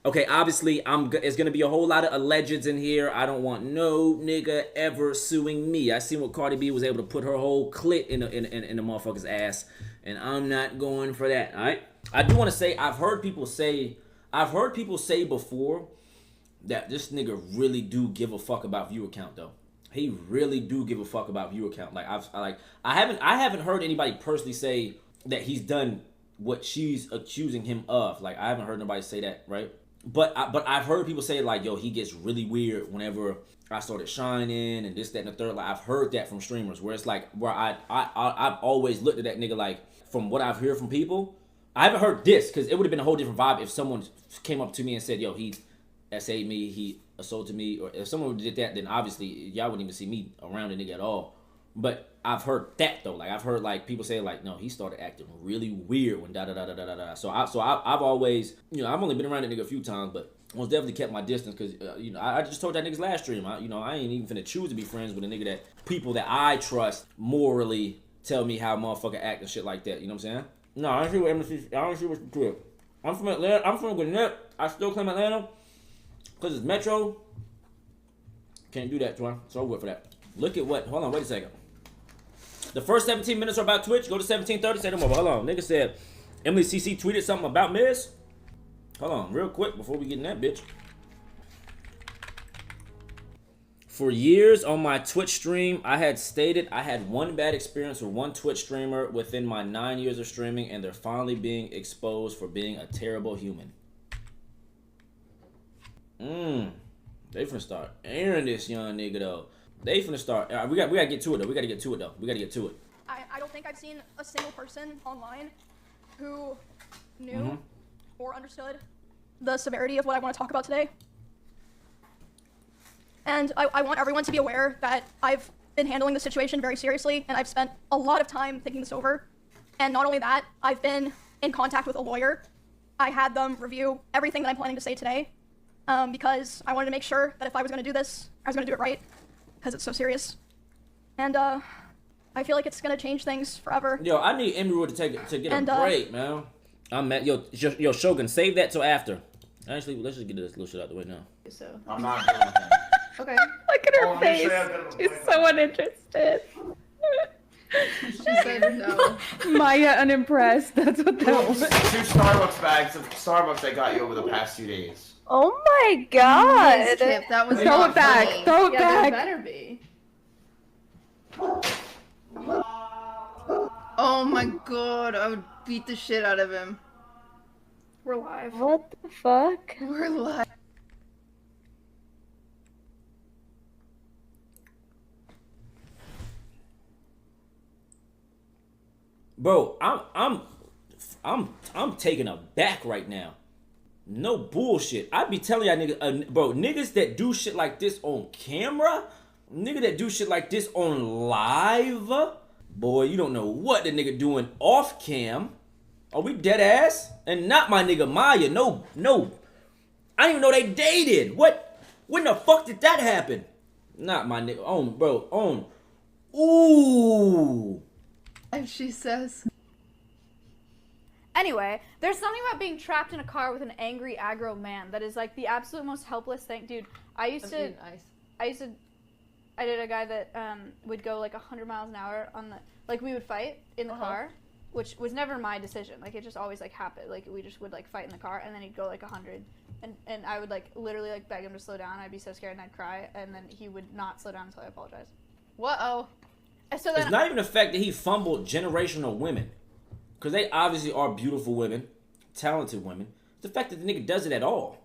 Okay, obviously, it's gonna be a whole lot of allegeds in here. I don't want no nigga ever suing me. I seen what Cardi B was able to put her whole clit in the motherfucker's ass, and I'm not going for that. All right. I do want to say I've heard people say before that this nigga really do give a fuck about viewer count though. He really do give a fuck about viewer count. Like I haven't heard anybody personally say that he's done what she's accusing him of. Like I haven't heard nobody say that, right? But I've heard people say like, yo, he gets really weird whenever I started shining and this, that, and the third. Like I've heard that from streamers where it's like where I've always looked at that nigga like from what I've heard from people. I haven't heard this because it would have been a whole different vibe if someone came up to me and said, yo, he SA'd me, he assaulted me, or if someone did that, then obviously y'all wouldn't even see me around the nigga at all. But I've heard that though. Like I've heard like people say like, no, he started acting really weird when da da da da da da da. So I've always, you know, I've only been around that nigga a few times, but most definitely kept my distance because you know I just told that nigga's last stream. I ain't even finna choose to be friends with a nigga that people that I trust morally tell me how motherfucker act and shit like that. You know what I'm saying? No, I don't see what MC. I don't see what's the trip. I'm from Atlanta. I'm from Gwinnett. I still claim Atlanta because it's Metro. Can't do that, Twan. So good for that. Look at what. Hold on. Wait a second. The first 17 minutes are about Twitch. Go to 17:30. Say them over. Hold on. Nigga said Emily CC tweeted something about Miz. Hold on, real quick before we get in that bitch. For years on my Twitch stream, I had stated I had one bad experience with one Twitch streamer within my 9 years of streaming, and they're finally being exposed for being a terrible human. They finna start airing this young nigga though. They finna start. We gotta get to it though. We gotta get to it. I don't think I've seen a single person online who knew or understood the severity of what I want to talk about today. And I want everyone to be aware that I've been handling the situation very seriously, and I've spent a lot of time thinking this over. And not only that, I've been in contact with a lawyer. I had them review everything that I'm planning to say today, because I wanted to make sure that if I was going to do this, I was going to do it right, because it's so serious. And I feel like it's going to change things forever. Yo, I need Emiru to get a break, man. Yo, Shogun, save that till after. Actually, let's just get this little shit out the way now. So I'm not doing anything. okay. Look at her face. She's so uninterested. She said no. Maya unimpressed. That's what that was. 2 Starbucks bags of Starbucks I got you over the past few days. Oh my god. Skip, that was Throw not it back. funny. Throw it Yeah, back. there better be. Oh my god, I would beat the shit out of him. We're live. What the fuck? We're live. Bro, I'm taken aback right now. No bullshit. I be telling y'all niggas, bro, niggas that do shit like this on camera, nigga that do shit like this on live, boy, you don't know what the nigga doing off cam. Are we dead ass? And not my nigga Maya. No. I didn't even know they dated. What? When the fuck did that happen? Not my nigga. On. Ooh. And she says, Anyway, there's something about being trapped in a car with an angry, aggro man that is like the absolute most helpless thing. Dude, I did a guy that would go like 100 miles an hour on the, like we would fight in the car, which was never my decision. Like it just always like happened. Like we just would like fight in the car and then he'd go like 100 and I would like literally like beg him to slow down. I'd be so scared and I'd cry and then he would not slow down until I apologized. whoa. So then It's not even the fact that he fumbled generational women. Because they obviously are beautiful women, talented women. It's the fact that the nigga does it at all.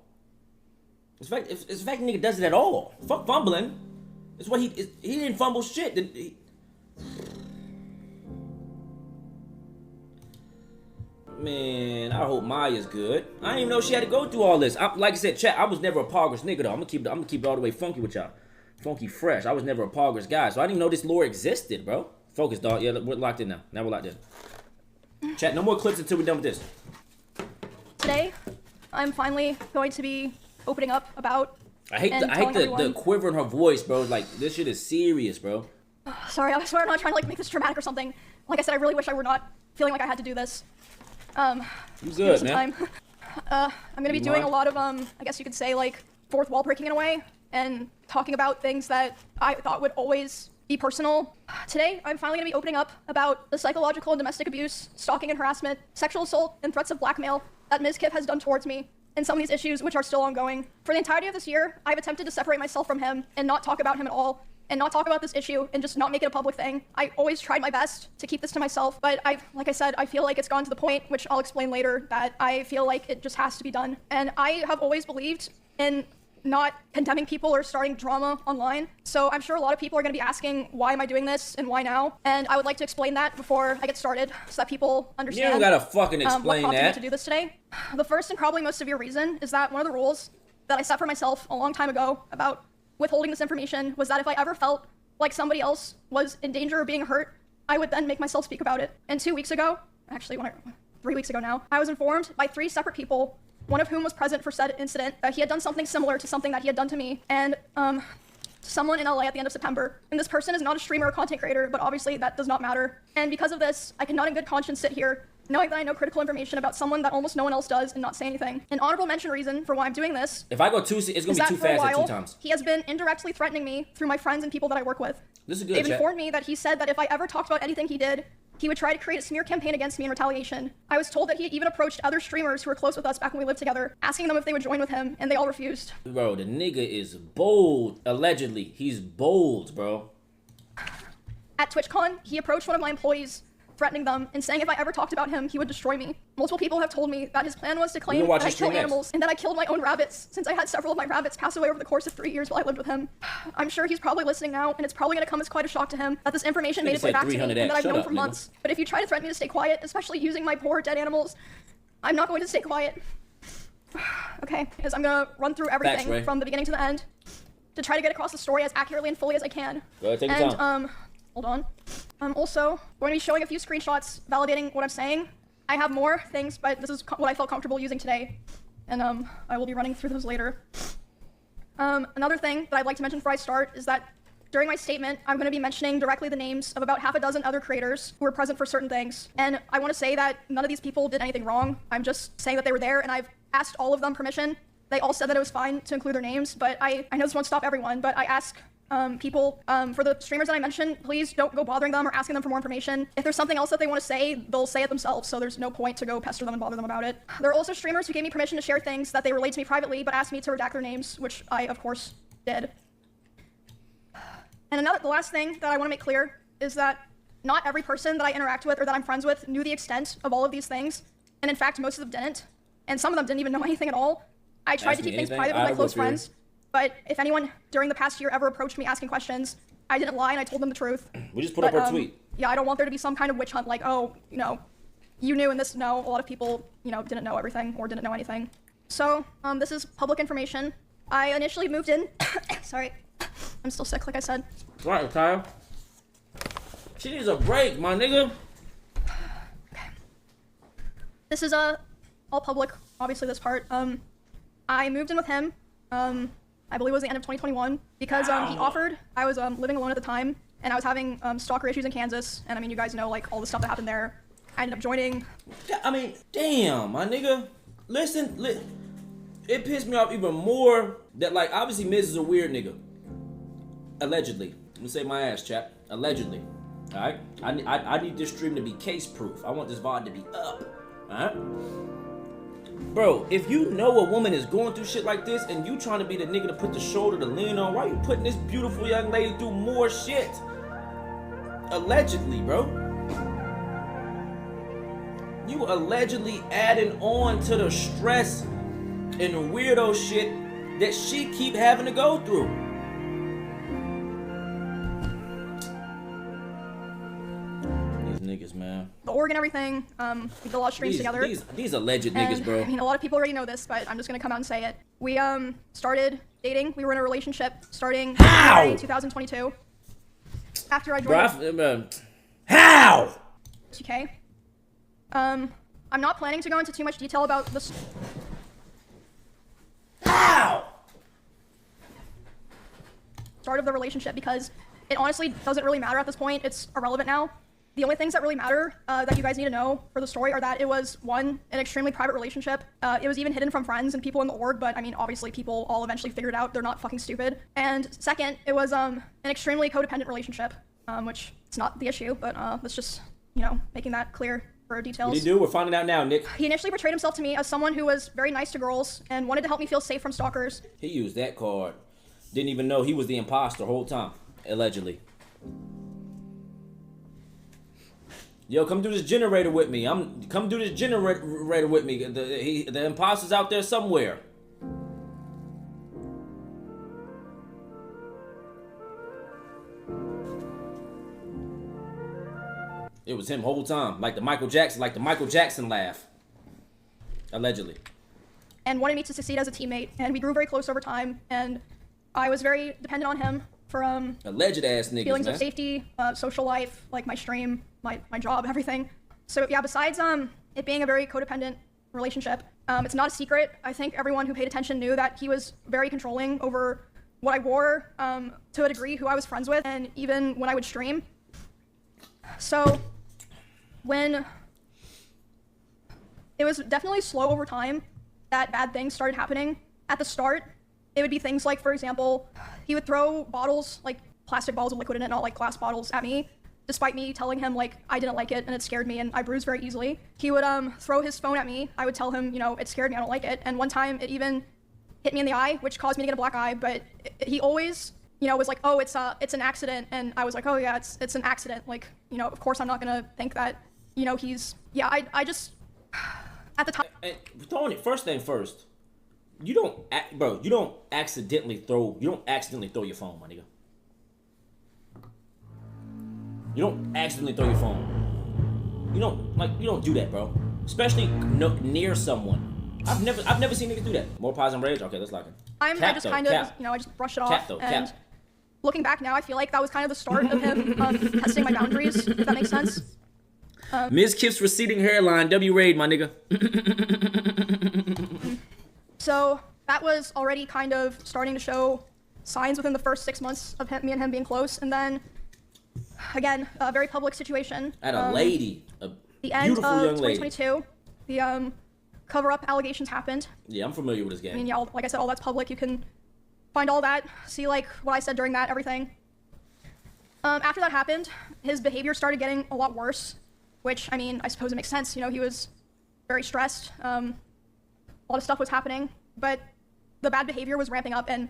It's the fact the nigga does it at all. Fuck fumbling. It's what he didn't fumble shit. Man, I hope Maya's good. I didn't even know she had to go through all this. Like I said, chat, I was never a poggers nigga though. I'm gonna keep it all the way funky with y'all. Funky fresh. I was never a poggers guy, so I didn't even know this lore existed, bro. Focus, dog. Yeah, we're locked in now. Now we're locked in. Chat, no more clips until we're done with this. Today, I'm finally going to be opening up about. I hate the quiver in her voice, bro. Like this shit is serious, bro. Sorry, I swear I'm not trying to like make this dramatic or something. Like I said, I really wish I were not feeling like I had to do this. You good, man? I'm gonna be doing a lot of, I guess you could say, like, fourth wall breaking in a way, and talking about things that I thought would always be personal. Today, I'm finally gonna be opening up about the psychological and domestic abuse, stalking and harassment, sexual assault, and threats of blackmail that Mizkif has done towards me, and some of these issues which are still ongoing. For the entirety of this year, I've attempted to separate myself from him and not talk about him at all, and not talk about this issue and just not make it a public thing. I always tried my best to keep this to myself, but like I said, I feel like it's gone to the point, which I'll explain later, that I feel like it just has to be done. And I have always believed in not condemning people or starting drama online. So I'm sure a lot of people are gonna be asking, why am I doing this and why now? And I would like to explain that before I get started so that people understand. You don't gotta fucking explain what prompted that. me to do this today. The first and probably most severe reason is that one of the rules that I set for myself a long time ago about withholding this information was that if I ever felt like somebody else was in danger of being hurt, I would then make myself speak about it. And 2 weeks ago, actually 3 weeks ago now, I was informed by 3 separate people, one of whom was present for said incident, that he had done something similar to something that he had done to me, and someone in LA at the end of September. And this person is not a streamer or content creator, but obviously that does not matter. And because of this, I cannot in good conscience sit here knowing that I know critical information about someone that almost no one else does and not say anything. An honorable mention reason for why I'm doing this, If I go too, it's gonna be too fast at 2 times. he has been indirectly threatening me through my friends and people that I work with. This is good, They've chat. informed me that he said that if I ever talked about anything he did, he would try to create a smear campaign against me in retaliation. I was told that he had even approached other streamers who were close with us back when we lived together, asking them if they would join with him, and they all refused. Bro, the nigga is bold. Allegedly, he's bold, bro. At TwitchCon, he approached one of my employees, threatening them and saying if I ever talked about him, he would destroy me. Multiple people have told me that his plan was to claim that I kill animals and that I killed my own rabbits, since I had several of my rabbits pass away over the course of 3 years while I lived with him. I'm sure he's probably listening now, and it's probably gonna come as quite a shock to him that this information made its way back to me and that I've known for months. But if you try to threaten me to stay quiet, especially using my poor dead animals, I'm not going to stay quiet. Okay, because I'm gonna run through everything from the beginning to the end to try to get across the story as accurately and fully as I can. Go ahead, take your time. Hold on. I'm also going to be showing a few screenshots validating what I'm saying. I have more things, but this is what I felt comfortable using today. And I will be running through those later. Another thing that I'd like to mention before I start is that during my statement, I'm going to be mentioning directly the names of about half a dozen other creators who were present for certain things. And I want to say that none of these people did anything wrong. I'm just saying that they were there, and I've asked all of them permission. They all said that it was fine to include their names, but I know this won't stop everyone, but I ask people, for the streamers that I mentioned, please don't go bothering them or asking them for more information. If there's something else that they want to say, they'll say it themselves, so there's no point to go pester them and bother them about it. There are also streamers who gave me permission to share things that they relate to me privately, but asked me to redact their names, which I, of course, did. And the last thing that I want to make clear is that not every person that I interact with or that I'm friends with knew the extent of all of these things, and in fact, most of them didn't, and some of them didn't even know anything at all. I tried to keep things private with my close friends. But if anyone during the past year ever approached me asking questions, I didn't lie and I told them the truth. We just put up our tweet. Yeah, I don't want there to be some kind of witch hunt like, oh, you know, you knew and this, no. A lot of people, you know, didn't know everything or didn't know anything. So, this is public information. I initially moved in, sorry, I'm still sick, like I said. Right, Kyle. She needs a break, my nigga. Okay. This is all public, obviously this part. I moved in with him, I believe it was the end of 2021, because he offered, I was living alone at the time, and I was having stalker issues in Kansas, and I mean, you guys know, like, all the stuff that happened there. I ended up joining. I mean, damn, my nigga. Listen, it pissed me off even more that, like, obviously Miz is a weird nigga. Allegedly. Let me say my ass, chap. Allegedly. Alright? I need this stream to be case-proof. I want this VOD to be up. Alright? Bro, if you know a woman is going through shit like this and you trying to be the nigga to put the shoulder to lean on, why you putting this beautiful young lady through more shit? Allegedly, bro. You allegedly adding on to the stress and the weirdo shit that she keep having to go through. Niggas, man. The org and everything, we did a lot of streams together. These alleged niggas, bro. I mean, a lot of people already know this, but I'm just gonna come out and say it. We started dating. We were in a relationship starting January 2022. After I joined. How? Okay. I'm not planning to go into too much detail about this. How? Start of the relationship because it honestly doesn't really matter at this point. It's irrelevant now. the only things that really matter that you guys need to know for the story are that it was, one, an extremely private relationship. It was even hidden from friends and people in the org, but I mean, obviously people all eventually figured out they're not fucking stupid. And second, it was an extremely codependent relationship, which it's not the issue, but let's just, making that clear for details. What do you do? We're finding out now, Nick. He initially portrayed himself to me as someone who was very nice to girls and wanted to help me feel safe from stalkers. He used that card. Didn't even know he was the imposter the whole time, allegedly. Yo, come do this generator with me. Come do this generator with me. The imposter's out there somewhere. It was him whole time, like the Michael Jackson laugh. Allegedly. And wanted me to succeed as a teammate, and we grew very close over time, and I was very dependent on him for alleged ass niggas, feelings man. of safety, social life, like my stream, my job, everything. So yeah, besides it being a very codependent relationship, it's not a secret. I think everyone who paid attention knew that he was very controlling over what I wore, to a degree, who I was friends with, and even when I would stream. So when it was definitely slow over time that bad things started happening. At the start, it would be things like, for example, he would throw bottles, like plastic bottles with liquid in it, not like glass bottles, at me, despite me telling him like I didn't like it and it scared me and I bruised very easily. He would throw his phone at me. I would tell him, it scared me, I don't like it. And one time it even hit me in the eye, which caused me to get a black eye, but he always, was like, oh, it's an accident. And I was like, oh yeah, it's an accident. Like, of course I'm not gonna think that, I just, at the time. And throwing it, first thing first, you don't accidentally throw your phone, my nigga. You don't accidentally throw your phone. You don't do that, bro. Especially near someone. I've never seen niggas do that. More positive rage? Okay, let's lock in. I just brushed it off. And looking back now, I feel like that was kind of the start of him testing my boundaries, if that makes sense. Mizkif's receding hairline, W-Raid, my nigga. So that was already kind of starting to show signs within the first 6 months of me and him being close. And then, again, a very public situation. At a lady, a the end beautiful of young lady. 2022, the cover-up allegations happened. Yeah, I'm familiar with this game. I mean, yeah, like I said, all that's public. You can find all that, see like what I said during that, everything. After that happened, his behavior started getting a lot worse, which, I mean, I suppose it makes sense. He was very stressed. A lot of stuff was happening, but the bad behavior was ramping up, and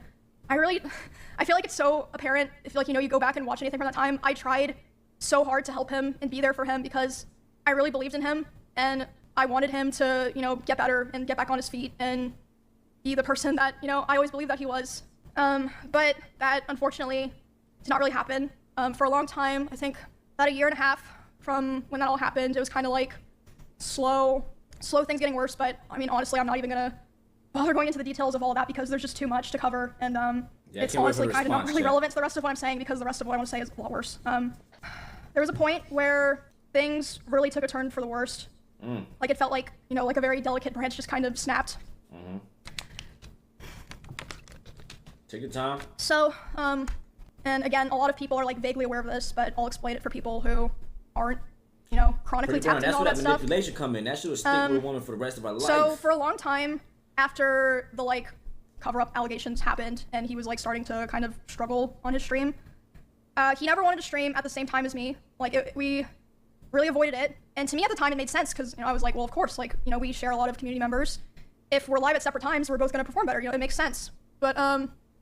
I feel like it's so apparent. I feel like, you go back and watch anything from that time. I tried so hard to help him and be there for him because I really believed in him, and I wanted him to, get better and get back on his feet and be the person that, I always believed that he was. But that, unfortunately, did not really happen. For a long time, I think about a year and a half from when that all happened, it was kind of like slow things getting worse. But, I mean, honestly, I'm not even going to bother going into the details of all of that because there's just too much to cover. And it's honestly kind of not really relevant to the rest of what I'm saying because the rest of what I want to say is a lot worse. There was a point where things really took a turn for the worst. Like it felt like, like a very delicate branch just kind of snapped. Mm-hmm. Take your time. So, and again, a lot of people are like vaguely aware of this, but I'll explain it for people who aren't, chronically tapped into all that stuff. That's where that manipulation come in. That should have stick with a woman for the rest of our life. So for a long time, after the like cover-up allegations happened, and he was like starting to kind of struggle on his stream, he never wanted to stream at the same time as me. Like we really avoided it. And to me at the time, it made sense because, I was like, well, of course, like, we share a lot of community members. If we're live at separate times, we're both going to perform better. It makes sense. But,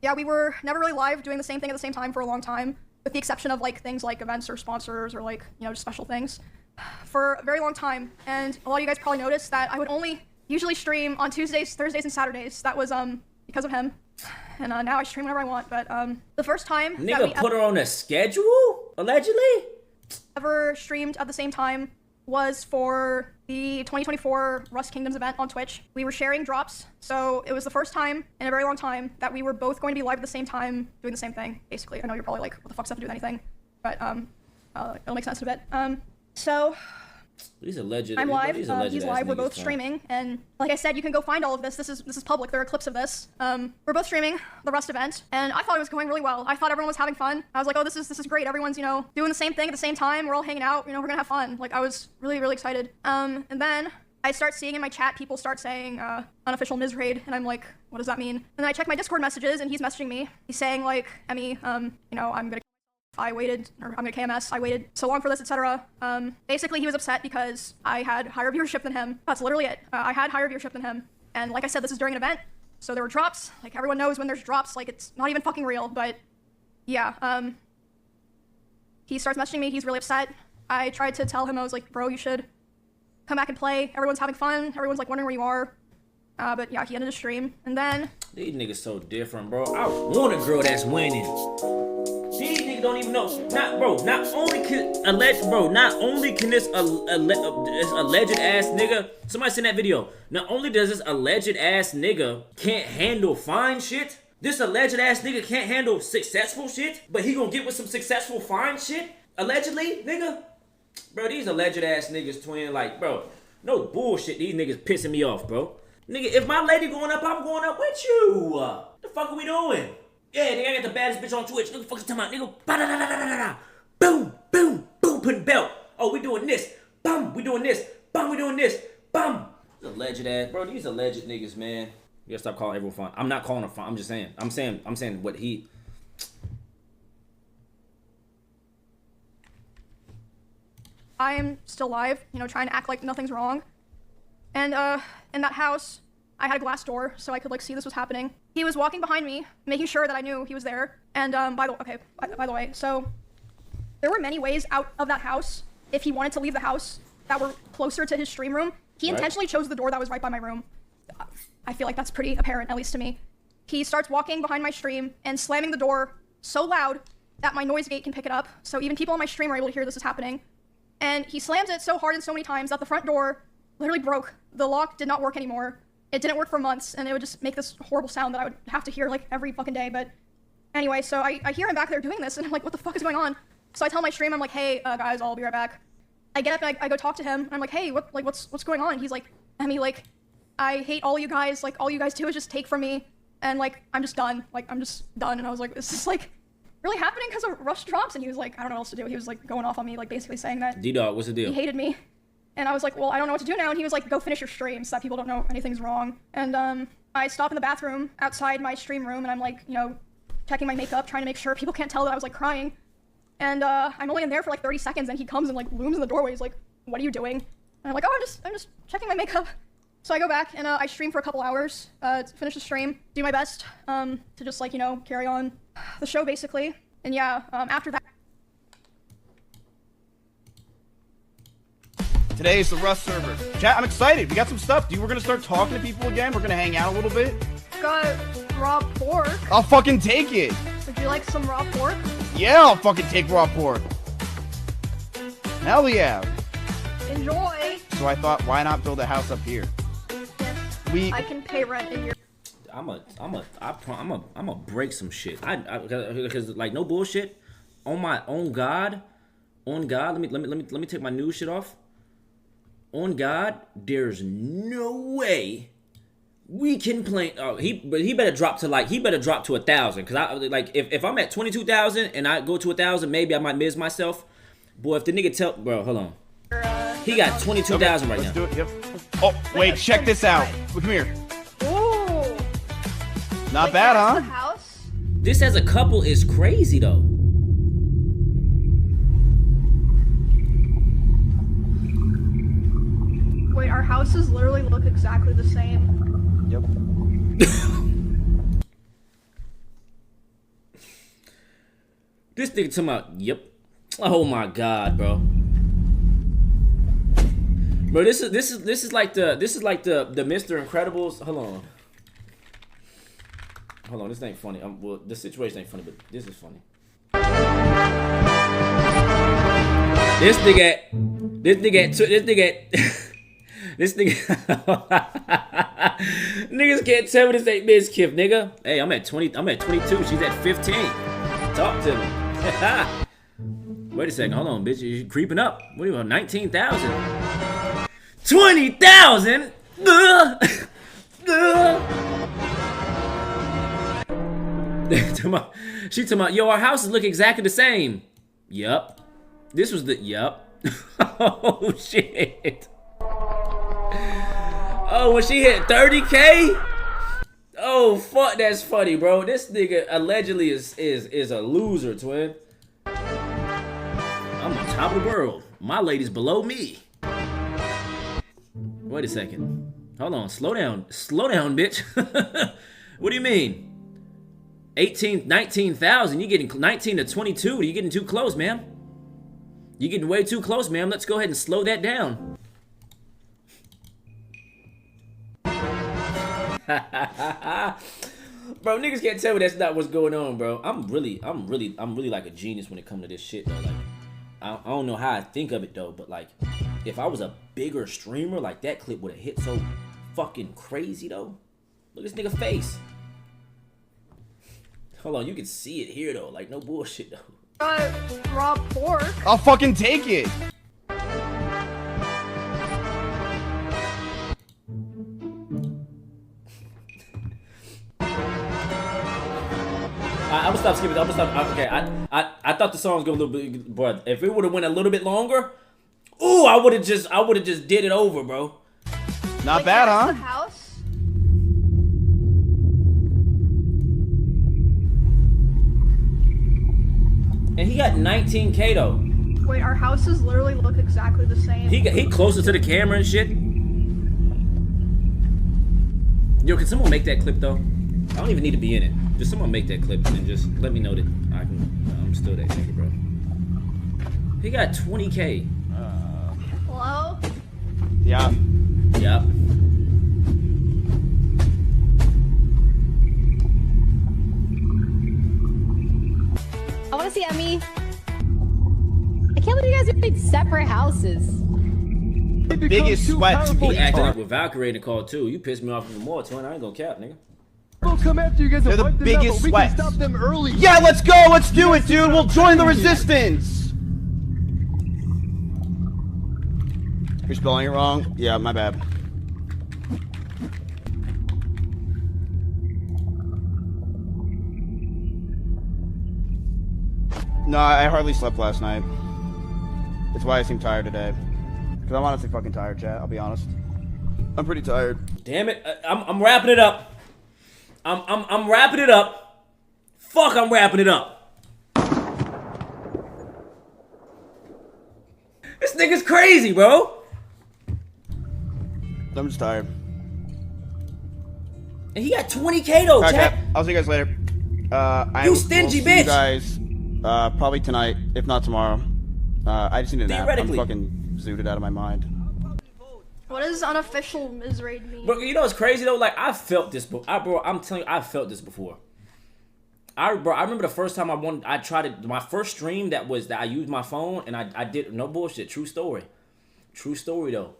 yeah, we were never really live doing the same thing at the same time for a long time, with the exception of, like, things like events or sponsors or, like, just special things for a very long time. And a lot of you guys probably noticed that I would only usually stream on Tuesdays, Thursdays, and Saturdays. That was, because of him. And now I stream whenever I want. But, the first time Nigga put her on a schedule? Allegedly? Ever streamed at the same time was for the 2024 Rust Kingdoms event on Twitch. We were sharing drops, so it was the first time in a very long time that we were both going to be live at the same time doing the same thing, basically. I know you're probably like, what the fuck's that have to do with anything? But it'll make sense in a bit. So These alleged. I'm live. These alleged He's ass live. We're niggas, both bro. streaming, and like I said, you can go find all of this. This is public. There are clips of this. We're both streaming the Rust event, and I thought it was going really well. I thought everyone was having fun. I was like, oh, this is great. Everyone's doing the same thing at the same time. We're all hanging out. We're gonna have fun. Like I was really excited. And then I start seeing in my chat people start saying unofficial Miz raid, and I'm like, what does that mean? And then I check my Discord messages, and he's messaging me. He's saying like, Emmy, I'm gonna. I waited, or I'm gonna KMS, I waited so long for this, etc. Basically, he was upset because I had higher viewership than him. That's literally it. I had higher viewership than him. And like I said, this is during an event, so there were drops. Like, everyone knows when there's drops, like, it's not even fucking real, but yeah. He starts messaging me, he's really upset. I tried to tell him, I was like, bro, you should come back and play. Everyone's having fun. Everyone's, like, wondering where you are. But yeah, he ended his stream, and then... These niggas so different, bro. I want a girl that's winning. These niggas don't even know. Not only can this alleged ass nigga, somebody send that video. Not only does this alleged ass nigga can't handle fine shit, this alleged ass nigga can't handle successful shit, but he gonna get with some successful fine shit? Allegedly, nigga? Bro, these alleged ass niggas twin, like, bro, no bullshit. These niggas pissing me off, bro. Nigga, if my lady going up, I'm going up with you. The fuck are we doing? Yeah, nigga, I got the baddest bitch on Twitch. Nigga, the fuck you talking about? Nigga, ba-da-da-da-da-da-da. Boom, boom, boom, putting belt. Oh, we doing this. Bum, we doing this. Bum, we doing this. Bum. Alleged ass. Bro, these alleged niggas, man. You gotta stop calling everyone fun. I'm not calling her fun. I'm just saying. I'm saying what he... I am still live, trying to act like nothing's wrong. And in that house, I had a glass door so I could like see this was happening. He was walking behind me, making sure that I knew he was there. And by the way, so there were many ways out of that house if he wanted to leave the house that were closer to his stream room. He intentionally chose the door that was right by my room. I feel like that's pretty apparent, at least to me. He starts walking behind my stream and slamming the door so loud that my noise gate can pick it up. So even people on my stream are able to hear this is happening. And he slams it so hard and so many times that the front door literally broke. The lock did not work anymore. It didn't work for months, and it would just make this horrible sound that I would have to hear like every fucking day. But anyway, so I hear him back there doing this, and I'm like, what the fuck is going on? So I tell my stream, I'm like, hey, guys, I'll be right back. I get up and I go talk to him, and I'm like, hey, what's going on? And he's like, Emmy, like, I hate all you guys. Like, all you guys do is just take from me, and like, I'm just done. Like, I'm just done. And I was like, this is like really happening because of rush drops? And he was like, I don't know what else to do. He was like going off on me, like basically saying that D-Dog, what's the deal? he hated me. And I was like, well, I don't know what to do now. And he was like, go finish your stream so that people don't know anything's wrong. And I stop in the bathroom outside my stream room, and I'm like, checking my makeup, trying to make sure people can't tell that I was like crying. And I'm only in there for like 30 seconds, and he comes and like looms in the doorway. He's like, what are you doing? And I'm like, oh, I'm just checking my makeup. So I go back and I stream for a couple hours to finish the stream, do my best to just like, carry on the show basically. And yeah, after that. Today is the Rust server. Chat, I'm excited. We got some stuff, dude. We're gonna start talking to people again. We're gonna hang out a little bit. Got raw pork. I'll fucking take it. Would you like some raw pork? Yeah, I'll fucking take raw pork. Hell yeah. Enjoy. So I thought, why not build a house up here? Yes. I can pay rent in your. I'm a break some shit. Because like no bullshit. On God. Let me take my new shit off. On God, there's no way we can play. Oh, he better drop to 1,000. Cause I like if I'm at 22,000 and I go to 1,000, maybe I might miss myself. Boy, if the nigga bro, hold on. He got 22,000 right now. Let's do it. Yep. Oh wait, check this out. Look, come here. Ooh. Not bad, huh? House? This as a couple is crazy though. Wait, our houses literally look exactly the same. Yep. This nigga talking about, yep. Oh my God, bro. Bro, this is like the Mr. Incredibles. Hold on, this ain't funny. Well, the situation ain't funny, but this is funny. This nigga, niggas can't tell me this ain't Mizkif, nigga. Hey, I'm at 22. She's at 15. Talk to me. Wait a second, hold on, bitch. You're creeping up. What are you on? 19,000. 20,000. She talking about, yo, our houses look exactly the same. Yup. This was the, yup. Oh, shit. Oh, when she hit 30K? Oh, fuck, that's funny, bro. This nigga allegedly is a loser, twin. I'm on top of the world. My lady's below me. Wait a second. Hold on, slow down. Slow down, bitch. What do you mean? 19,000. You getting 19 to 22. You getting too close, ma'am. You getting way too close, ma'am. Let's go ahead and slow that down. Bro, niggas can't tell me that's not what's going on, bro. I'm really like a genius when it comes to this shit, though. Like, I don't know how I think of it, though, but like, if I was a bigger streamer, like, that clip would have hit so fucking crazy, though. Look at this nigga face. Hold on, you can see it here, though. Like, no bullshit, though. Raw pork. I'll fucking take it. I'm gonna stop skipping. I'm gonna stop. Okay, I thought the song was going a little bit, but if it would have went a little bit longer, ooh, I would have just did it over, bro. Not Like, bad, that's huh? the house? And he got 19K though. Wait, our houses literally look exactly the same. He closer to the camera and shit. Yo, can someone make that clip though? I don't even need to be in it. Just someone make that clip and just let me know that I'm still that nigga, bro. He got 20K. Hello? Yeah. Yep. I want to see Emmy. I can't believe you guys are in separate houses. Biggest sweat to He be acting up with Valkyrie in the call too. You pissed me off even more, twin. I ain't gonna cap, nigga. They'll come after you guys. They're the biggest we sweats. can stop them early. Yeah, let's go. Let's do it, dude. We'll join the resistance. You're spelling it wrong. Yeah, my bad. No, I hardly slept last night. That's why I seem tired today. Because I'm honestly fucking tired, chat. I'll be honest. I'm pretty tired. Damn it! I'm wrapping it up. I'm wrapping it up. Fuck! I'm wrapping it up. This nigga's crazy, bro. I'm just tired. And he got 20K though, Alright, chat. chat. I'll see you guys later. I You will stingy see bitch. You guys, probably tonight, if not tomorrow. I just need a nap. I'm Theoretically. fucking zooted out of my mind. What does unofficial Ms. Raid mean? But you know what's crazy though? Like I felt this, bro. I'm telling you, I felt this before. I remember the first time I tried it. My first stream that I used my phone and I did no bullshit. True story though.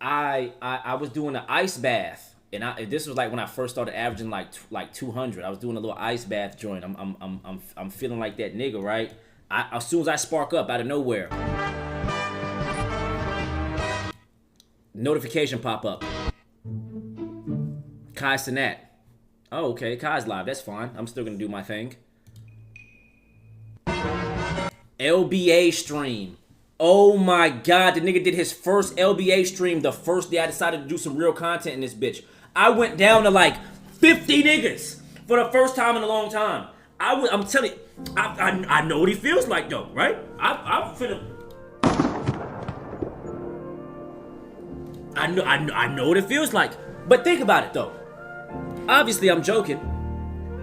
I was doing an ice bath and this was like when I first started averaging like 200. I was doing a little ice bath joint. I'm feeling like that nigga, right? As soon as I spark up out of nowhere. Notification pop up. Kai Sinat. Oh, okay. Kai's live. That's fine. I'm still gonna do my thing. LBA stream. Oh my god, the nigga did his first LBA stream the first day I decided to do some real content in this bitch. I went down to like 50 niggas for the first time in a long time. I'm telling you, I know what he feels like though, right? I'm finna. I know what it feels like. But think about it though. Obviously I'm joking.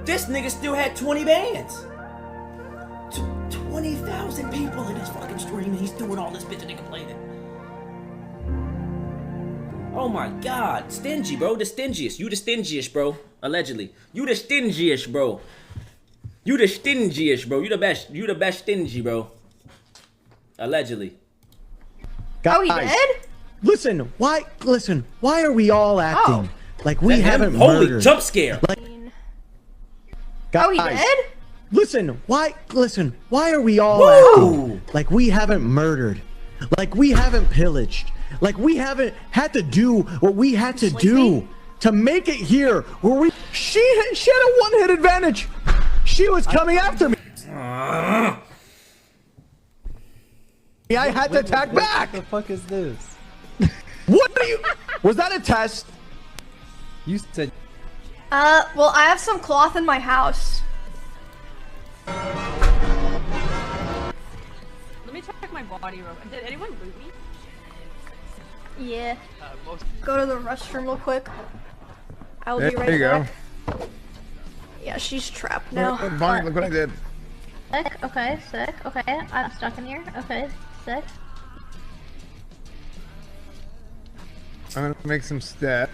This nigga still had 20 bands. 20,000 people in his fucking stream and he's doing all this bitch and they complaining. Oh my god. Stingy, bro. The stingiest. You the stingiest, bro. Allegedly. You the stingiest, bro. You the stingiest, bro. You the best. You the best stingy, bro. Allegedly. Oh, he did? Listen, why are we all acting like we haven't Holy murdered? jump scare. Oh, he did? Listen, why are we all Woo! acting like we haven't murdered? Like we haven't pillaged? Like we haven't had to do what we had to do to make it here. Where we she had a one-hit advantage. She was coming after me. I had to attack back. What the fuck is this? What are you? Was that a test? You said. Well, I have some cloth in my house. Let me check my body real quick. Did anyone loot me? Yeah. Go to the restroom real quick. I'll be right There you back. go. Yeah, she's trapped now. Bonnie, look what I did. Sick, okay, sick, okay. I'm stuck in here. Okay, sick. I'm gonna make some steps.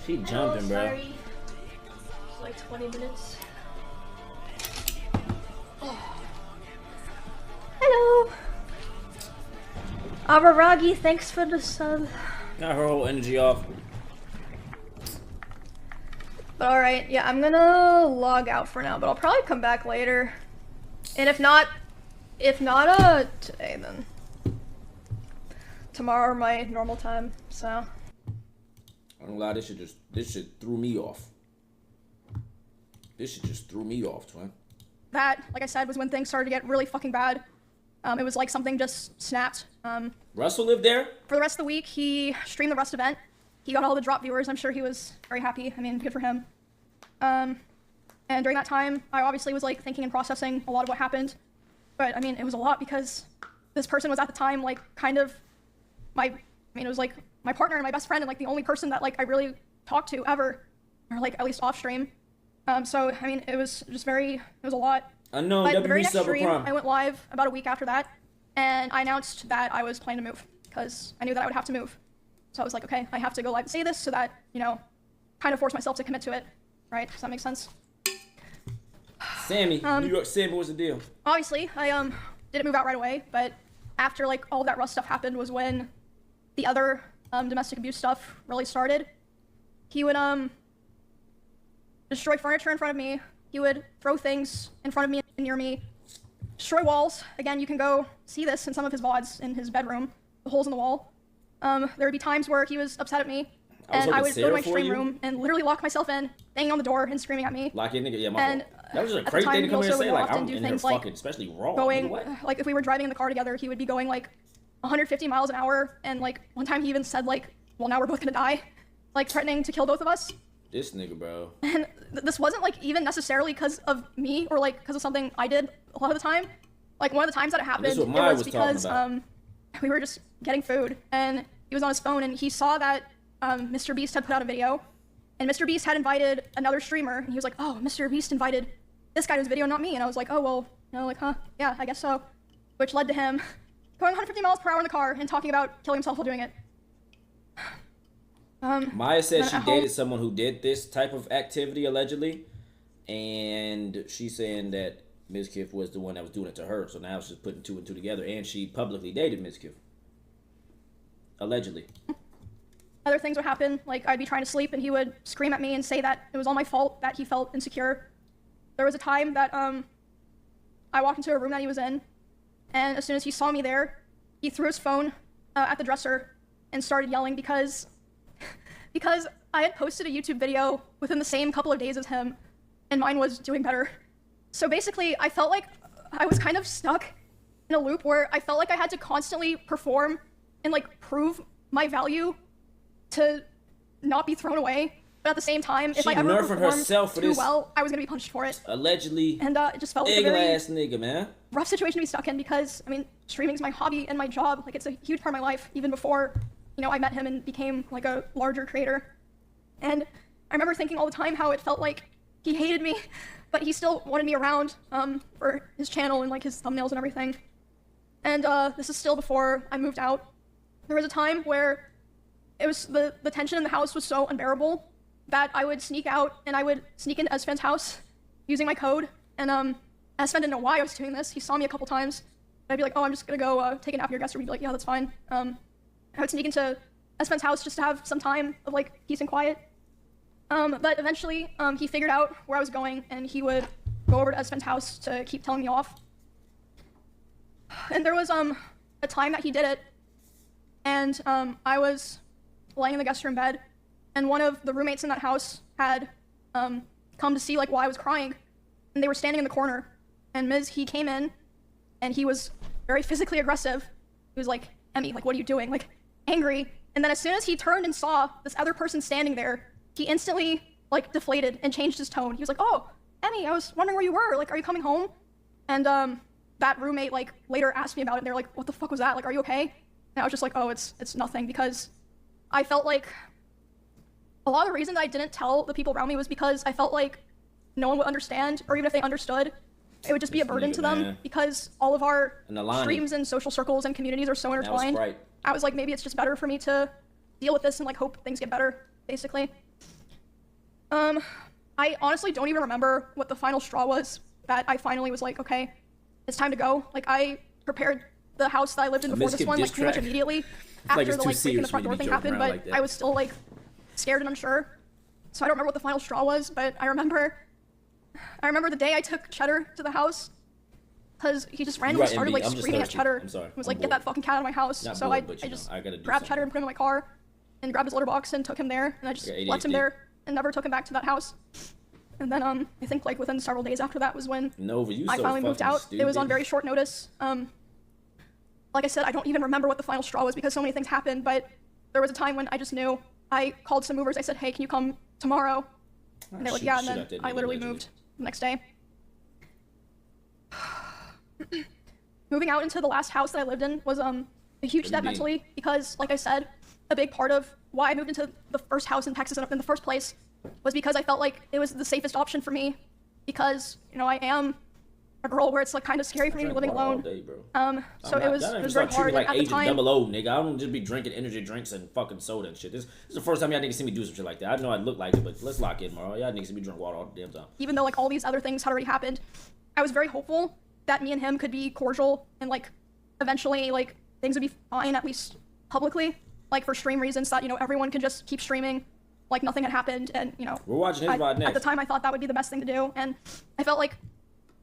She jumping, bro. Sorry. It's like 20 minutes. Oh. Hello. Abaragi, thanks for the sub. Got her whole energy off. But alright, yeah, I'm gonna log out for now, but I'll probably come back later. And if not today, then tomorrow or my normal time, so. I don't lie, this shit threw me off. This shit just threw me off, twin. That, like I said, was when things started to get really fucking bad. It was like something just snapped. Russell lived there? For the rest of the week, he streamed the Rust event. He got all the drop viewers. I'm sure he was very happy. I mean, good for him. And during that time, I obviously was like thinking and processing a lot of what happened. But I mean, it was a lot because this person was at the time like kind of it was like my partner and my best friend and like the only person that like I really talked to ever, or like at least off stream. So I mean, it was a lot. Unknown, But the very WB next stream, Subprime. I went live about a week after that, and I announced that I was planning to move because I knew that I would have to move. So I was like, okay, I have to go live and say this so that, you know, kind of force myself to commit to it, right? Does that make sense? Sammy, New York Sammy, what's the deal? Obviously, I didn't move out right away, but after like all that Rust stuff happened was when the other domestic abuse stuff really started. He would destroy furniture in front of me. He would throw things in front of me and near me. Destroy walls. Again, you can go see this in some of his VODs in his bedroom, the holes in the wall. There would be times where he was upset at me, and I would go to my stream room and literally lock myself in, banging on the door and screaming at me. Lock your nigga, yeah, my And fault. That was just a at the crazy time, thing to he come here and also say, would like, often I'm do in here things like fucking, especially raw. going, What? like if we were driving in the car together, he would be going like 150 miles an hour, and like one time he even said like, well, now we're both gonna die, like threatening to kill both of us. This nigga, bro. And this wasn't like even necessarily because of me or like because of something I did a lot of the time. Like one of the times that it happened, This is it what Maya was was talking because about. we were just getting food and he was on his phone and he saw that Mr. Beast had put out a video, and Mr. Beast had invited another streamer, and he was like, oh, Mr. Beast invited this guy to his video, not me. And I was like, oh, well, you know, like, huh, yeah, I guess so. Which led to him going 150 miles per hour in the car and talking about killing himself while doing it. Maya said then she at home- dated someone who did this type of activity, allegedly, and she's saying that Mizkif was the one that was doing it to her, so now she's putting two and two together, and she publicly dated Mizkif. Allegedly. Other things would happen, like I'd be trying to sleep and he would scream at me and say that it was all my fault that he felt insecure. There was a time that I walked into a room that he was in, and as soon as he saw me there, he threw his phone at the dresser and started yelling because I had posted a YouTube video within the same couple of days as him, and mine was doing better. So basically, I felt like I was kind of stuck in a loop where I felt like I had to constantly perform and like prove my value to not be thrown away, but at the same time, if She I ever nerfed performed herself for too this. well, I was gonna be punished for it. Allegedly. And it just felt like a Egg very ass nigga, man. rough situation to be stuck in because, I mean, streaming is my hobby and my job. Like, it's a huge part of my life, even before, you know, I met him and became like a larger creator. And I remember thinking all the time how it felt like he hated me, but he still wanted me around for his channel and like his thumbnails and everything. And this is still before I moved out. There was a time where it was the tension in the house was so unbearable that I would sneak out and I would sneak into Esfen's house using my code. And Esfen didn't know why I was doing this. He saw me a couple times. I'd be like, oh, I'm just gonna go take a nap in your guest room. He'd be like, yeah, that's fine. I would sneak into Esfen's house just to have some time of like peace and quiet. But eventually he figured out where I was going and he would go over to Esfen's house to keep telling me off. And there was a time that he did it and I was laying in the guest room bed, and one of the roommates in that house had come to see like why I was crying, and they were standing in the corner, and he came in, and he was very physically aggressive. He was like, Emmy, like, what are you doing? Like, angry. And then as soon as he turned and saw this other person standing there, he instantly like deflated and changed his tone. He was like, oh, Emmy, I was wondering where you were. Like, are you coming home? And that roommate like later asked me about it, and they're like, what the fuck was that? Like, are you okay? And I was just like, oh, it's nothing, because I felt like a lot of the reason that I didn't tell the people around me was because I felt like no one would understand, or even if they understood, it would just be a burden to them, because all of our streams and social circles and communities are so intertwined. I was like, maybe it's just better for me to deal with this and like hope things get better, basically. I honestly don't even remember what the final straw was that I finally was like, okay, it's time to go. Like, I prepared the house that I lived in before this one like pretty much immediately after the like breaking the front door thing happened, but I was still like scared and unsure. So I don't remember what the final straw was, but I remember the day I took Cheddar to the house, because he just randomly started like screaming at Cheddar. It was like, get that fucking cat out of my house. So I just grabbed Cheddar and put him in my car and grabbed his litter box and took him there, and I just left him there and never took him back to that house. And then I think like within several days after that was when I finally moved out. Stupid. It was on very short notice. Like I said, I don't even remember what the final straw was because so many things happened, but there was a time when I just knew. I called some movers. I said, hey, can you come tomorrow? And they're like, yeah, and then I literally moved the next day. Moving out into the last house that I lived in was a huge step mentally, because like I said, a big part of why I moved into the first house in Texas in the first place was because I felt like it was the safest option for me, because, you know, I am a girl where it's like kind of scary for me to be living alone. Day, so it was very hard. Like at the time, 00, nigga. I don't just be drinking energy drinks and fucking soda and shit. This is the first time y'all niggas see me do some shit like that. I know I look like it, but let's lock in, bro. Y'all niggas see me drink water all the damn time. Even though like all these other things had already happened, I was very hopeful that me and him could be cordial and like eventually like things would be fine, at least publicly, like for stream reasons, that, you know, everyone could just keep streaming like nothing had happened, and, you know, we're watching his VOD next. At the time I thought that would be the best thing to do, and I felt like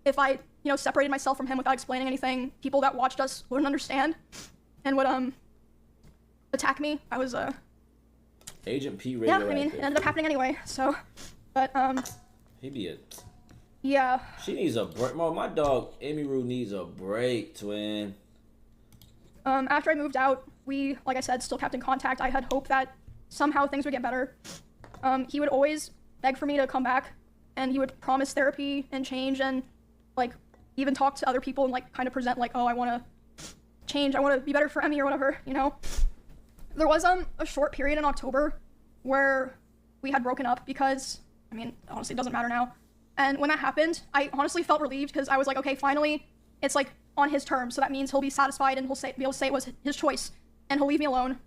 if I, you know, separated myself from him without explaining anything, people that watched us wouldn't understand and would attack me. I was Agent P radio. Yeah, I mean, it ended up happening anyway. So, but he be a. Yeah. She needs a break. My dog Emiru needs a break, twin. After I moved out, we, like I said, still kept in contact. I had hope that somehow things would get better. He would always beg for me to come back, and he would promise therapy and change, and like even talk to other people and like kind of present like, oh, I want to change, I want to be better for Emmy or whatever, you know. There was a short period in October where we had broken up because, I mean, honestly, it doesn't matter now. And when that happened, I honestly felt relieved, because I was like, okay, finally, it's like on his terms, so that means he'll be satisfied and he'll be able to say it was his choice, and he'll leave me alone.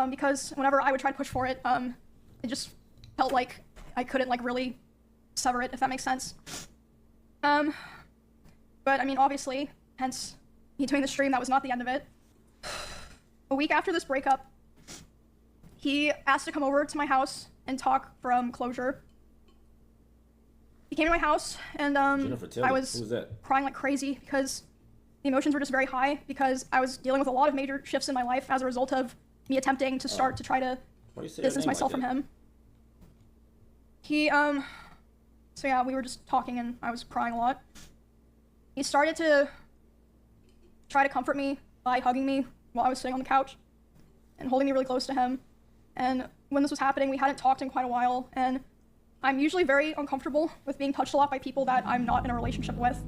Because whenever I would try to push for it, it just felt like I couldn't like really sever it, if that makes sense. But I mean, obviously, hence me doing the stream, that was not the end of it. A week after this breakup, he asked to come over to my house and talk from closure. He came to my house, and I was crying like crazy because the emotions were just very high, because I was dealing with a lot of major shifts in my life as a result of me attempting to start to try to distance myself from him. He, so yeah, we were just talking and I was crying a lot. He started to try to comfort me by hugging me while I was sitting on the couch and holding me really close to him. And when this was happening, we hadn't talked in quite a while, and I'm usually very uncomfortable with being touched a lot by people that I'm not in a relationship with.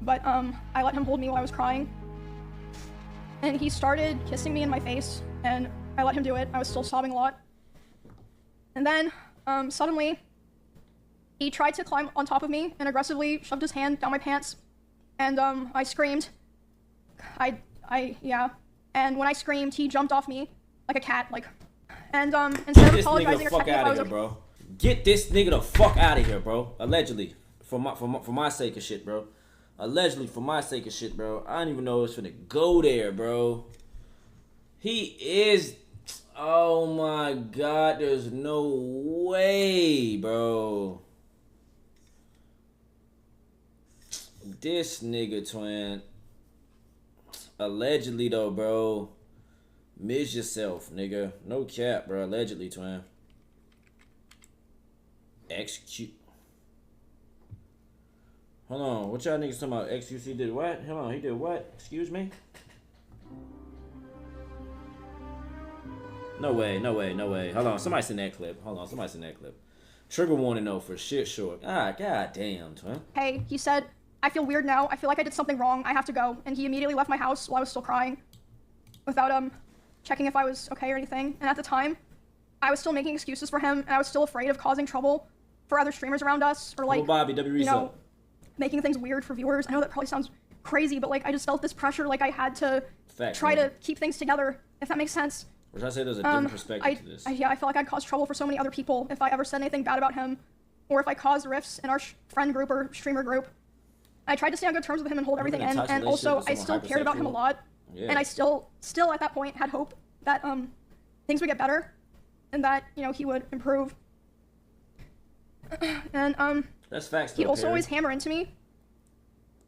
But I let him hold me while I was crying. And he started kissing me in my face, and I let him do it. I was still sobbing a lot. And then suddenly, he tried to climb on top of me and aggressively shoved his hand down my pants. And I screamed. Yeah. And when I screamed, he jumped off me like a cat, like. And instead of apologizing or checking if I was okay. Bro. Get this nigga the fuck out of here, bro. Allegedly, for my sake of shit, bro. Allegedly, for my sake of shit, bro. I don't even know it's finna go there, bro. He is. Oh my god, there's no way, bro. This nigga, twin. Allegedly, though, bro. Miss yourself, nigga. No cap, bro. Allegedly, twin. Execute. Hold on. What y'all niggas talking about? XUC did what? Hold on. He did what? Excuse me? No way. No way. No way. Hold on. Somebody send that clip. Hold on. Somebody send that clip. Trigger warning, though, for shit sure. Ah, god damn, twin. Hey, he said, I feel weird now. I feel like I did something wrong. I have to go. And he immediately left my house while I was still crying. Without, checking if I was okay or anything. And at the time, I was still making excuses for him, and I was still afraid of causing trouble for other streamers around us, or like, Bobby, w you know, making things weird for viewers. I know that probably sounds crazy, but like, I just felt this pressure, like I had to try to keep things together, if that makes sense. Which I say there's a different perspective to this. Yeah, I felt like I'd cause trouble for so many other people if I ever said anything bad about him, or if I caused rifts in our friend group or streamer group. I tried to stay on good terms with him and hold everything in, and also I still cared about him a lot, and I still at that point had hope that things would get better, and that, you know, he would improve. And that's facts. He'd also always hammer into me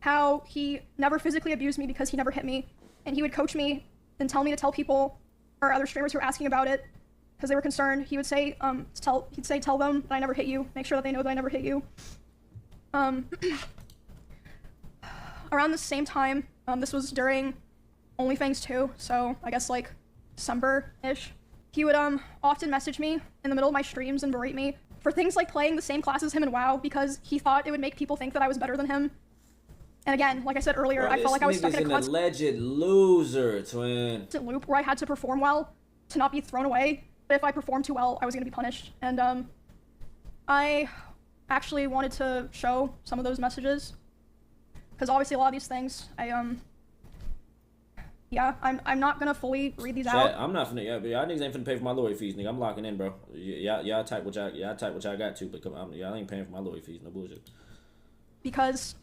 how he never physically abused me because he never hit me, and he would coach me and tell me to tell people or other streamers who were asking about it because they were concerned. He would say tell them that I never hit you, make sure that they know that I never hit you. Around the same time, this was during OnlyFans 2, so I guess like December-ish, he would often message me in the middle of my streams and berate me for things like playing the same class as him in WoW because he thought it would make people think that I was better than him. And again, like I said earlier, I felt like I was stuck in a constant alleged loser, twin. Loop where I had to perform well to not be thrown away, but if I performed too well, I was gonna be punished. And I actually wanted to show some of those messages because obviously a lot of these things, yeah, I'm not gonna fully read these out. I'm not finna. Y'all niggas ain't finna pay for my lawyer fees, nigga. I'm locking in, bro. Y'all type what y'all got to, but come on, y'all ain't paying for my lawyer fees. No bullshit. Because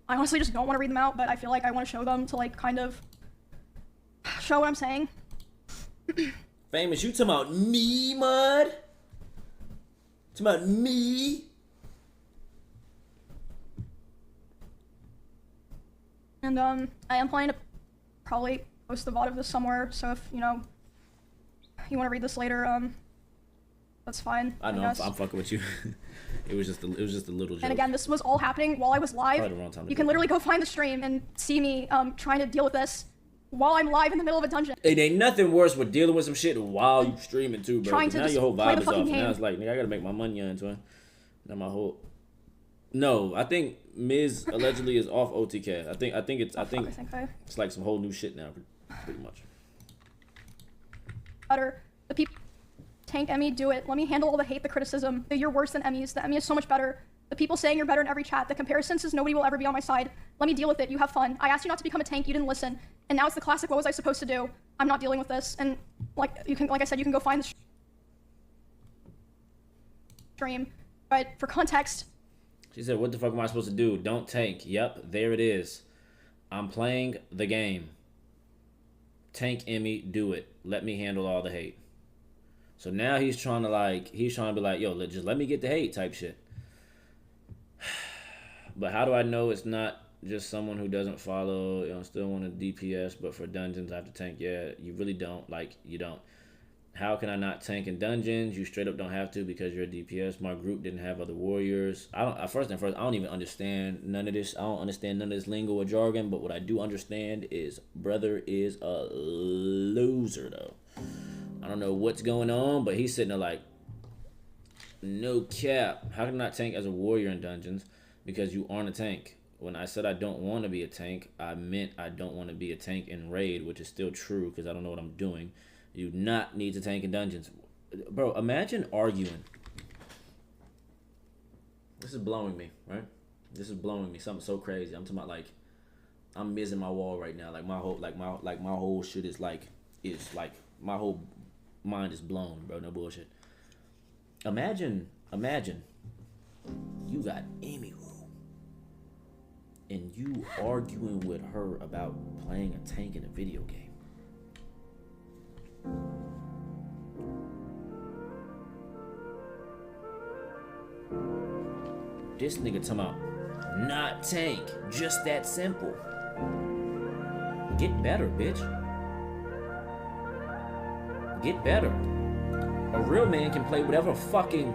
I honestly just don't want to read them out, but I feel like I want to show them to like kind of show what I'm saying. Famous, you talking about me, mud? Talking about me? And I am planning to probably post the VOD of this somewhere, so if, you know, you want to read this later, that's fine. I know, I'm fucking with you. It was just a little joke. And again, this was all happening while I was live. You can literally go find the stream and see me trying to deal with this while I'm live in the middle of a dungeon. It ain't nothing worse with dealing with some shit while you streaming too, bro. Trying to now your whole play vibe the is off. fucking game. Now it's like, nigga, I gotta make my money on twin. Now my whole. No, I think Miz allegedly is off OTK. I think it's like some whole new shit now, pretty much. Better. The people. Tank Emmy, do it. Let me handle all the hate, the criticism. You're worse than Emmys. The Emmy is so much better. The people saying you're better in every chat. The comparisons is nobody will ever be on my side. Let me deal with it. You have fun. I asked you not to become a tank. You didn't listen. And now it's the classic. What was I supposed to do? I'm not dealing with this. And like I said, you can go find the stream. But for context. She said, "What the fuck am I supposed to do? Don't tank." Yep, there it is. I'm playing the game. Tank Emmy, do it. Let me handle all the hate. So now he's trying to be like, yo, just let me get the hate type shit. But how do I know it's not just someone who doesn't follow, you know, still want a DPS, but for dungeons I have to tank? Yeah, you really don't. Like, you don't. How can I not tank in dungeons? You straight up don't have to because you're a DPS. My group didn't have other warriors. First, I don't even understand none of this. I don't understand none of this lingo or jargon, but what I do understand is brother is a loser, though. I don't know what's going on, but he's sitting there like, no cap. How can I not tank as a warrior in dungeons? Because you aren't a tank. When I said I don't want to be a tank, I meant I don't want to be a tank in raid, which is still true because I don't know what I'm doing. You do not need to tank in dungeons. Bro, imagine arguing. This is blowing me, right? This is blowing me. Something so crazy. I'm talking about like, I'm missing my wall right now. Like my whole shit is like my whole mind is blown, bro. No bullshit. Imagine you got Emiru and you arguing with her about playing a tank in a video game. This nigga talking about not tank, just that simple. Get better, bitch. Get better. A real man can play whatever fucking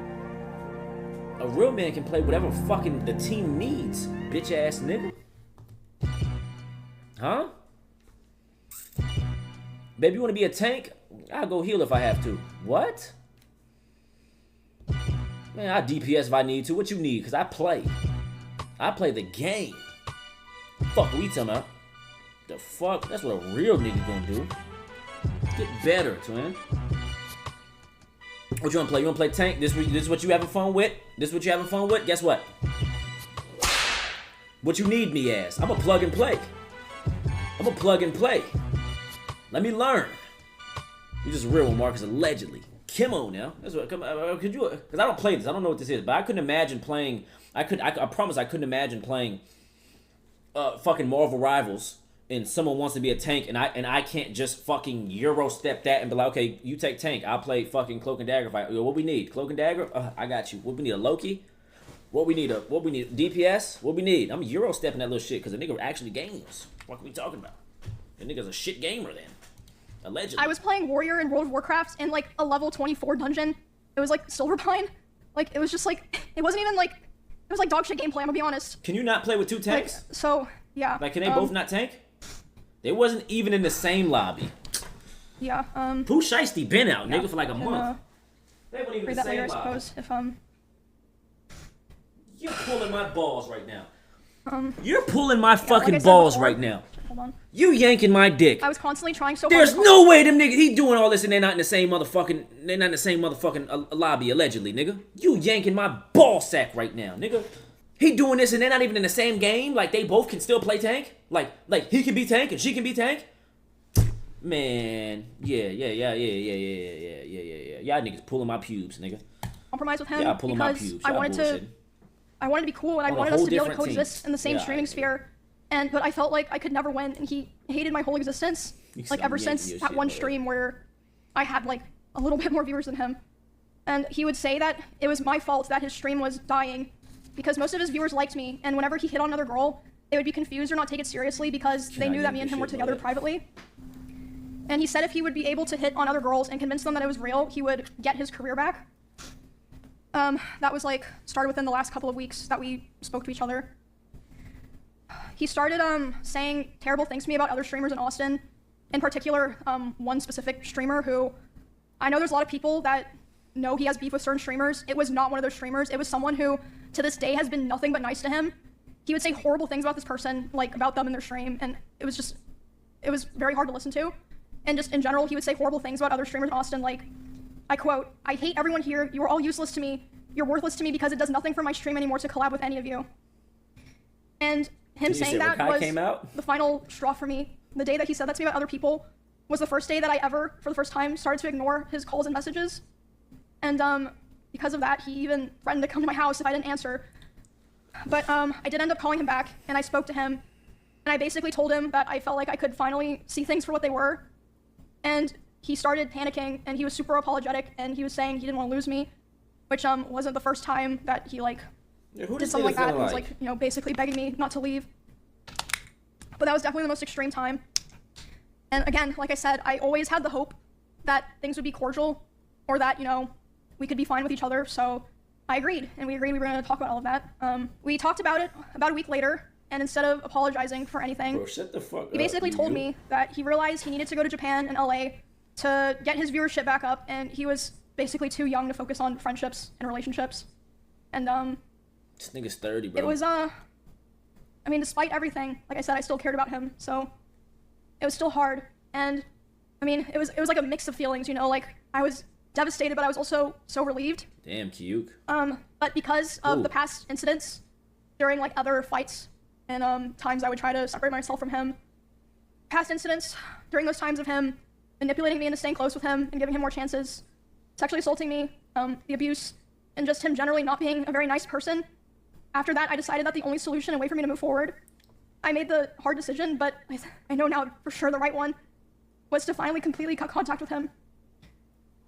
the team needs, bitch ass nigga. Huh? Baby, you wanna be a tank? I'll go heal if I have to. What? Man, I DPS if I need to. What you need? Cause I play the game. Fuck, we talking about? The fuck? That's what a real nigga gonna do. Get better, twin. What you wanna play? You wanna play tank? This is what you having fun with? This is what you having fun with? Guess what? What you need me as? I'm a plug and play. Let me learn. You just a real one, Marcus, allegedly. Kimo now. That's what. Could you? Because I don't play this. I don't know what this is. But I couldn't imagine playing. I promise I couldn't imagine playing. Fucking Marvel Rivals, and someone wants to be a tank, and I can't just fucking Euro step that and be like, okay, you take tank. I'll play fucking Cloak and Dagger fight. What we need? Cloak and Dagger. I got you. What we need? A Loki. What we need? DPS. What we need? I'm Euro stepping that little shit because the nigga actually games. What are we talking about? The nigga's a shit gamer then. Allegedly. I was playing Warrior in World of Warcraft in like a level 24 dungeon. It was like Silverpine. Like it was just like it wasn't even like it was like dog shit gameplay. I'm gonna be honest. Can you not play with two tanks? Like, so yeah. Like can they both not tank? They wasn't even in the same lobby. Yeah. Pooh Shiesty been out, nigga, for like a month. They weren't even in the same later, lobby. I suppose. If You're pulling my balls right now. You're pulling my fucking like balls before, right now. Hold on. You yanking my dick. I was constantly trying so There's hard. no way them niggas, he doing all this and they're not in the same motherfucking, lobby, allegedly, nigga. You yanking my ball sack right now, nigga. He doing this and they're not even in the same game? Like, they both can still play tank? Like he can be tank and she can be tank? Man, yeah. Y'all niggas pulling my pubes, nigga. Compromise with him Yeah, pulling my because pubes. I wanted to be cool and I wanted us to be able to coexist in the same streaming sphere. But I felt like I could never win, and he hated my whole existence. Like ever since that one stream where I had like a little bit more viewers than him. And he would say that it was my fault that his stream was dying because most of his viewers liked me, and whenever he hit on another girl, they would be confused or not take it seriously because they knew that me and him were together privately. And he said if he would be able to hit on other girls and convince them that it was real, he would get his career back. That was like started within the last couple of weeks that we spoke to each other. He started saying terrible things to me about other streamers in Austin, in particular one specific streamer who I know there's a lot of people that know he has beef with certain streamers. It was not one of those streamers. It was someone who to this day has been nothing but nice to him. He would say horrible things about this person, like about them in their stream, and it was very hard to listen to. And just in general, he would say horrible things about other streamers in Austin, like, I quote, "I hate everyone here. You are all useless to me. You're worthless to me because it does nothing for my stream anymore to collab with any of you." And him saying that was the final straw for me. The day that he said that to me about other people was the first day that I ever, for the first time, started to ignore his calls and messages. And because of that, he even threatened to come to my house if I didn't answer. But I did end up calling him back, and I spoke to him, and I basically told him that I felt like I could finally see things for what they were. And he started panicking, and he was super apologetic, and he was saying he didn't want to lose me, which wasn't the first time that he did something like that. He was like, basically begging me not to leave. But that was definitely the most extreme time. And again, like I said, I always had the hope that things would be cordial, or that we could be fine with each other. So I agreed, and we agreed we were going to talk about all of that. We talked about it about a week later, and instead of apologizing for anything, Bro, shut the fuck up, he basically told me that he realized he needed to go to Japan and LA to get his viewership back up, and he was basically too young to focus on friendships and relationships. And this nigga's 30, bro. It was I mean, despite everything, like I said, I still cared about him, so it was still hard. And I mean, it was like a mix of feelings, like I was devastated, but I was also so relieved. Damn, Kyuk. But because of the past incidents during like other fights and times I would try to separate myself from him, past incidents during those times of him manipulating me into staying close with him and giving him more chances, sexually assaulting me, the abuse, and just him generally not being a very nice person. After that, I decided that the only solution and way for me to move forward, I made the hard decision, but I know now for sure the right one, was to finally completely cut contact with him.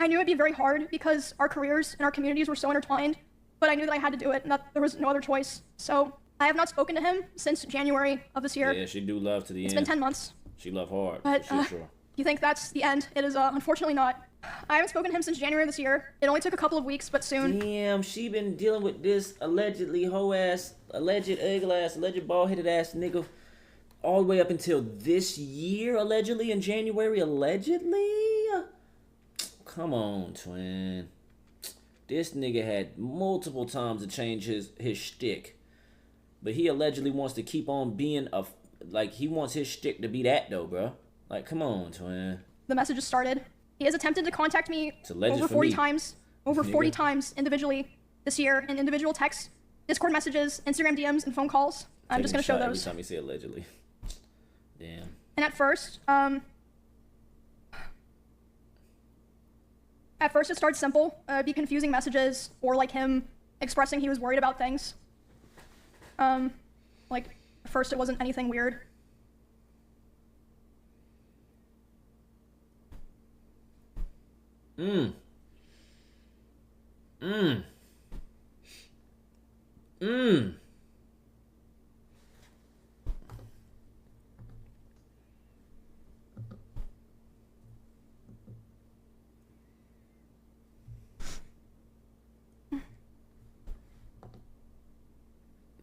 I knew it'd be very hard because our careers and our communities were so intertwined, but I knew that I had to do it and that there was no other choice. So I have not spoken to him since January of this year. Yeah, she do love to the end. It's been 10 months. She love hard. But sure. you think that's the end? It is unfortunately not. I haven't spoken to him since January this year. It only took a couple of weeks, but soon. Damn, she been dealing with this allegedly hoe-ass, alleged ugly-ass, alleged bald-headed-ass nigga all the way up until this year, allegedly, in January, allegedly? Come on, twin. This nigga had multiple times to change his shtick. But he allegedly wants to keep on being a... Like, he wants his shtick to be that, though, bro. Like, come on, twin. The messages started. He has attempted to contact me over 40 times. Over 40 times individually this year in individual texts, Discord messages, Instagram DMs, and phone calls. I'm just going to show those. Every time you say allegedly. Damn. And at first it started simple. It'd be confusing messages or like him expressing he was worried about things. Like, at first it wasn't anything weird.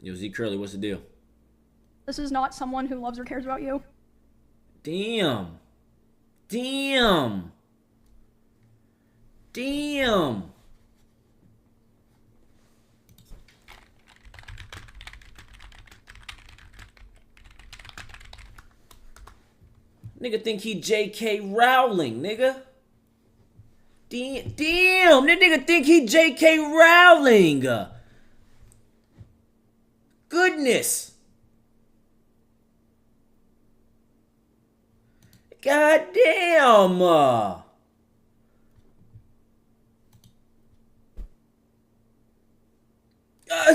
Yo, Z Curly, what's the deal? This is not someone who loves or cares about you. Damn. Damn. Damn. Nigga think he J.K. Rowling, nigga. Damn, that nigga think he J.K. Rowling. Goodness. God damn.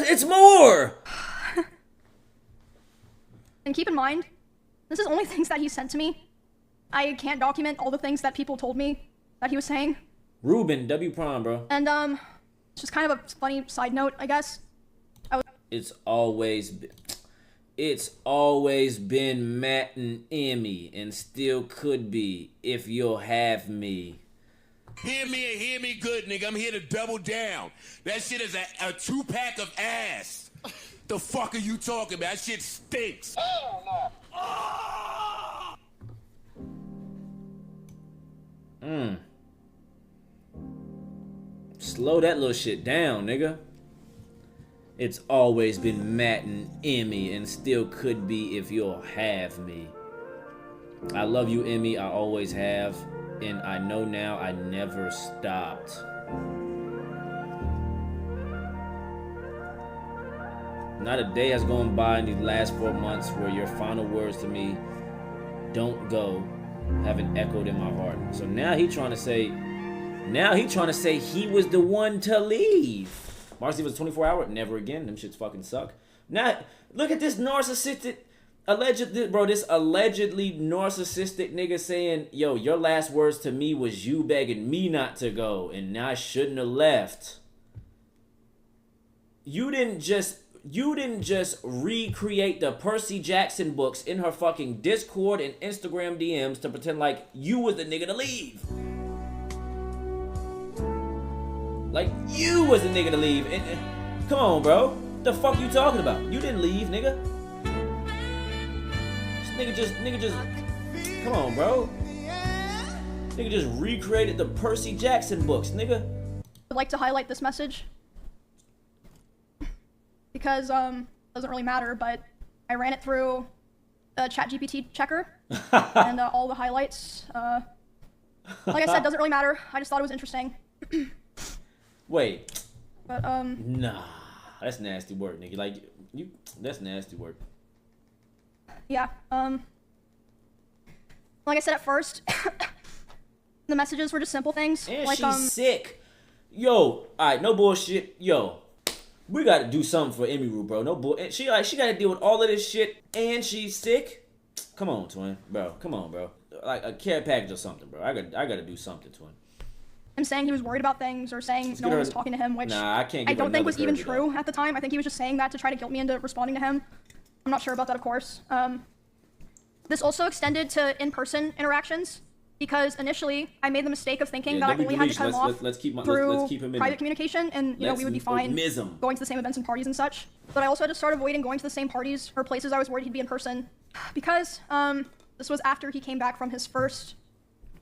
It's more. And keep in mind, this is only things that he sent to me. I can't document all the things that people told me that he was saying. Ruben, W Prime, bro. And it's just kind of a funny side note, I guess. It's always been Matt and Emmy, and still could be if you'll have me. Hear me and hear me good, nigga. I'm here to double down. That shit is a 2-pack of ass. The fuck are you talking about? That shit stinks. Slow that little shit down, nigga. It's always been Matt and Emmy, and still could be if you'll have me. I love you, Emmy. I always have. And I know now I never stopped. Not a day has gone by in these last 4 months where your final words to me, "Don't go," haven't echoed in my heart. So now he trying to say he was the one to leave. Marcy was 24-hour. Never again. Them shits fucking suck. Now, look at this narcissistic, this allegedly narcissistic nigga saying, yo, your last words to me was you begging me not to go, and I shouldn't have left. You didn't just recreate the Percy Jackson books in her fucking Discord and Instagram DMs to pretend like you was the nigga to leave. Like, you was the nigga to leave. And come on, bro. The fuck you talking about? You didn't leave, nigga. This nigga just, come on, bro. Nigga just recreated the Percy Jackson books, nigga. I'd like to highlight this message. Because, it doesn't really matter, but I ran it through the ChatGPT checker. And all the highlights, like I said, doesn't really matter. I just thought it was interesting. Wait. But, nah. That's nasty work, nigga. Like, that's nasty work. Yeah, like I said at first, the messages were just simple things. And like, she's sick. Yo, alright, no bullshit. Yo, we gotta do something for Emiru, bro. No bull. She gotta deal with all of this shit, and she's sick. Come on, twin, bro. Come on, bro. Like a care package or something, bro. I gotta do something, twin. Him saying he was worried about things or saying no one was talking to him, which I don't think was even true at the time. I think he was just saying that to try to guilt me into responding to him. I'm not sure about that, of course. This also extended to in-person interactions. because initially I made the mistake of thinking Yeah, that I only had to cut him off let's keep through keep him in private communication, and you know, we would be fine mism. going to the same events and parties and such. But I also had to start avoiding going to the same parties or places I was worried he'd be in person, because this was after he came back from his first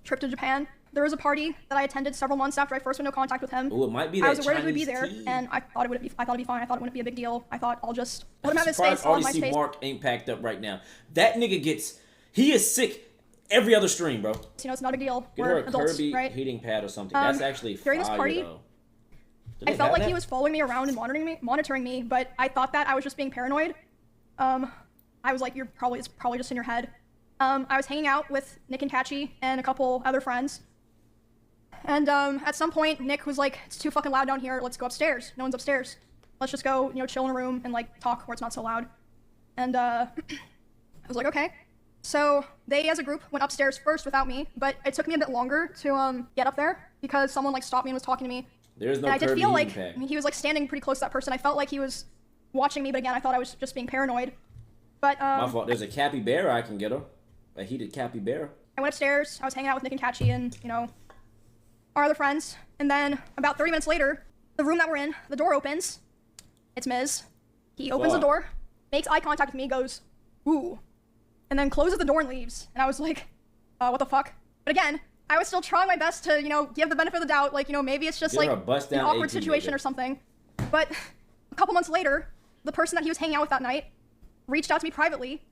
trip to Japan. There was a party that I attended several months after I first went into contact with him. Oh, it might be that I was aware he would be Chinese there, tea. and I thought it'd be fine. I thought it wouldn't be a big deal. I thought I'll just let him have his Surprised space. I'll have my RDC space. Mark ain't packed up right now. That nigga he is sick every other stream, bro. You know, it's not a big deal. Get We're her a adults, Kirby right? heating pad or something. That's actually during this fire, party, though. I felt like he was following me around and monitoring me, but I thought that I was just being paranoid. I was like, it's probably just in your head. I was hanging out with Nick and Kachi and a couple other friends. And at some point, Nick was like, it's too fucking loud down here. Let's go upstairs. No one's upstairs. Let's just go, you know, chill in a room and like talk where it's not so loud. And I was like, okay. So they, as a group, went upstairs first without me, but it took me a bit longer to get up there because someone like stopped me and was talking to me. There's no and I did Kirby feel like, heating pad. I mean, he was like standing pretty close to that person. I felt like he was watching me, but again, I thought I was just being paranoid. But My fault. There's a capybara I can get her. A heated capybara. I went upstairs. I was hanging out with Nick and Kachi and, you know, our other friends. And then about 30 minutes later, the room that we're in, the door opens. It's Miz. He opens the door, makes eye contact with me, goes, ooh, and then closes the door and leaves. And I was like, what the fuck? But again, I was still trying my best to, you know, give the benefit of the doubt. Like, you know, maybe it's just like an awkward situation or something. But a couple months later, the person that he was hanging out with that night reached out to me privately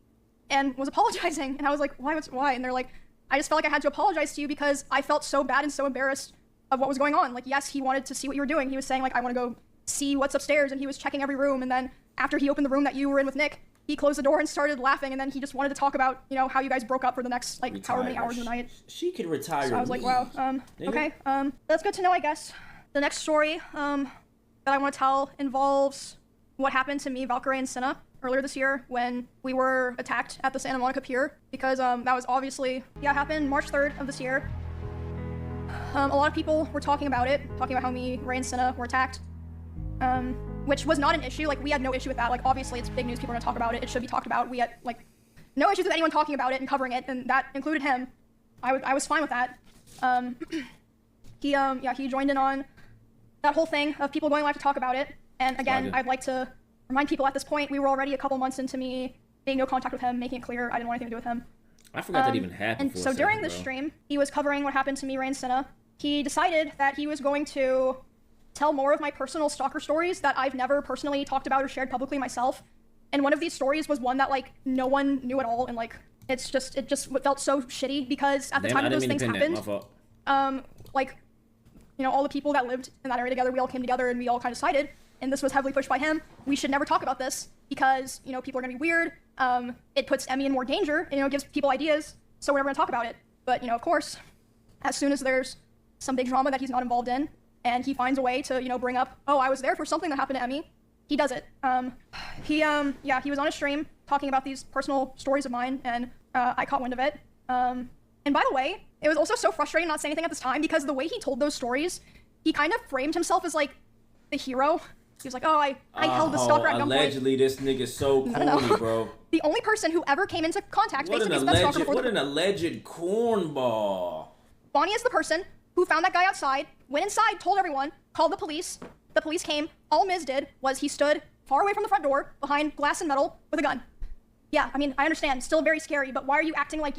and was apologizing. And I was like, why? And they're like, I just felt like I had to apologize to you because I felt so bad and so embarrassed of what was going on. Like, yes, he wanted to see what you were doing. He was saying, like, I want to go see what's upstairs, and he was checking every room. And then after he opened the room that you were in with Nick, he closed the door and started laughing. And then he just wanted to talk about, you know, how you guys broke up for the next, like, however many hours of the night. She could retire. So I was like, wow, okay, that's good to know, I guess. The next story that I want to tell involves what happened to me, Valkyrie, and Senna earlier this year when we were attacked at the Santa Monica Pier, because that was obviously, it happened March 3rd of this year. A lot of people were talking about it, talking about how me, Ray, and Senna were attacked, which was not an issue. Like, we had no issue with that. Like, obviously, it's big news. People are gonna talk about it. It should be talked about. We had, like, no issues with anyone talking about it and covering it, and that included him. I was fine with that. He joined in on that whole thing of people going live to talk about it. And again, I'd like to remind people at this point, we were already a couple months into me being no contact with him, making it clear I didn't want anything to do with him. I forgot that even happened. And so during this stream, he was covering what happened to me, Ray, and Senna. He decided that he was going to tell more of my personal stalker stories that I've never personally talked about or shared publicly myself. And one of these stories was one that, like, no one knew at all, and like it just felt so shitty because at the time that those things happened, like, you know, all the people that lived in that area together, we all came together and we all kind of decided, and this was heavily pushed by him, we should never talk about this because, you know, people are gonna be weird. It puts Emmy in more danger, and, you know, it gives people ideas, so we're never gonna talk about it. But, you know, of course, as soon as there's some big drama that he's not involved in, and he finds a way to, you know, bring up, oh, I was there for something that happened to Emmy, he does it. He was on a stream talking about these personal stories of mine, and I caught wind of it. And by the way, it was also so frustrating not saying anything at this time because the way he told those stories, he kind of framed himself as, like, the hero. He was like, oh, I held the stalker at gunpoint. Allegedly, this nigga's so corny, bro. The only person who ever came into contact, basically, is the stalker before What an alleged cornball. Bonnie is the person who found that guy outside, went inside, told everyone, called the police. The police came. All Miz did was he stood far away from the front door, behind glass and metal, with a gun. Yeah, I mean, I understand, still very scary, but why are you acting like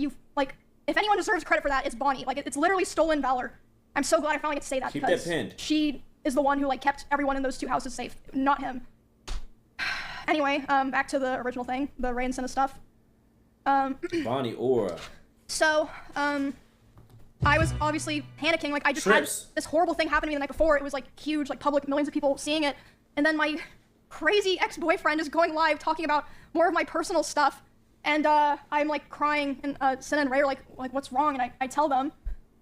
if anyone deserves credit for that, it's Bonnie. Like, it's literally stolen valor. I'm so glad I finally get to say that. Keep because that pinned. She is the one who, like, kept everyone in those two houses safe, not him. Anyway, back to the original thing, the Ray and Senna stuff. Bonnie Aura. So, I was obviously panicking. Like, I just had this horrible thing happen to me the night before. It was, like, huge, like, public, millions of people seeing it. And then my crazy ex-boyfriend is going live talking about more of my personal stuff. And I'm, like, crying. And Senna and Ray are like, what's wrong? And I tell them.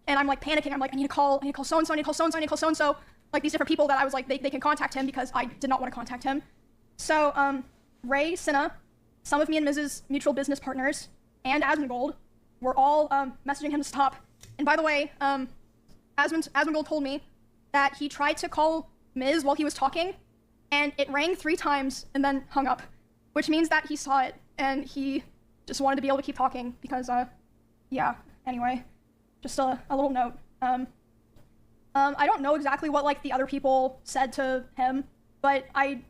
And I'm, like, panicking. I'm like, I need to call so-and-so, I need to call so-and-so, I need to call so-and-so. Like, these different people that I was like, they can contact him because I did not want to contact him. So, Ray, Senna, some of me and Miz's mutual business partners, and Asmongold were all messaging him to stop. And by the way, Asmongold told me that he tried to call Miz while he was talking, and it rang 3 times and then hung up, which means that he saw it and he just wanted to be able to keep talking because, yeah, anyway. just a little note. I don't know exactly what like the other people said to him, but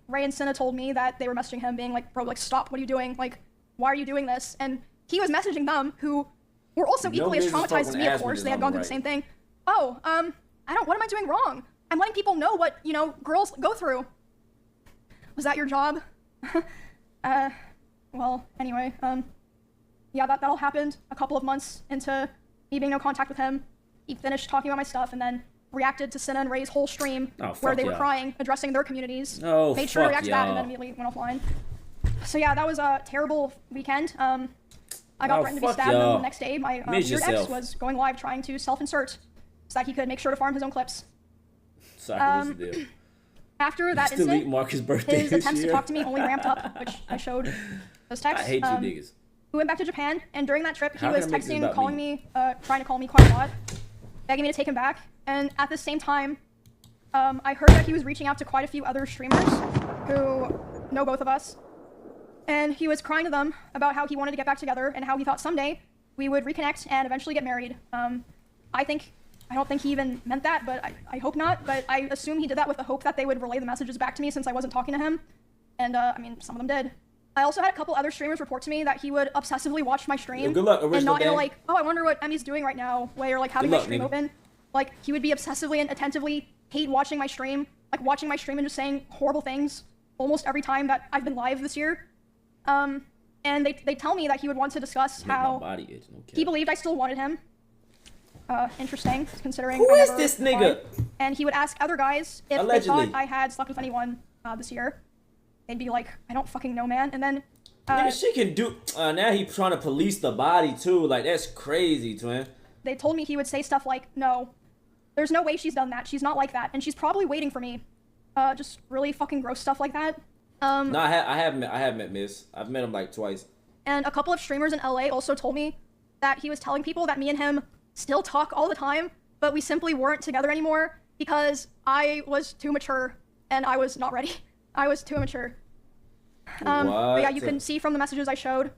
Ray and Senna told me that they were messaging him being like, bro, like stop, what are you doing? Like, why are you doing this? And he was messaging them, who were also equally as traumatized as me, of course. They had gone through the same thing. Oh, what am I doing wrong? I'm letting people know what, you know, girls go through. Was that your job? Well, anyway, yeah, that all happened a couple of months into me being no contact with him. He finished talking about my stuff and then reacted to Senna and Ray's whole stream where they were crying, addressing their communities. Made sure to react to that and then immediately went offline. So yeah, that was a terrible weekend. I got threatened to be stabbed, and then the next day my weird ex was going live trying to self-insert so that he could make sure to farm his own clips. Sorry, after that incident, his attempts to talk to me only ramped up, which I showed those texts. I hate you niggas. We went back to Japan, and during that trip, he was texting and calling me, trying to call me quite a lot, begging me to take him back. And at the same time, I heard that he was reaching out to quite a few other streamers who know both of us. And he was crying to them about how he wanted to get back together and how he thought someday we would reconnect and eventually get married. I don't think he even meant that, but I hope not. But I assume he did that with the hope that they would relay the messages back to me since I wasn't talking to him. And I mean, some of them did. I also had a couple other streamers report to me that he would obsessively watch my stream and not in a like, oh, I wonder what Emmy's doing right now way, or like having my stream open. Like, he would be obsessively and attentively hate watching my stream, like watching my stream and just saying horrible things almost every time that I've been live this year. And they tell me that he would want to discuss how he believed I still wanted him. Interesting, considering who is this nigga? And he would ask other guys if they thought I had slept with anyone this year. They'd be like, I don't fucking know, man. And then nigga, she can do. Now he trying to police the body too. Like, that's crazy, twin. They told me he would say stuff like, no, there's no way she's done that. She's not like that, and she's probably waiting for me. Just really fucking gross stuff like that. No, I have met Miss. I've met him like twice. And a couple of streamers in LA also told me that he was telling people that me and him still talk all the time, but we simply weren't together anymore because I was too mature and I was not ready. I was too immature. But yeah, you can see from the messages I showed.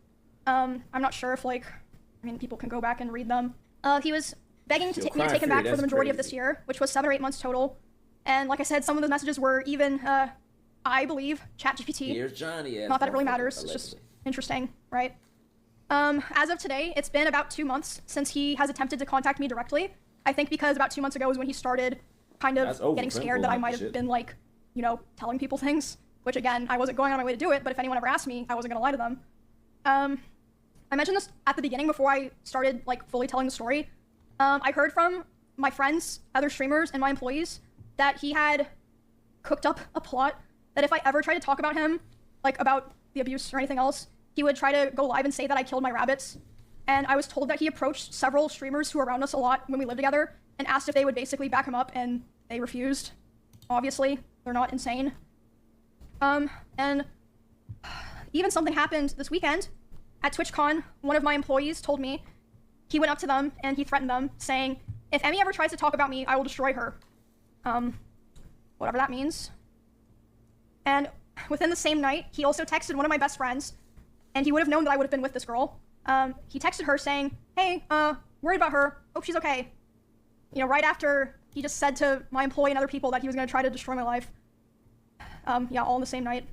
I'm not sure if like, I mean, people can go back and read them. He was begging me to take him back for the majority of this year, which was 7 or 8 months total. And like I said, some of the messages were even, I believe, ChatGPT. Here's Johnny. Not that it really matters. It's just interesting, right? As of today, it's been about 2 months since he has attempted to contact me directly. I think because about 2 months ago was when he started kind of getting scared that I might have been like, you know, telling people things, which again, I wasn't going on my way to do it, but if anyone ever asked me, I wasn't gonna lie to them. I mentioned this at the beginning before I started like fully telling the story. I heard from my friends, other streamers, and my employees that he had cooked up a plot that if I ever tried to talk about him, like about the abuse or anything else, he would try to go live and say that I killed my rabbits. And I was told that he approached several streamers who were around us a lot when we lived together and asked if they would basically back him up, and they refused. Obviously, they're not insane. And even something happened this weekend. At TwitchCon, one of my employees told me he went up to them and he threatened them, saying, if Emmy ever tries to talk about me, I will destroy her. Whatever that means. And within the same night, he also texted one of my best friends, and he would have known that I would have been with this girl. He texted her saying, hey, worried about her, hope she's okay. You know, right after he just said to my employee and other people that he was gonna try to destroy my life. Yeah, all in the same night.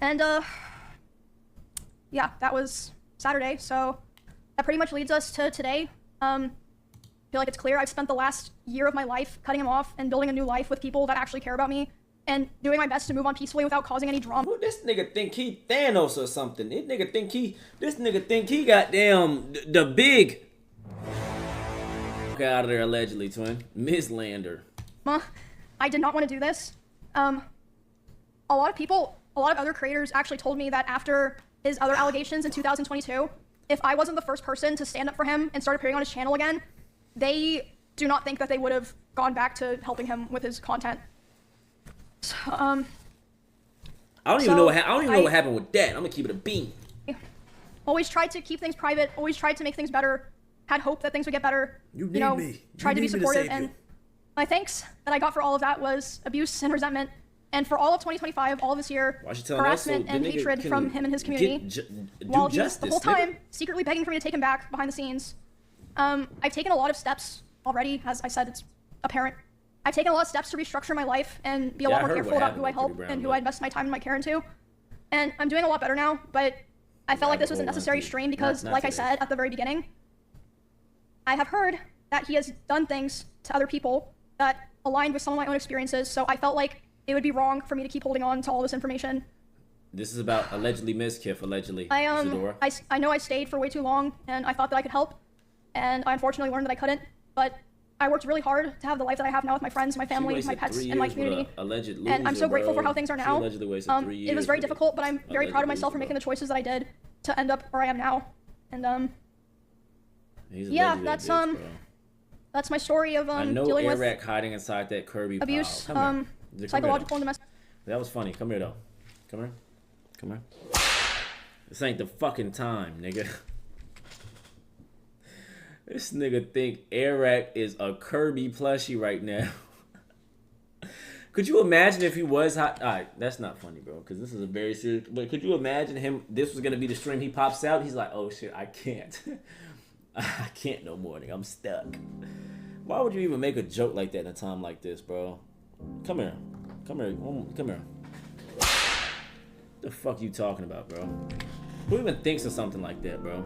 And, yeah, that was Saturday, so that pretty much leads us to today. I feel like it's clear I've spent the last year of my life cutting him off and building a new life with people that actually care about me and doing my best to move on peacefully without causing any drama. Well, this nigga think he Thanos or something. This nigga think he goddamn the big. Get out of there, allegedly, twin. Miss Lander. I did not want to do this. A lot of other creators actually told me that after his other allegations in 2022, if I wasn't the first person to stand up for him and start appearing on his channel again, they do not think that they would have gone back to helping him with his content. I don't even know what happened with that. I'm gonna keep it a bean. Always tried to keep things private. Always tried to make things better. Had hope that things would get better. You know, tried to be supportive, and my thanks that I got for all of that was abuse and resentment. And for all of 2025, all of this year, harassment and hatred from him and his community, while he's the whole time secretly begging for me to take him back behind the scenes. I've taken a lot of steps already. As I said, it's apparent. I've taken a lot of steps to restructure my life and be a lot more careful about who I help and who I invest my time and my care into. And I'm doing a lot better now, but I felt like this was a necessary strain because, like I said at the very beginning, I have heard that he has done things to other people that aligned with some of my own experiences, so I felt like it would be wrong for me to keep holding on to all this information. This is about allegedly Mizkif, allegedly. I know I stayed for way too long, and I thought that I could help, and I unfortunately learned that I couldn't, but I worked really hard to have the life that I have now with my friends, my family, my pets, and my community. And I'm so grateful for how things are now. It was very difficult, but I'm very proud of myself for making the choices that I did to end up where I am now. And yeah, that's my story of dealing with Eric hiding inside that Kirby abuse, pile. psychological and domestic. That was funny. Come here though. Come here. Come here. This ain't the fucking time, nigga. This nigga think Eric is a Kirby plushie right now. Could you imagine if he was hot? Alright, that's not funny, bro, because this is a very serious. But could you imagine him? This was gonna be the stream. He pops out. He's like, "Oh shit, I can't. I can't no more. Nigga, I'm stuck." Why would you even make a joke like that in a time like this, bro? Come here. Come here. Come here. The fuck you talking about, bro? Who even thinks of something like that, bro?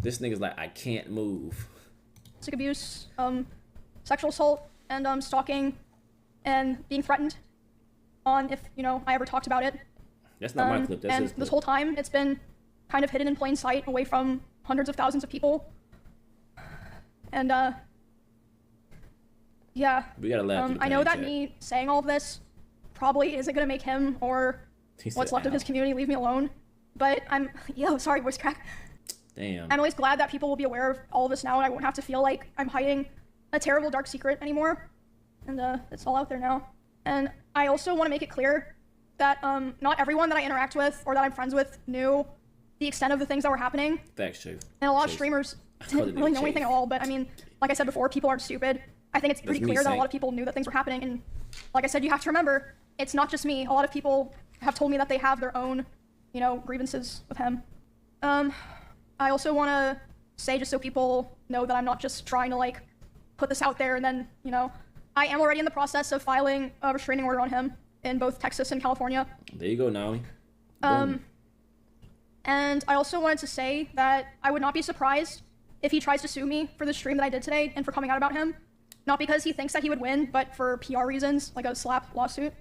This nigga's like, I can't move. Domestic abuse, sexual assault, and stalking, and being threatened on if, you know, I ever talked about it. That's not my clip, that's his clip. This whole time, it's been kind of hidden in plain sight away from hundreds of thousands of people. And, yeah. We gotta laugh. I know that me saying all of this probably isn't gonna make him or what's left of his community leave me alone. But sorry, voice crack. Damn. I'm always glad that people will be aware of all of this now and I won't have to feel like I'm hiding a terrible dark secret anymore. And it's all out there now. And I also want to make it clear that not everyone that I interact with or that I'm friends with knew the extent of the things that were happening. Facts, Chase. And a lot of streamers didn't really know anything at all, but I mean, like I said before, people aren't stupid. I think it's pretty clear that a lot of people knew that things were happening, and like I said, you have to remember, it's not just me. A lot of people have told me that they have their own, you know, grievances with him. I also want to say, just so people know, that I'm not just trying to, like, put this out there and then, you know, I am already in the process of filing a restraining order on him in both Texas and California. There you go, Naomi. And I also wanted to say that I would not be surprised if he tries to sue me for the stream that I did today and for coming out about him. Not because he thinks that he would win, but for PR reasons, like a slap lawsuit.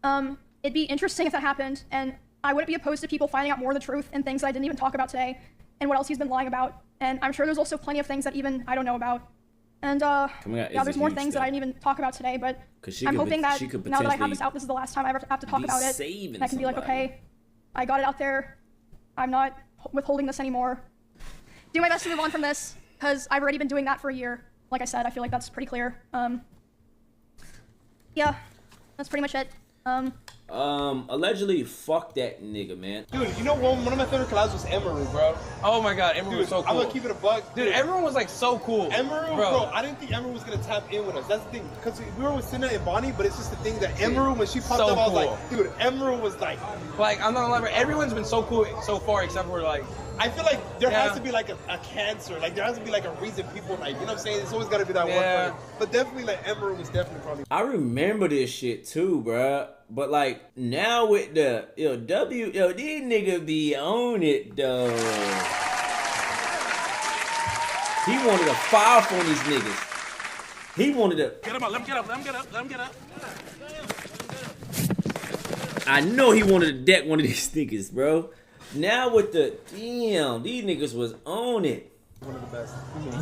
It'd be interesting if that happened, and I wouldn't be opposed to people finding out more of the truth and things that I didn't even talk about today, and what else he's been lying about. And I'm sure there's also plenty of things that even I don't know about. And yeah, there's more things that I didn't even talk about today, but I'm hoping that now that I have this out, this is the last time I ever have to talk about it. And I can be like, okay, I got it out there. I'm not withholding this anymore. Do my best to move on from this, because I've already been doing that for a year. Like I said, I feel like that's pretty clear. Yeah, that's pretty much it. Allegedly, fuck that nigga, man. Dude, you know one of my favorite collabs was Emiru, bro. Oh my god, Emiru was so cool. I'm gonna keep it a buck. Dude, everyone was like so cool. Emiru, bro, I didn't think Emiru was gonna tap in with us. That's the thing, because we were with Cinna and Bonnie, but it's just the thing that Emiru, when she popped up, I was like, dude, Emiru was like, I'm not gonna lie, everyone's been so cool so far, except for like, I feel like there has to be like a cancer, like there has to be like a reason people like, you know what I'm saying? It's always gotta be that one person. But definitely like Emiru was definitely probably. I remember this shit too, bruh. But like now with the these niggas be on it though. He wanted to fire on these niggas. He wanted to get him up. Let him get up. Let him get up. Let him get up. I know he wanted to deck one of these niggas, bro. Now with the damn, these niggas was on it. One of the best.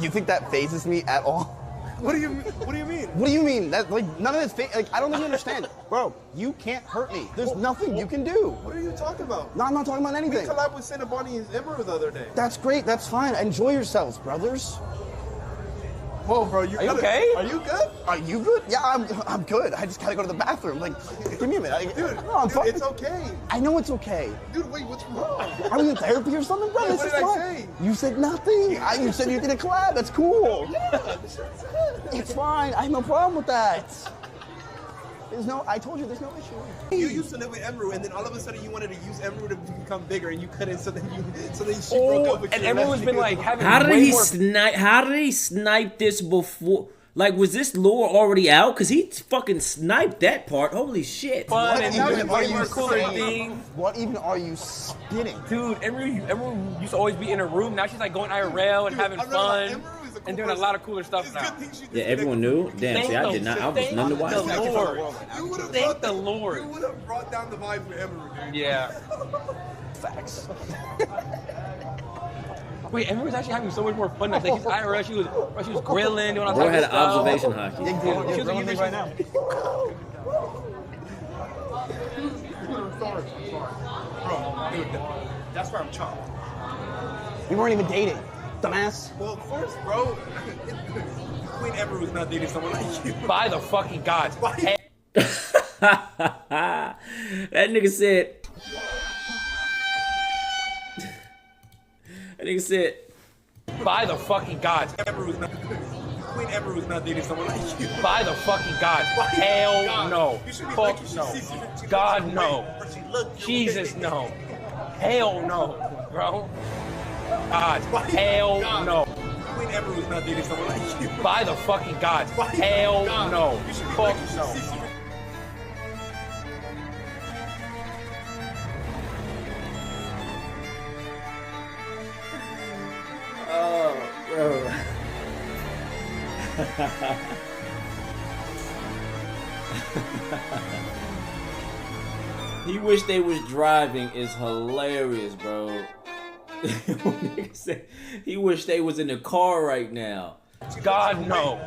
You think that phases me at all? What do you mean? What do you mean? What do you mean? That like none of this like I don't think you understand. Bro, you can't hurt me. There's nothing you can do. What are you talking about? No, I'm not talking about anything. We collabed with Cinna, Bonnie, and Emiru the other day. That's great. That's fine. Enjoy yourselves, brothers. Whoa, bro, are you okay? Are you good? Are you good? Yeah, I'm good. I just gotta go to the bathroom. like, give me a minute. Dude, it's okay. I know it's okay. Dude, wait, what's wrong? Are we in therapy or something, bro? Wait, what did I say? You said nothing. You said you did a collab. That's cool. Yeah, It's fine. I have no problem with that. There's no. I told you, there's no issue. You used to live with Emiru, and then all of a sudden you wanted to use Emiru to become bigger, and you couldn't. So then she broke up with you. And Emiru's been like having. How did way he more... snipe? How did he snipe this before? Like, was this lore already out? Cause he fucking sniped that part. Holy shit! Fun and What doing way even more are you cooler saying? things. What even are you spitting? Dude, Emiru used to always be in a room. Now she's like going IRL and having fun and doing a lot of cooler stuff now. Yeah, everyone knew. Damn, see, I did not. I was none to watch. Thank the Lord. Thank the Lord. You would have brought down the vibes with Emiru, dude. Yeah. Facts. Wait, Emiru was actually having so much more fun. Like she's IRL, she was grilling, doing all Bro types had of stuff. observation hockey. She was Grilling me right now. Sorry. Bro, dude, that's where I'm chopped. We weren't even dating, dumbass. Well, of course, bro. Queen Emiru's not dating someone like you. By the fucking gods. That nigga said. That nigga said. By the fucking gods. Queen Emiru's not dating someone like you. By the fucking gods. Hell no. Fuck no. God no. Jesus no. Hell no, bro. God. Hell no. Queen Emiru's not dating someone like you. By the fucking gods. Hell no. Fuck no. Oh, bro. He wish they was driving is hilarious, bro. He wish they was in the car right now. God no.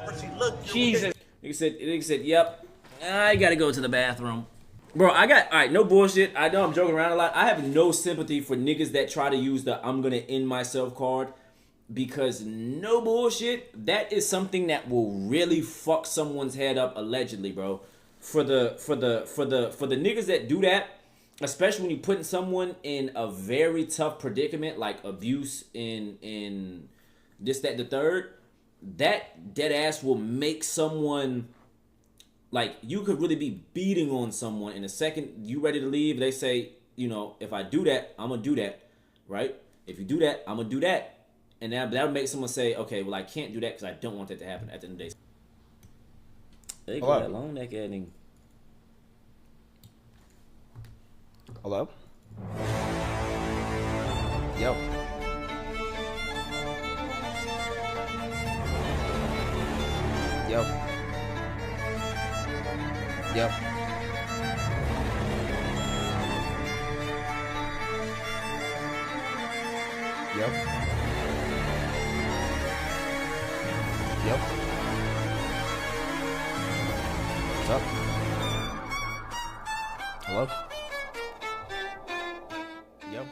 Jesus. Nigga said, yep, I gotta go to the bathroom. Bro, alright, no bullshit. I know I'm joking around a lot. I have no sympathy for niggas that try to use the I'm gonna end myself card. Because no bullshit, that is something that will really fuck someone's head up allegedly, bro. For the niggas that do that, especially when you're putting someone in a very tough predicament like abuse in this, that, the third, that dead ass will make someone, like, you could really be beating on someone in a second you ready to leave. They say, you know, if I do that, I'm gonna do that, right? If you do that, I'm gonna do that. And that'll make someone say, okay, well, I can't do that because I don't want that to happen at the end of the day. They got that long neck ending. Hello? Yo. Yo. Yo. Yo. Yep. What's up? Hello? Yo.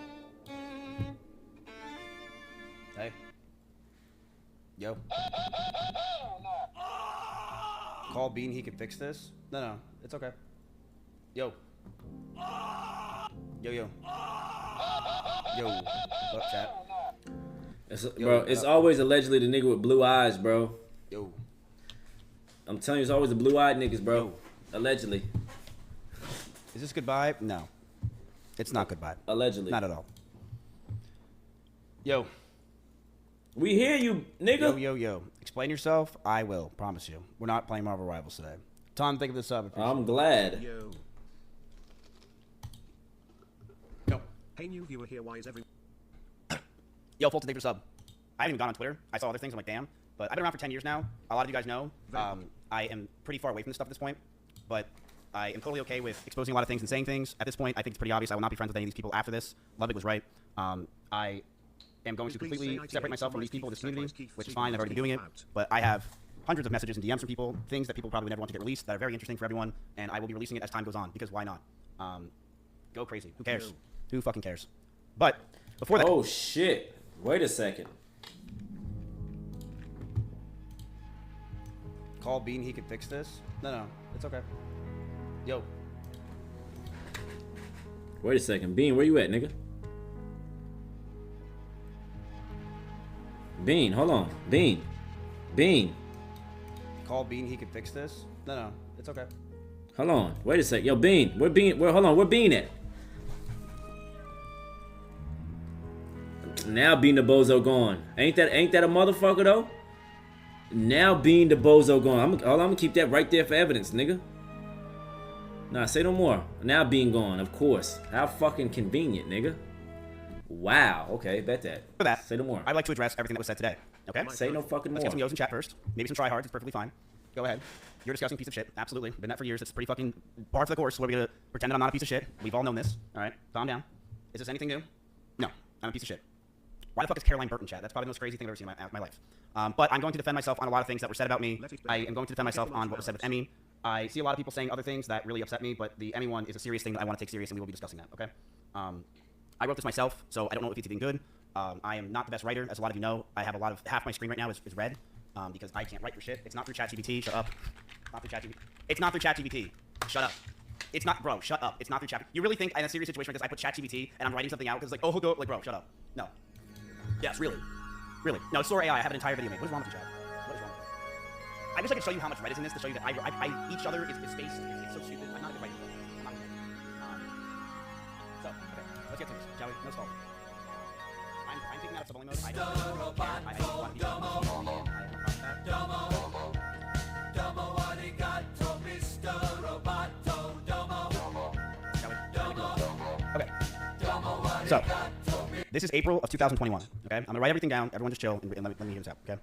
Hey. Yo. Call Bean, he can fix this? No, it's okay. Yo. Yo. Yo. What's up, chat? It's always allegedly the nigga with blue eyes, bro. Yo. I'm telling you, it's always the blue-eyed niggas, bro. Allegedly. Is this goodbye? No. It's not goodbye. Allegedly. Not at all. Yo. We hear you, nigga. Yo. Explain yourself. I will. Promise you. We're not playing Marvel Rivals today. Tom, think of this up. I'm glad. Yo. Hey, new viewer here. Why is everyone... Yo, Fulton, thanks for sub. I haven't even gone on Twitter. I saw other things. I'm like, damn. But I've been around for 10 years now. A lot of you guys know. I am pretty far away from this stuff at this point. But I am totally okay with exposing a lot of things and saying things. At this point, I think it's pretty obvious I will not be friends with any of these people after this. Ludwig was right. I am going to completely separate myself from these people in this community, which is fine. I've already been doing it. But I have hundreds of messages and DMs from people, things that people probably would never want to get released that are very interesting for everyone. And I will be releasing it as time goes on, because why not? Go crazy. Who cares? Who fucking cares? But before that... Oh, shit. Wait a second. Call Bean, he can fix this? No, it's okay. Yo. Wait a second. Bean, where you at, nigga? Bean, hold on. Bean. Call Bean, he can fix this? No, it's okay. Hold on. Wait a sec. Yo, Bean. Hold on. Where Bean at? Now Bean the Bozo gone. Ain't that a motherfucker though? Now Bean the Bozo gone. I'm gonna keep that right there for evidence, nigga. Nah, say no more. Now Bean gone, of course. How fucking convenient, nigga. Wow. Okay, bet that. For that, say no more. I'd like to address everything that was said today. Okay? Say no fucking more. Let's get some yos in chat first. Maybe some tryhards. It's perfectly fine. Go ahead. You're a disgusting piece of shit. Absolutely. Been that for years. It's pretty fucking par for the course. What are we gonna pretend that I'm not a piece of shit? We've all known this. All right? Calm down. Is this anything new? No. I'm a piece of shit. Why the fuck is Caroline Burton chat? That's probably the most crazy thing I've ever seen in my life. But I'm going to defend myself on a lot of things that were said about me. I am going to defend myself on what was said with Emmy. I see a lot of people saying other things that really upset me, but the Emmy one is a serious thing that I want to take serious, and we will be discussing that, okay? I wrote this myself, so I don't know if it's even good. I am not the best writer, as a lot of you know. I have half my screen right now is red, because I can't write for shit. It's not through ChatGPT. Shut up. Not through ChatGPT. It's not through ChatGPT. Shut up. It's not, bro, shut up. It's not through ChatGPT. You really think in a serious situation like this, I put ChatGPT and I'm writing something out because it's like, oh, go, like, bro, shut up. No. Yes, really. Really. No, Sora AI, I have an entire video made. What is wrong with you, Chad? What is wrong with you? I wish I could show you how much red is in this to show you that each other is spaced. It's so stupid. I'm not a good writer. I'm not good. So, okay. Let's get to this, shall we? No stall. I'm taking out of sub-only mode. I don't care. I want to be Okay. So, this is April of 2021, okay? I'm gonna write everything down. Everyone just chill and let me hear this out, okay?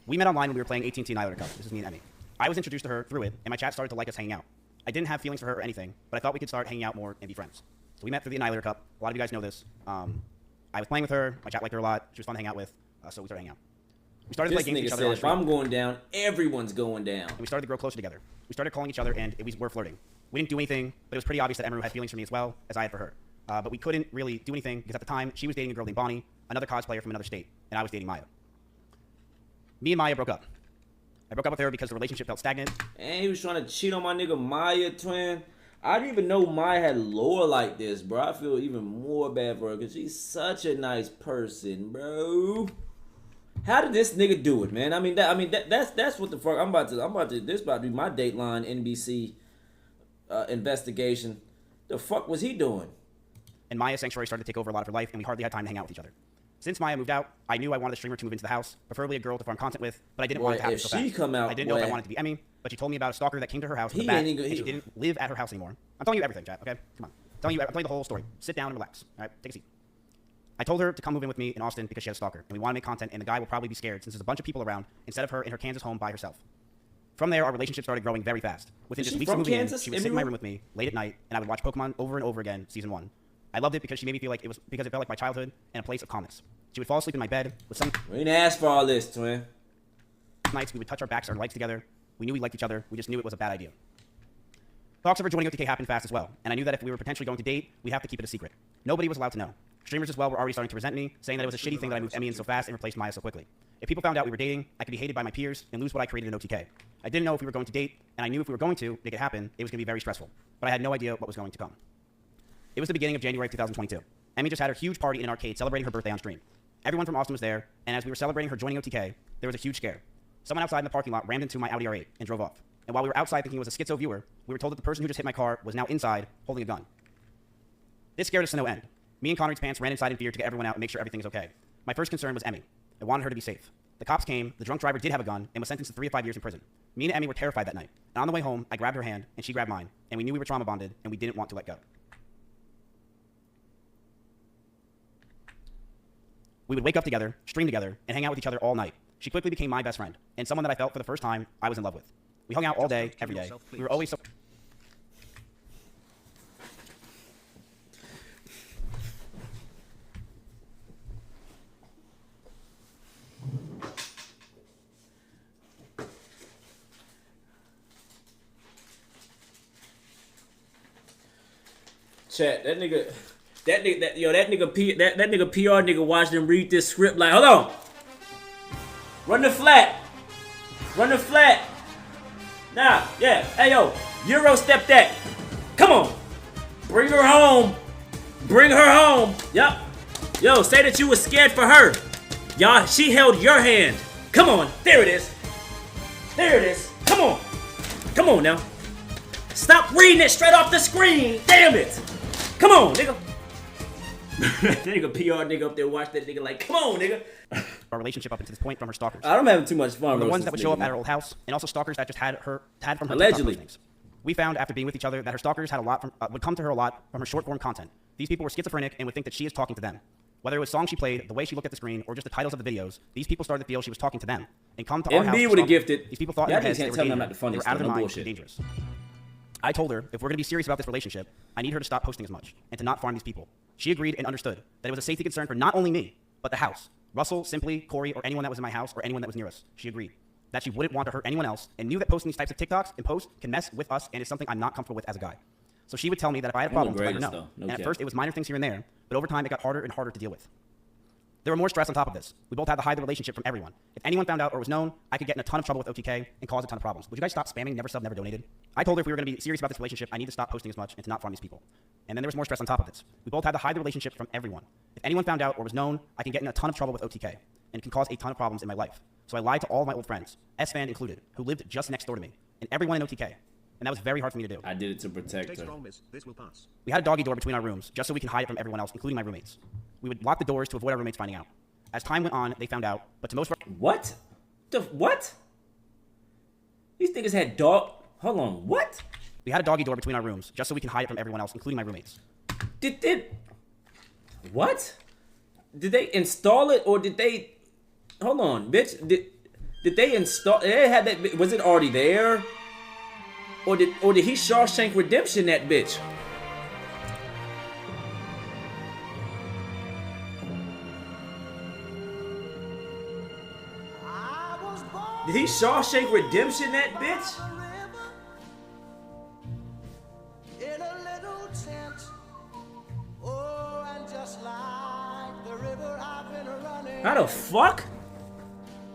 We met online when we were playing AT&T Annihilator Cup. This is me and Emmy. I was introduced to her through it, and my chat started to like us hanging out. I didn't have feelings for her or anything, but I thought we could start hanging out more and be friends. So we met through the Annihilator Cup. A lot of you guys know this. I was playing with her. My chat liked her a lot. She was fun to hang out with, so we started hanging out. We started to play games with each other. If I'm going down, everyone's going down. And we started to grow closer together. We started calling each other, and we're flirting. We didn't do anything, but it was pretty obvious that Emiru had feelings for me as well as I had for her. But we couldn't really do anything because at the time, she was dating a girl named Bonnie, another cosplayer from another state, and I was dating Maya. Me and Maya broke up. I broke up with her because the relationship felt stagnant. And he was trying to cheat on my nigga Maya, twin. I didn't even know Maya had lore like this, bro. I feel even more bad for her because she's such a nice person, bro. How did this nigga do it, man? That's what the fuck this about to be my Dateline NBC investigation. The fuck was he doing? And Maya's sanctuary started to take over a lot of her life, and we hardly had time to hang out with each other. Since Maya moved out, I knew I wanted a streamer to move into the house, preferably a girl to farm content with, but I didn't want it to happen so fast. I didn't know if I wanted to be Emmy, but she told me about a stalker that came to her house with a bat, and she didn't live at her house anymore. I'm telling you everything, chat, okay? Come on. I'm telling you the whole story. Sit down and relax, all right? Take a seat. I told her to come move in with me in Austin because she had a stalker, and we want to make content, and the guy will probably be scared since there's a bunch of people around instead of her in her Kansas home by herself. From there, our relationship started growing very fast. Within just weeks of moving in, she would sit in my room with me late at night, and I would watch Pokemon over and over again, season 1. I loved it because she made me feel like it felt like my childhood and a place of calmness. She would fall asleep in my bed with some. We didn't ask for all this, twin. Nights we would touch our backs, our legs together. We knew we liked each other. We just knew it was a bad idea. Talks of her joining OTK happened fast as well, and I knew that if we were potentially going to date, we'd have to keep it a secret. Nobody was allowed to know. Streamers as well were already starting to resent me, saying that it was a shitty thing that I moved Emmy in so fast and replaced Maya so quickly. If people found out we were dating, I could be hated by my peers and lose what I created in OTK. I didn't know if we were going to date, and I knew if we were going to make it happen, it was going to be very stressful. But I had no idea what was going to come. It was the beginning of January of 2022. Emmy just had her huge party in an arcade celebrating her birthday on stream. Everyone from Austin was there, and as we were celebrating her joining OTK, there was a huge scare. Someone outside in the parking lot rammed into my Audi R8 and drove off. And while we were outside thinking it was a schizo viewer, we were told that the person who just hit my car was now inside holding a gun. This scared us to no end. Me and Connery's pants ran inside in fear to get everyone out and make sure everything is okay. My first concern was Emmy. I wanted her to be safe. The cops came, the drunk driver did have a gun, and was sentenced to 3 to 5 years in prison. Me and Emmy were terrified that night. And on the way home, I grabbed her hand, and she grabbed mine, and we knew we were trauma bonded, and we didn't want to let go. We would wake up together, stream together, and hang out with each other all night. She quickly became my best friend, and someone that I felt for the first time I was in love with. We hung out all day, every day. We were always so... Chat, that nigga PR nigga watched him read this script like, hold on. Run the flat. Nah, yeah. Hey, yo. Euro step that. Come on. Bring her home. Yep. Yo, say that you was scared for her. Y'all, she held your hand. Come on. There it is. Come on. Come on now. Stop reading it straight off the screen. Damn it. Come on, nigga. That nigga PR nigga up there watch that nigga like, come on, nigga. Our relationship up until this point from her stalkers. I'm having too much fun. The ones that would show up at her old house, and also stalkers that just had from her allegedly. TikTok postings. We found after being with each other that her stalkers had a lot from, would come to her a lot from her short form content. These people were schizophrenic and would think that she is talking to them. Whether it was songs she played, the way she looked at the screen, or just the titles of the videos, these people started to feel she was talking to them and come to our house. MB would have gifted. These people thought in their heads they were dangerous. They were out of their mind and dangerous. I told her if we're going to be serious about this relationship, I need her to stop posting as much and to not farm these people. She agreed and understood that it was a safety concern for not only me, but the house. Russell, Simply, Corey, or anyone that was in my house or anyone that was near us. She agreed that she wouldn't want to hurt anyone else and knew that posting these types of TikToks and posts can mess with us and is something I'm not comfortable with as a guy. So she would tell me that if I had a problem, to let her know. And at first it was minor things here and there, but over time it got harder and harder to deal with. There were more stress on top of this. We both had to hide the relationship from everyone. If anyone found out or was known, I could get in a ton of trouble with OTK and cause a ton of problems. Would you guys stop spamming never sub, never donated? I told her if we were going to be serious about this relationship, I need to stop posting as much and to not farm these people. And then there was more stress on top of this. We both had to hide the relationship from everyone. If anyone found out or was known, I can get in a ton of trouble with OTK and can cause a ton of problems in my life. So I lied to all of my old friends, S-Fan included, who lived just next door to me, and everyone in OTK. And that was very hard for me to do. I did it to protect her. This will pass. We had a doggy door between our rooms just so we can hide it from everyone else, including my roommates. We would lock the doors to avoid our roommates finding out. As time went on, they found out, but to most of our... What? What? These niggas had dog... Hold on, what? We had a doggy door between our rooms just so we can hide it from everyone else, including my roommates. What? Did they install it or did they... Hold on, bitch. Did they install... They had that... Was it already there? Or did he Shawshank Redemption that bitch? Did he Shawshank Redemption that bitch? How the fuck?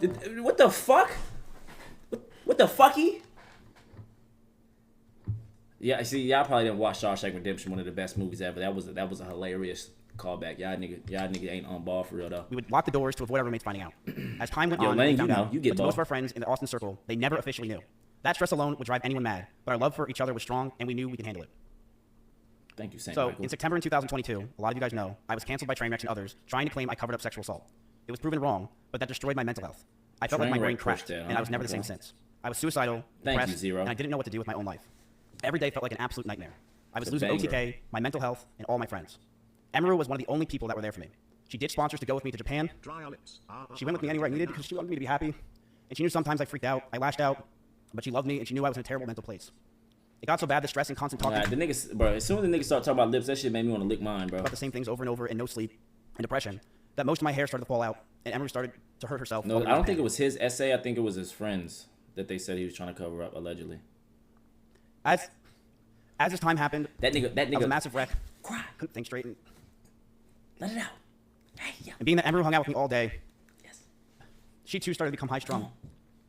What the fuck? What the fucky? Yeah, see, y'all probably didn't watch Shawshank Redemption, one of the best movies ever. That was a hilarious callback. Y'all nigga ain't on ball for real though. We would lock the doors to avoid our roommates finding out. As time went on, we found out, you get but to most of our friends in the Austin circle, they never officially knew. That stress alone would drive anyone mad, but our love for each other was strong, and we knew we could handle it. Thank you, Saint So, Michael. in September in 2022, a lot of you guys know, I was canceled by Trainwrecks and others, trying to claim I covered up sexual assault. It was proven wrong, but that destroyed my mental health. I felt like my brain crashed, and I was never the same since. I was suicidal, depressed, and I didn't know what to do with my own life. Every day felt like an absolute nightmare. I was losing OTK, my mental health, and all my friends. Emiru was one of the only people that were there for me. She ditched sponsors to go with me to Japan. She went with me anywhere I needed because she wanted me to be happy. And she knew sometimes I freaked out, I lashed out, but she loved me and she knew I was in a terrible mental place. It got so bad, the stress and constant talking. The niggas, bro, as soon as the niggas start talking about lips, that shit made me want to lick mine, bro. About the same things over and over and no sleep and depression, that most of my hair started to fall out and Emiru started to hurt herself. No, I don't think it was his essay. I think it was his friends that they said he was trying to cover up, allegedly. As this time happened, that nigga I was a massive wreck. Couldn't think straight. Let it out. Hey, yeah. And being that Emiru hung out with me all day, she too started to become high-strung.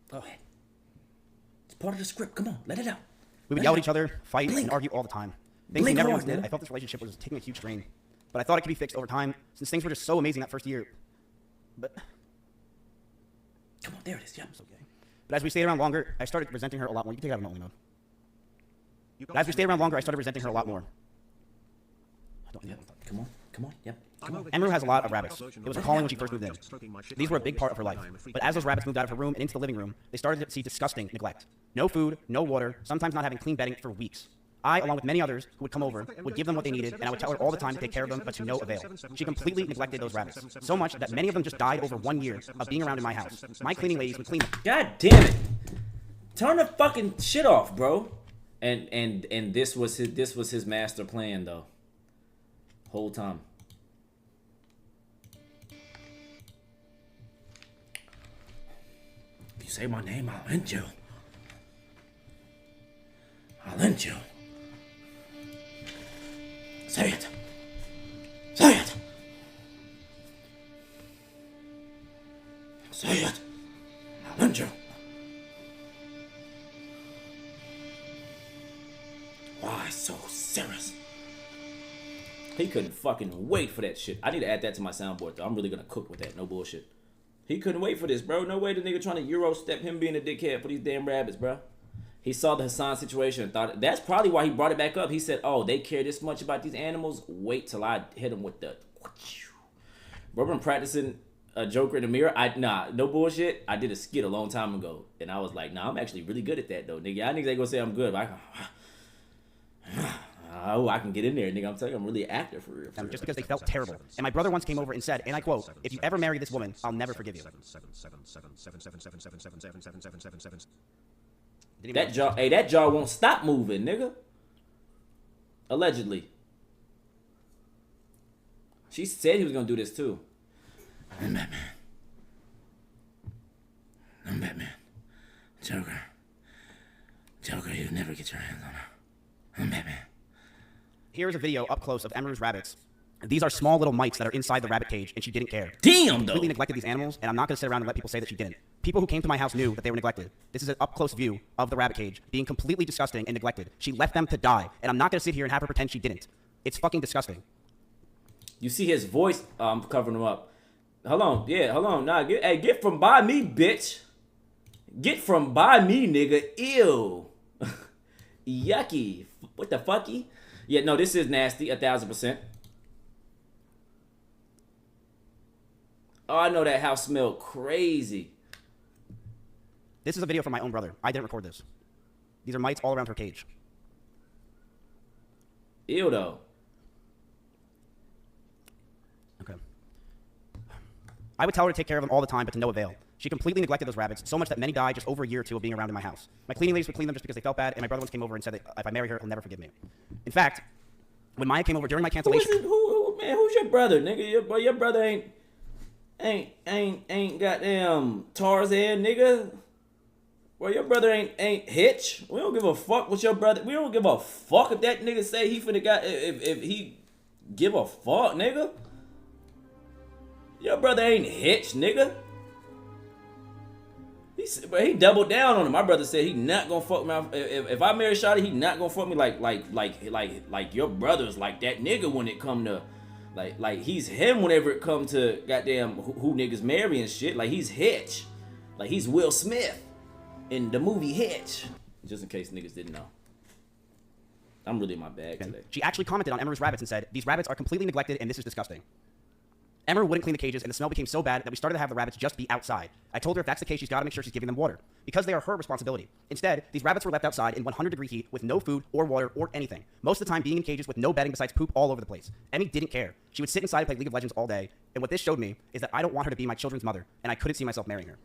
Go ahead. It's part of the script. Come on, let it out. We would yell at each other, fight, and argue all the time. Things we never once did. I felt this relationship was taking a huge strain. But I thought it could be fixed over time, since things were just so amazing that first year. But... Come on, there it is. Yeah. It's okay. But as we stayed around longer, I started resenting her a lot more. You can take it out of only mode. But as we stayed around longer, I started resenting her a lot more. Come on. Come on. Yep. Emiru has a lot of rabbits. It was a calling when she first moved in. These were a big part of her life. But as those rabbits moved out of her room and into the living room, they started to see disgusting neglect. No food, no water, sometimes not having clean bedding for weeks. I, along with many others who would come over, would give them what they needed, and I would tell her all the time to take care of them, but to no avail. She completely neglected those rabbits. So much that many of them just died over 1 year of being around in my house. My cleaning ladies would clean them. God damn it. Turn the fucking shit off, bro. And this was his master plan though. Whole time. If you say my name, I'll end you. I'll end you. Say it. Say it. Say it. I'll end you. Why so serious? He couldn't fucking wait for that shit. I need to add that to my soundboard though. I'm really gonna cook with that. No bullshit. He couldn't wait for this, bro. No way the nigga trying to Euro step him being a dickhead for these damn rabbits, bro. He saw the Hassan situation and thought that's probably why he brought it back up. He said, "Oh, they care this much about these animals. Wait till I hit them with the." Bro, been practicing a Joker in the mirror. No bullshit. I did a skit a long time ago, and I was like, "Nah, I'm actually really good at that though, nigga. Y'all niggas ain't gonna say I'm good, but I can get in there, nigga. I'm telling you, I'm really an actor for real. Just because they felt terrible. And my brother once came over and said, and I quote, "If you ever marry this woman, I'll never forgive you." That jaw won't stop moving, nigga. Allegedly. She said he was gonna do this too. I'm Batman. I'm Batman. Joker. Joker, you'll never get your hands on her. I'm Batman. Here's a video up close of Emiru's rabbits. These are small little mites that are inside the rabbit cage, and she didn't care. Damn, she though. completely neglected these animals, and I'm not going to sit around and let people say that she didn't. People who came to my house knew that they were neglected. This is an up-close view of the rabbit cage being completely disgusting and neglected. She left them to die, and I'm not going to sit here and have her pretend she didn't. It's fucking disgusting. You see his voice. I'm covering him up. Hold on. Yeah, hold on. Nah, get from by me, bitch. Get from by me, nigga. Ew. Yucky. What the fucky? Yeah, no, this is nasty. 1,000%. Oh, I know that house smelled crazy. This is a video from my own brother. I didn't record this. These are mites all around her cage. Ew, though. Okay. I would tell her to take care of them all the time, but to no avail. She completely neglected those rabbits, so much that many died just over a year or two of being around in my house. My cleaning ladies would clean them just because they felt bad, and my brother once came over and said that if I marry her, he'll never forgive me. In fact, when Maya came over during my cancellation... Who's your brother, nigga? Your brother ain't goddamn Tarzan, nigga. Well, your brother ain't Hitch. We don't give a fuck what your brother. We don't give a fuck if that nigga say he finna got if he give a fuck, nigga. Your brother ain't Hitch, nigga. He doubled down on him. My brother said he not gonna fuck me. If I marry Shawty, he not gonna fuck me like your brother's like that nigga when it come to like he's him whenever it come to goddamn who niggas marry and shit. Like he's Hitch, like he's Will Smith in the movie Hitch. Just in case niggas didn't know. I'm really in my bag today. She actually commented on Emiru's rabbits and said, "These rabbits are completely neglected and this is disgusting." Emiru wouldn't clean the cages, and the smell became so bad that we started to have the rabbits just be outside. I told her if that's the case, she's got to make sure she's giving them water, because they are her responsibility. Instead, these rabbits were left outside in 100-degree heat with no food or water or anything. Most of the time being in cages with no bedding besides poop all over the place. Emmy didn't care. She would sit inside and play League of Legends all day, and what this showed me is that I don't want her to be my children's mother, and I couldn't see myself marrying her.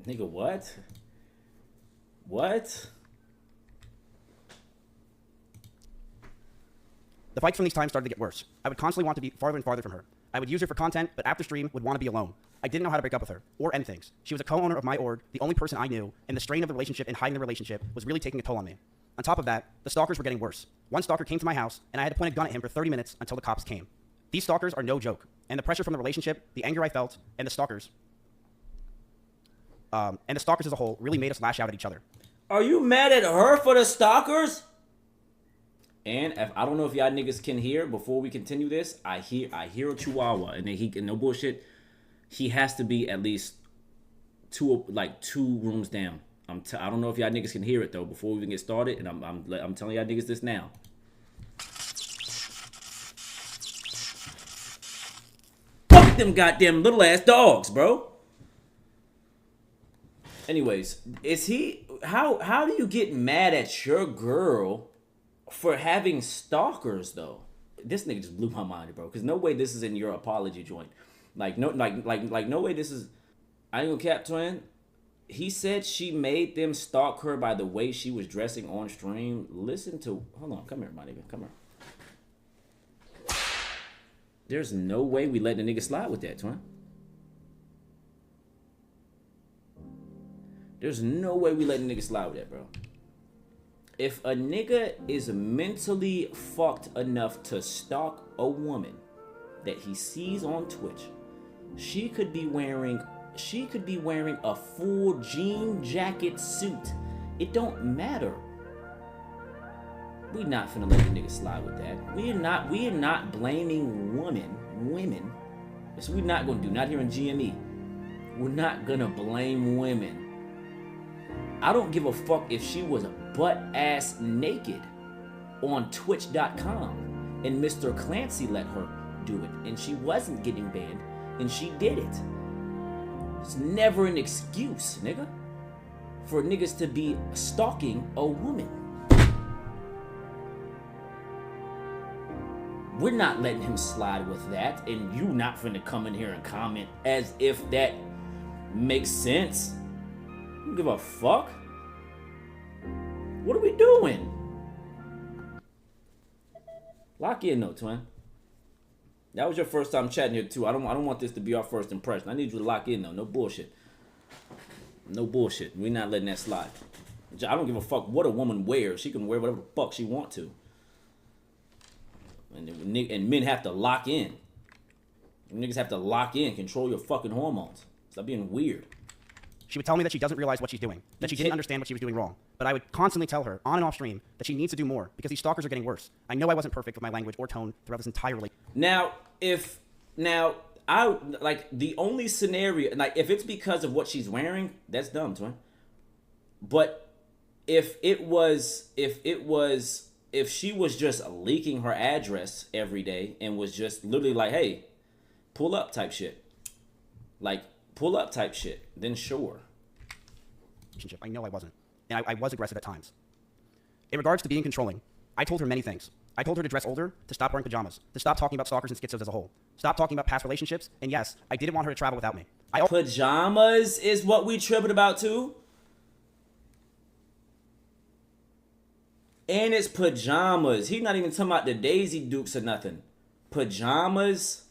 Nigga, what? What? The fights from these times started to get worse. I would constantly want to be farther and farther from her. I would use her for content, but after stream, would want to be alone. I didn't know how to break up with her, or end things. She was a co-owner of my org, the only person I knew, and the strain of the relationship and hiding the relationship was really taking a toll on me. On top of that, the stalkers were getting worse. One stalker came to my house, and I had to point a gun at him for 30 minutes until the cops came. These stalkers are no joke, and the pressure from the relationship, the anger I felt, and the stalkers as a whole really made us lash out at each other. Are you mad at her for the stalkers? And if, I don't know if y'all niggas can hear before we continue this. I hear a chihuahua, and then no bullshit. He has to be at least two rooms down. I don't know if y'all niggas can hear it though before we even get started, and I'm telling y'all niggas this now. Fuck them goddamn little ass dogs, bro. Anyways, is he? How do you get mad at your girl for having stalkers though? This nigga just blew my mind, bro. Cause no way this is in your apology joint. Like no way this is. I ain't gonna cap, twin. He said she made them stalk her by the way she was dressing on stream. Listen to. Hold on, come here, my nigga, come here. There's no way we letting a nigga slide with that, twin. There's no way we letting a nigga slide with that, bro. If a nigga is mentally fucked enough to stalk a woman that he sees on Twitch, she could be wearing a full jean jacket suit. It don't matter. We not finna let the nigga slide with that. We are not blaming women. That's what we not gonna do. Not here in GME. We're not gonna blame women. I don't give a fuck if she was butt-ass naked on Twitch.com and Mr. Clancy let her do it and she wasn't getting banned and she did it. It's never an excuse, nigga, for niggas to be stalking a woman. We're not letting him slide with that, and you not finna come in here and comment as if that makes sense. I don't give a fuck. What are we doing? Lock in though, twin. That was your first time chatting here too. I don't want this to be our first impression. I need you to lock in though. No bullshit. No bullshit. We're not letting that slide. I don't give a fuck what a woman wears. She can wear whatever the fuck she want to. And men have to lock in. Niggas have to lock in. Control your fucking hormones. Stop being weird. She would tell me that she doesn't realize what she's doing, that she didn't understand what she was doing wrong. But I would constantly tell her, on and off stream, that she needs to do more because these stalkers are getting worse. I know I wasn't perfect with my language or tone throughout this entire relationship. The only scenario, like, if it's because of what she's wearing, that's dumb, twin. But if she was just leaking her address every day and was just literally like, hey, pull up type shit. Like, pull up type shit, then sure. I know I wasn't. And I was aggressive at times. In regards to being controlling, I told her many things. I told her to dress older, to stop wearing pajamas, to stop talking about stalkers and schizos as a whole, stop talking about past relationships, and yes, I didn't want her to travel without me. Pajamas is what we tripping about too? And it's pajamas. He's not even talking about the Daisy Dukes or nothing. Pajamas?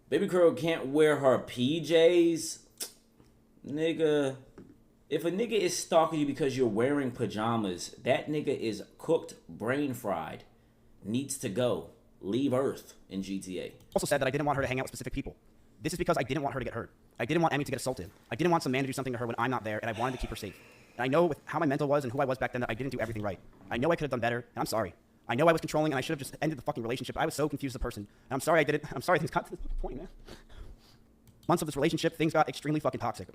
Baby girl can't wear her PJs? Nigga. If a nigga is stalking you because you're wearing pajamas, that nigga is cooked, brain fried. Needs to go. Leave Earth in GTA. Also said that I didn't want her to hang out with specific people. This is because I didn't want her to get hurt. I didn't want Emmy to get assaulted. I didn't want some man to do something to her when I'm not there, and I wanted to keep her safe. And I know with how my mental was and who I was back then that I didn't do everything right. I know I could have done better, and I'm sorry. I know I was controlling, and I should have just ended the fucking relationship. I was so confused as a person, and I'm sorry I did it. I'm sorry things got to this point, man. Months of this relationship, things got extremely fucking toxic.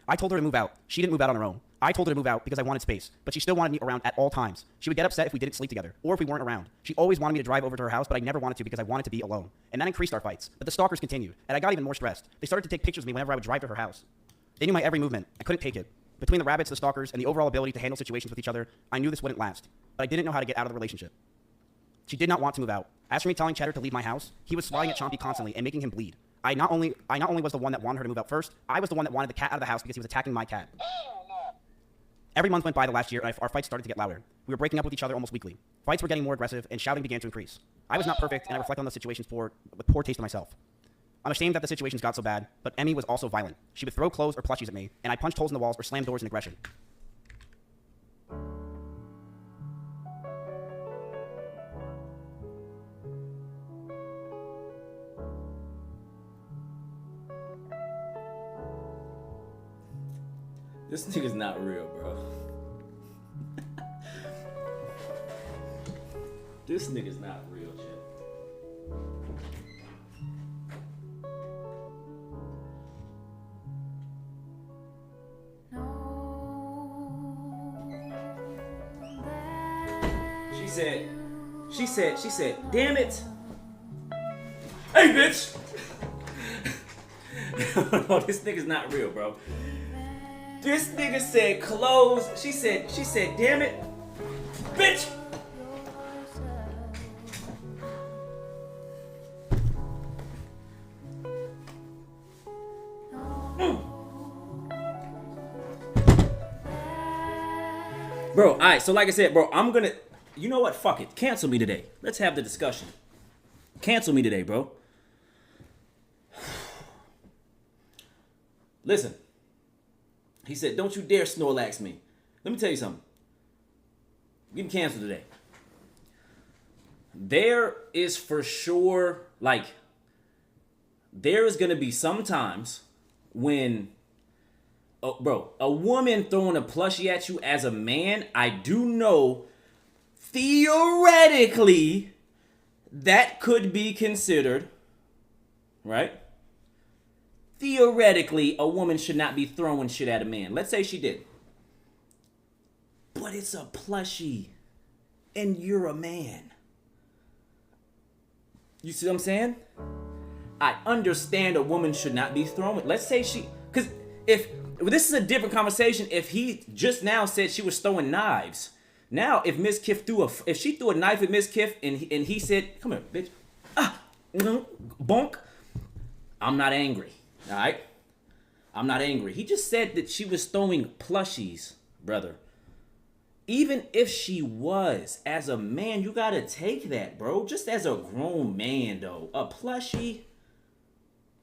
I told her to move out. She didn't move out on her own. I told her to move out because I wanted space, but she still wanted me around at all times. She would get upset if we didn't sleep together, or if we weren't around. She always wanted me to drive over to her house, but I never wanted to because I wanted to be alone. And that increased our fights. But the stalkers continued, and I got even more stressed. They started to take pictures of me whenever I would drive to her house. They knew my every movement. I couldn't take it. Between the rabbits, the stalkers, and the overall ability to handle situations with each other, I knew this wouldn't last. But I didn't know how to get out of the relationship. She did not want to move out. As for me telling Cheddar to leave my house, he was swatting at Chompy constantly and making him bleed. I not only was the one that wanted her to move out first, I was the one that wanted the cat out of the house because he was attacking my cat. Every month went by the last year, and our fights started to get louder. We were breaking up with each other almost weekly. Fights were getting more aggressive, and shouting began to increase. I was not perfect, and I reflect on those situations with poor taste in myself. I'm ashamed that the situations got so bad, but Emmy was also violent. She would throw clothes or plushies at me, and I punched holes in the walls or slammed doors in aggression. This nigga's not real, bro. This nigga's not real, shit. She said, damn it. Hey, bitch. No, this nigga's not real, bro. This nigga said close. She said, damn it. Bitch. Bro, alright, so like I said, bro, I'm gonna, you know what, fuck it, cancel me today. Let's have the discussion. Cancel me today, bro. Listen, he said, don't you dare Snorlax me. Let me tell you something. You can cancel today. There is for sure, like, there is gonna be some times when, bro, a woman throwing a plushie at you as a man, I do know theoretically that could be considered, right? Theoretically, a woman should not be throwing shit at a man. Let's say she did. But it's a plushie and you're a man. You see what I'm saying? I understand a woman should not be throwing. Let's say she, because if this is a different conversation, if he just now said she was throwing knives. Now, if Mizkif if she threw a knife at Mizkif and he said, "Come here, bitch," bonk, I'm not angry. All right, I'm not angry. He just said that she was throwing plushies, brother. Even if she was, as a man, you gotta take that, bro. Just as a grown man, though, a plushie.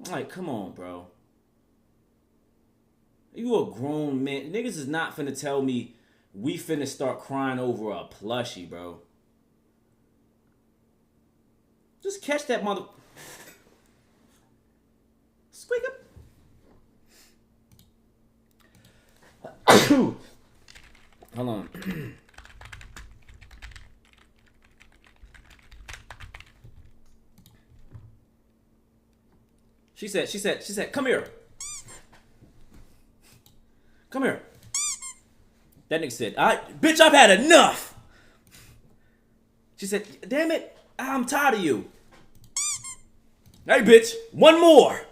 Like, come on, bro. You a grown man. Niggas is not finna tell me we finna start crying over a plushie, bro. Just catch that mother... Squeak up. Hold on. She said, come here. Come here. That nigga said, bitch, I've had enough. She said, damn it, I'm tired of you. Hey, bitch, one more.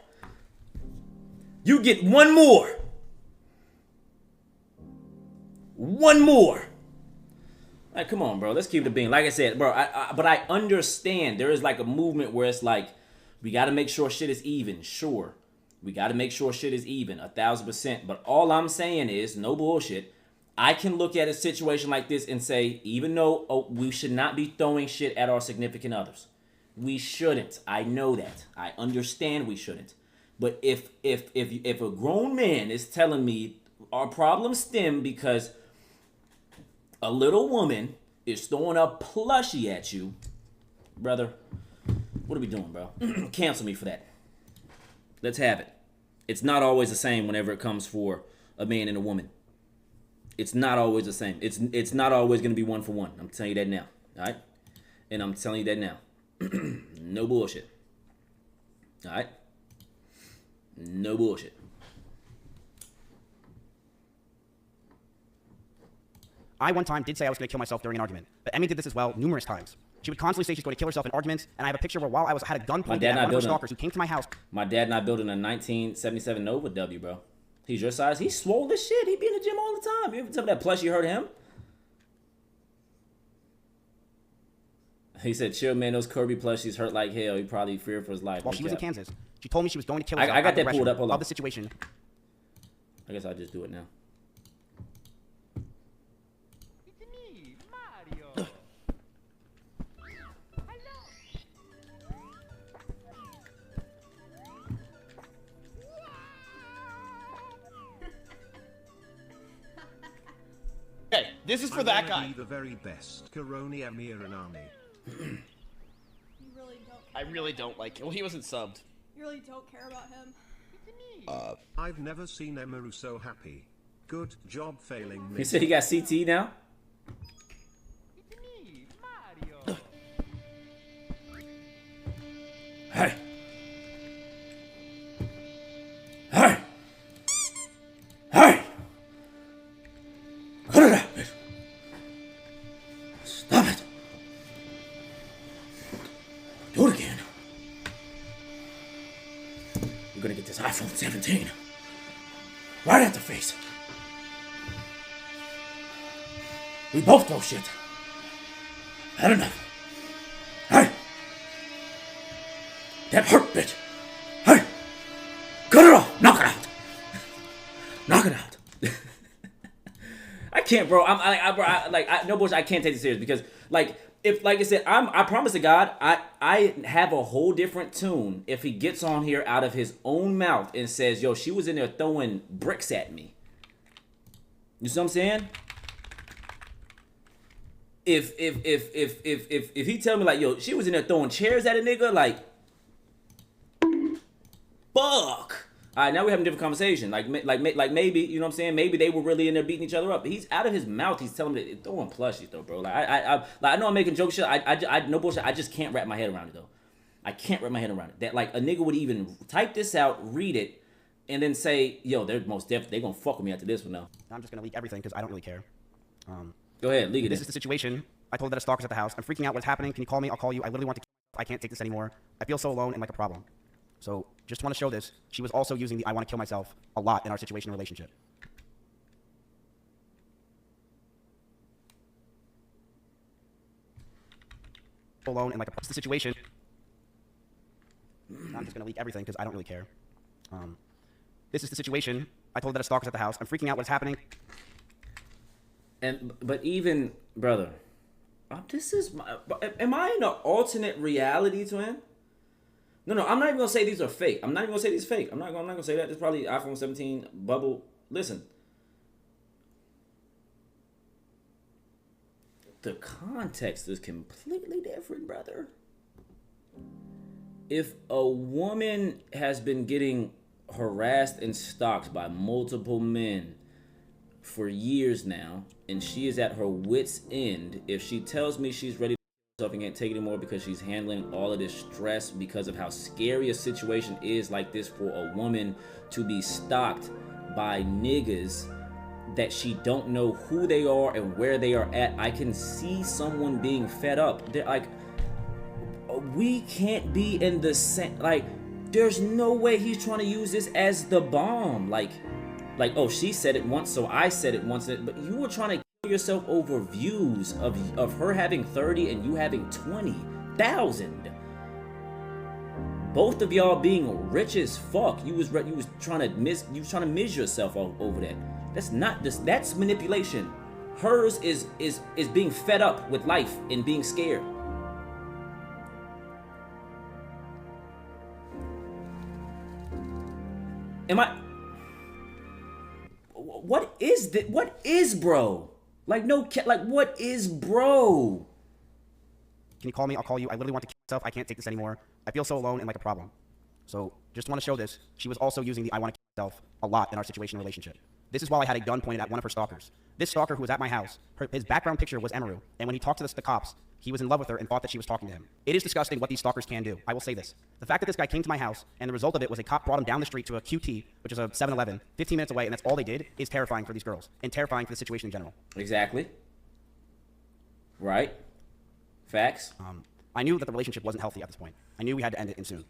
You get one more. One more. Like, come on, bro. Let's keep it a bean. Like I said, bro, but I understand there is like a movement where it's like, we got to make sure shit is even. Sure. We got to make sure shit is even, 1,000%. But all I'm saying is, no bullshit, I can look at a situation like this and say, even though we should not be throwing shit at our significant others. We shouldn't. I know that. I understand we shouldn't. But if a grown man is telling me our problems stem because a little woman is throwing a plushie at you, brother, what are we doing, bro? Cancel me for that. Let's have it. It's not always the same whenever it comes for a man and a woman. It's not always the same. It's not always going to be one for one. I'm telling you that now. All right? And I'm telling you that now. No bullshit. All right? No bullshit. I one time did say I was going to kill myself during an argument, but Emmy did this as well numerous times. She would constantly say she's going to kill herself in arguments, and I have a picture where while I had a gun pointed at one of her stalkers who came to my house. My dad and I building a 1977 Nova W, bro. He's your size. He's swole as shit. He be in the gym all the time. You ever tell me that plushie hurt him? He said, chill, man. Those Kirby plushies hurt like hell. He probably feared for his life. While she was in Kansas, she told me she was going to kill herself. I got that pulled up. Hold on. Of the situation. I guess I'll just do it now. Okay, this is for that guy. Be the very best. Karoni Emiru You really don't. I really don't like him. Well, he wasn't subbed. You really don't care about him. I've never seen Emiru so happy. Good job failing me. He said he got CT now? Hey. Hey. Hey. Cut it out, bitch. Stop it. Do it again. You're gonna get this iPhone 17 right at the face. We both throw shit. Had enough. Hey! That hurt, bitch. Hey! Cut it off. Knock it out. Knock it out. I can't, bro. No bullshit. I can't take this serious because, like, if, like I said, I promise to God, I have a whole different tune if he gets on here out of his own mouth and says, yo, she was in there throwing bricks at me. You see what I'm saying? If he tell me like, yo, she was in there throwing chairs at a nigga, like, fuck. All right, now we're having a different conversation. Like maybe, you know what I'm saying? Maybe they were really in there beating each other up. But he's out of his mouth. He's telling me that throwing plushies though, bro. Like I know I'm making joke shit. I no bullshit. I just can't wrap my head around it though. I can't wrap my head around it. That like a nigga would even type this out, read it, and then say, yo, they're most definitely they gonna fuck with me after this one now. I'm just gonna leak everything because I don't really care. Go ahead, leak it. This is the situation. I told her that a stalker's at the house. I'm freaking out. What's happening? Can you call me? I'll call you. I literally want to. I can't take this anymore. I feel so alone and like a problem. So just want to show this. She was also using the I want to kill myself a lot in our situation and relationship. Alone and like a situation. I'm just gonna leak everything because I don't really care. This is the situation. I told her that a stalker's at the house. I'm freaking out. What's happening? But even, brother, this is my. Am I in an alternate reality, twin? No, I'm not even gonna say these are fake. I'm not even gonna say these fake. I'm not gonna say that. It's probably iPhone 17 bubble. Listen, the context is completely different, brother. If a woman has been getting harassed and stalked by multiple men for years now, and she is at her wit's end, if she tells me she's ready to and can't take it anymore because she's handling all of this stress because of how scary a situation is like this for a woman to be stalked by niggas that she don't know who they are and where they are at, I can see someone being fed up. They're like, we can't be in the same, like, there's no way he's trying to use this as the bomb. Like, oh, she said it once, so I said it once, but you were trying to kill yourself over views of her having 30 and you having 20,000. Both of y'all being rich as fuck. You was trying to miss yourself over that. That's not this. That's manipulation. Hers is being fed up with life and being scared. Am I? What is this? What is bro? Like no, like what is bro? Can you call me? I'll call you. I literally want to kill myself. I can't take this anymore. I feel so alone and like a problem. So just want to show this. She was also using the I want to kill myself a lot in our situation and relationship. This is while I had a gun pointed at one of her stalkers. This stalker who was at my house, his background picture was Emiru, and when he talked to the cops, he was in love with her and thought that she was talking to him. It is disgusting what these stalkers can do. I will say this. The fact that this guy came to my house, and the result of it was a cop brought him down the street to a QT, which is a 7-Eleven, 15 minutes away, and that's all they did, is terrifying for these girls, and terrifying for the situation in general. Exactly. Right. Facts. I knew that the relationship wasn't healthy at this point. I knew we had to end it, and soon.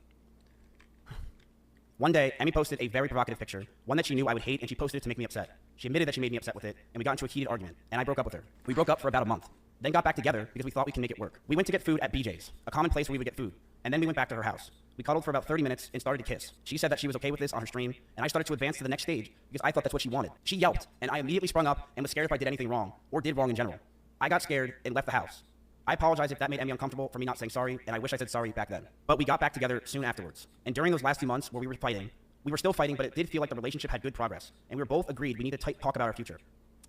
One day, Emmy posted a very provocative picture, one that she knew I would hate, and she posted it to make me upset. She admitted that she made me upset with it, and we got into a heated argument, and I broke up with her. We broke up for about a month, then got back together because we thought we could make it work. We went to get food at BJ's, a common place where we would get food, and then we went back to her house. We cuddled for about 30 minutes and started to kiss. She said that she was okay with this on her stream, and I started to advance to the next stage because I thought that's what she wanted. She yelped, and I immediately sprung up and was scared if I did anything wrong, or did wrong in general. I got scared and left the house. I apologize if that made Emmy uncomfortable for me not saying sorry, and I wish I said sorry back then. But we got back together soon afterwards. And during those last 2 months where we were fighting, we were still fighting, but it did feel like the relationship had good progress, and we were both agreed we need to talk about our future.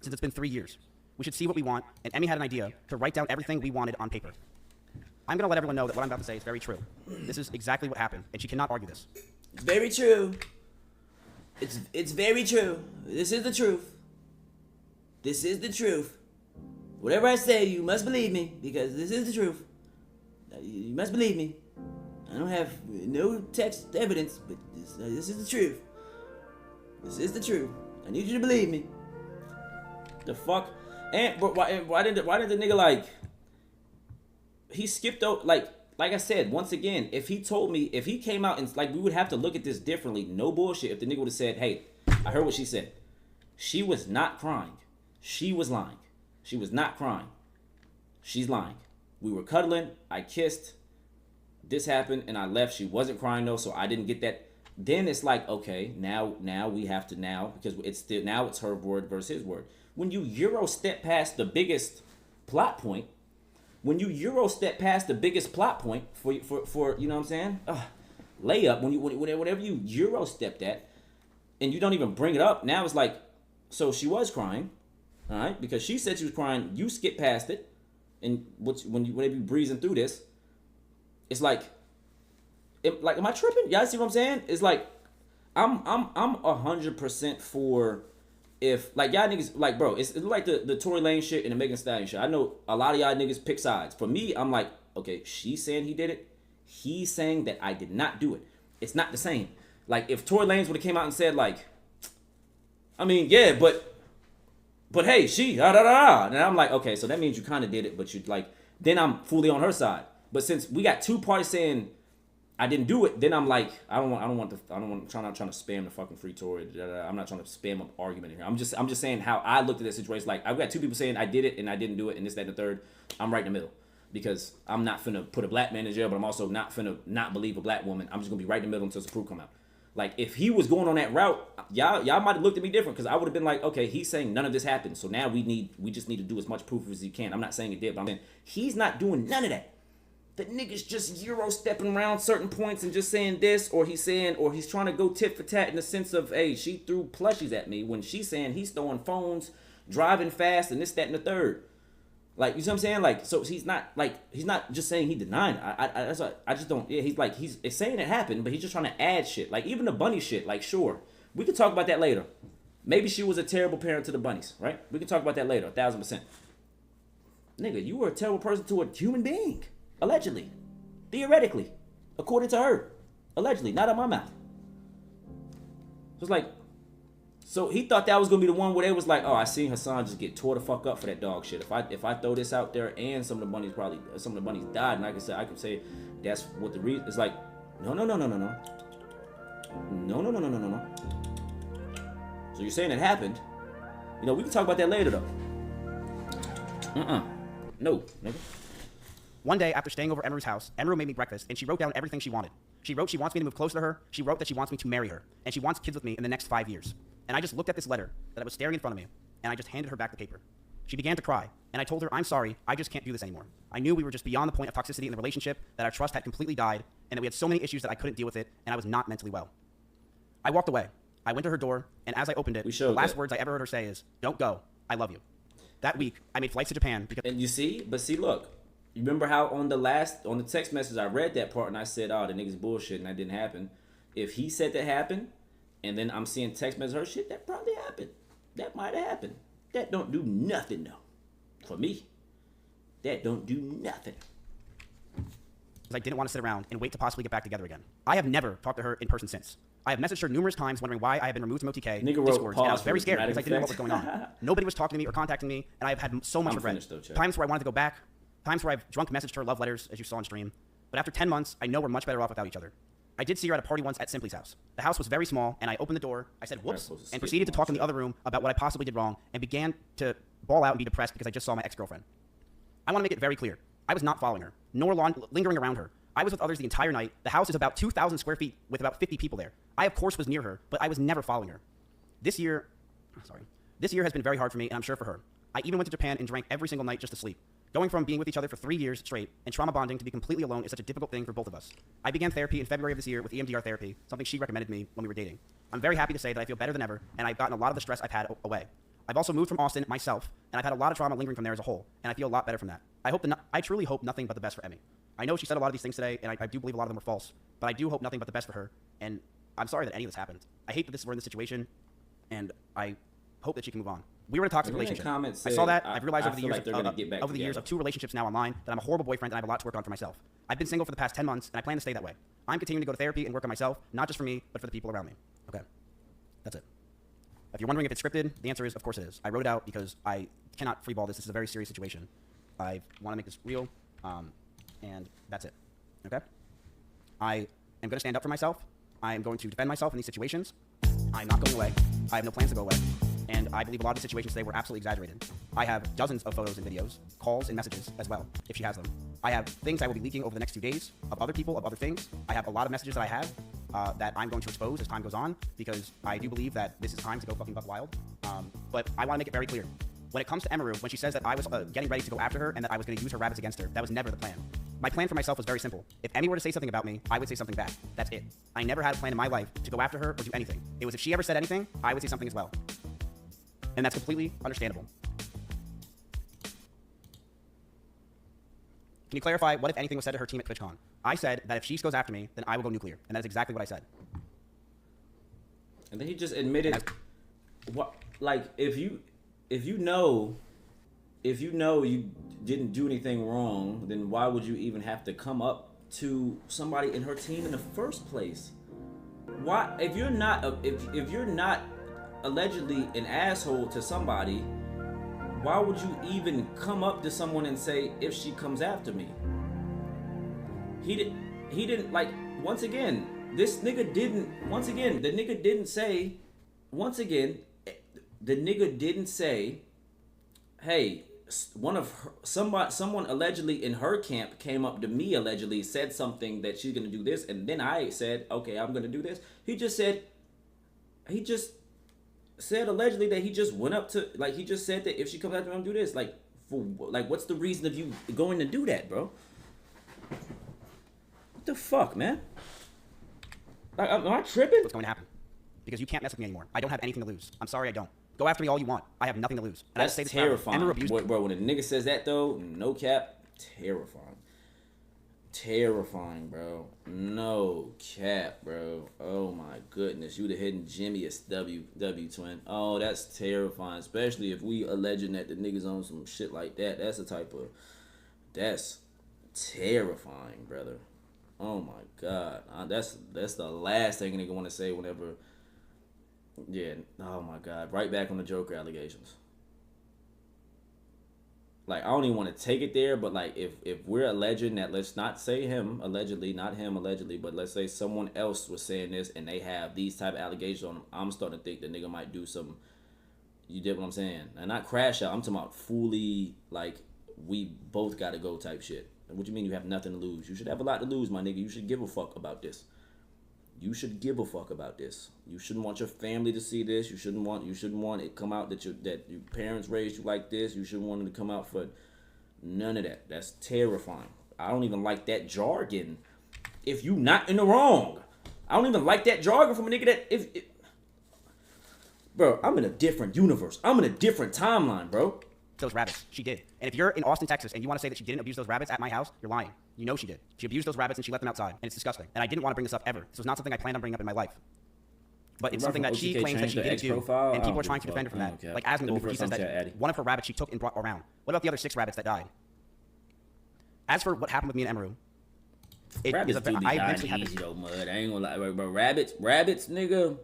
Since it's been 3 years, we should see what we want, and Emmy had an idea to write down everything we wanted on paper. I'm going to let everyone know that what I'm about to say is very true. This is exactly what happened, and she cannot argue this. It's very true. It's very true. This is the truth. This is the truth. Whatever I say, you must believe me, because this is the truth. You must believe me. I don't have no text evidence, but this is the truth. This is the truth. I need you to believe me. The fuck? And but why did the nigga like? He skipped out like I said once again. If he told me, if he came out and like, we would have to look at this differently. No bullshit. If the nigga would have said, "Hey, I heard what she said. She was not crying. She was lying." She was not crying. She's lying. We were cuddling. I kissed. This happened, and I left. She wasn't crying though, so I didn't get that. Then it's like, okay, now we have to because it's her word versus his word. When you Euro step past the biggest plot point, for you know what I'm saying? Layup, whenever you Euro step that, and you don't even bring it up, now it's like, so she was crying, all right, because she said she was crying. You skip past it, and whenever you breezing through this, it's like, am I tripping? Y'all see what I'm saying? It's like, I'm 100% for if, like, y'all niggas, like, bro, it's like the Tory Lane shit and the Megan Thee Stallion shit. I know a lot of y'all niggas pick sides. For me, I'm like, okay, she's saying he did it. He's saying that I did not do it. It's not the same. Like, if Tory Lanez would have came out and said, like, I mean, yeah, but hey, she, and I'm like, okay, so that means you kind of did it, but you, like, then I'm fully on her side. But since we got two parties saying I didn't do it, then I'm like, I'm not trying to spam the fucking free Tory. I'm not trying to spam an argument in here. I'm just saying how I looked at this situation. Like, I've got two people saying I did it and I didn't do it, and this, that, and the third. I'm right in the middle because I'm not finna put a black man in jail, but I'm also not finna not believe a black woman. I'm just gonna be right in the middle until the proof come out. Like, if he was going on that route, y'all might have looked at me different because I would have been like, okay, he's saying none of this happened, so now we just need to do as much proof as he can. I'm not saying it did, but I'm saying he's not doing none of that. The nigga's just Euro stepping around certain points and just saying this, or he's trying to go tit for tat in the sense of, hey, she threw plushies at me, when she's saying he's throwing phones, driving fast, and this, that, and the third. Like, you see what I'm saying? Like, so he's not just saying he denied it. I just don't. Yeah, he's saying it happened, but he's just trying to add shit. Like, even the bunny shit. Like, sure, we could talk about that later. Maybe she was a terrible parent to the bunnies, right? We can talk about that later, 1,000%. Nigga, you were a terrible person to a human being. Allegedly. Theoretically. According to her. Allegedly. Not out my mouth. So it's like, so he thought that was going to be the one where they was like, oh, I seen Hassan just get tore the fuck up for that dog shit. If I throw this out there and some of the bunnies died, and I can say that's what the reason. It's like, no. So you're saying it happened. You know, we can talk about that later though. No, nigga. One day, after staying over Emiru's house, Emiru made me breakfast, and she wrote down everything she wanted. She wrote she wants me to move closer to her, she wrote that she wants me to marry her, and she wants kids with me in the next 5 years. And I just looked at this letter that was staring in front of me, and I just handed her back the paper. She began to cry, and I told her, I'm sorry, I just can't do this anymore. I knew we were just beyond the point of toxicity in the relationship, that our trust had completely died, and that we had so many issues that I couldn't deal with it, and I was not mentally well. I walked away. I went to her door, and as I opened it, the last words I ever heard her say is, don't go, I love you. That week, I made flights to Japan because... And you see? But see, look. You remember how on the text message I read that part and I said, oh, the nigga's bullshit and that didn't happen. If he said that happened, and then I'm seeing text message her shit, that probably happened. That might have happened. That don't do nothing though. For me. That don't do nothing. I didn't want to sit around and wait to possibly get back together again. I have never talked to her in person since. I have messaged her numerous times wondering why I have been removed from OTK, Discords, and I was very scared because I didn't know what was going on. Nobody was talking to me or contacting me, and I've had so much regret. Times where I wanted to go back, times where I've drunk messaged her love letters, as you saw on stream. But after 10 months, I know we're much better off without each other. I did see her at a party once at Simply's house. The house was very small, and I opened the door, I said whoops, and proceeded to talk in the other room about what I possibly did wrong, and began to bawl out and be depressed because I just saw my ex-girlfriend. I want to make it very clear. I was not following her, nor lingering around her. I was with others the entire night. The house is about 2,000 square feet with about 50 people there. I, of course, was near her, but I was never following her. This year has been very hard for me, and I'm sure for her. I even went to Japan and drank every single night just to sleep. Going from being with each other for 3 years straight and trauma bonding to be completely alone is such a difficult thing for both of us. I began therapy in February of this year with EMDR therapy, something she recommended me when we were dating. I'm very happy to say that I feel better than ever, and I've gotten a lot of the stress I've had away. I've also moved from Austin myself, and I've had a lot of trauma lingering from there as a whole, and I feel a lot better from that. I truly hope nothing but the best for Emmy. I know she said a lot of these things today, and I do believe a lot of them were false, but I do hope nothing but the best for her, and I'm sorry that any of this happened. I hate that we're in this situation, and I hope that she can move on. We were in a toxic relationship. I saw that. I've realized over the years of 2 relationships now online that I'm a horrible boyfriend and I have a lot to work on for myself. I've been single for the past 10 months, and I plan to stay that way. I'm continuing to go to therapy and work on myself, not just for me, but for the people around me. Okay. That's it. If you're wondering if it's scripted, the answer is, of course it is. I wrote it out because I cannot freeball this. This is a very serious situation. I want to make this real, and that's it. Okay? I am going to stand up for myself. I am going to defend myself in these situations. I'm not going away. I have no plans to go away. And I believe a lot of the situations today were absolutely exaggerated. I have dozens of photos and videos, calls and messages as well, if she has them. I have things I will be leaking over the next 2 days of other people, of other things. I have a lot of messages that I have that I'm going to expose as time goes on, because I do believe that this is time to go fucking buck wild. But I want to make it very clear. When it comes to Emiru, when she says that I was getting ready to go after her and that I was going to use her rabbits against her, that was never the plan. My plan for myself was very simple. If Emmy were to say something about me, I would say something back. That's it. I never had a plan in my life to go after her or do anything. It was if she ever said anything, I would say something as well. And that's completely understandable. Can you clarify what, if anything, was said to her team at TwitchCon? I said that if she goes after me, then I will go nuclear. And that is exactly what I said. And then he just admitted, what, like, if you know you didn't do anything wrong, then why would you even have to come up to somebody in her team in the first place? Why, if you're not allegedly an asshole to somebody, why would you even come up to someone and say, if she comes after me? He didn't, like, once again, this nigga didn't, once again, the nigga didn't say, once again, the nigga didn't say, hey, someone allegedly in her camp came up to me, allegedly said something that she's gonna do this, and then I said, okay, I'm gonna do this. He just said allegedly that he just went up to, like, he just said that if she comes after me, I'm gonna do this. Like, what's the reason of you going to do that, bro? What the fuck, man? Like, am I tripping? What's going to happen? Because you can't mess with me anymore. I don't have anything to lose. I'm sorry, I don't. Go after me all you want. I have nothing to lose. And that's terrifying. Bro, when a nigga says that, though, no cap, terrifying. Terrifying, bro. No cap, bro. Oh my goodness. You the hidden Jimmy W twin. Oh, that's terrifying. Especially if we alleging that the niggas on some shit like that. That's the type of... That's terrifying, brother. Oh my god. That's the last thing a nigga want to say whenever... Yeah, oh my god. Right back on the Joker allegations. Like, I don't even want to take it there, but like, if we're alleging that, let's not say him allegedly, not him allegedly, but let's say someone else was saying this and they have these type of allegations on them, I'm starting to think the nigga might do some, you get what I'm saying? And not crash out, I'm talking about fully, like, we both gotta go type shit. And what you mean you have nothing to lose? You should have a lot to lose, my nigga. You should give a fuck about this. You should give a fuck about this. You shouldn't want your family to see this. You shouldn't want it come out that your parents raised you like this. You shouldn't want it to come out for none of that. That's terrifying. I don't even like that jargon. If you not in the wrong, I don't even like that jargon from a nigga that bro, I'm in a different universe. I'm in a different timeline, bro. Those rabbits, she did. And if you're in Austin, Texas, and you want to say that she didn't abuse those rabbits at my house, you're lying. You know she did. She abused those rabbits and she let them outside, and it's disgusting. And I didn't want to bring this up ever. This was not something I planned on bringing up in my life. But it's something that she claims that she didn't do, and people are trying to defend her from that. Like Asmund, he says that one of her rabbits she took and brought around. What about the other 6 rabbits that died? As for what happened with me and Emiru, rabbits do be dying easy though, Mud. I ain't gonna lie, but rabbits, nigga.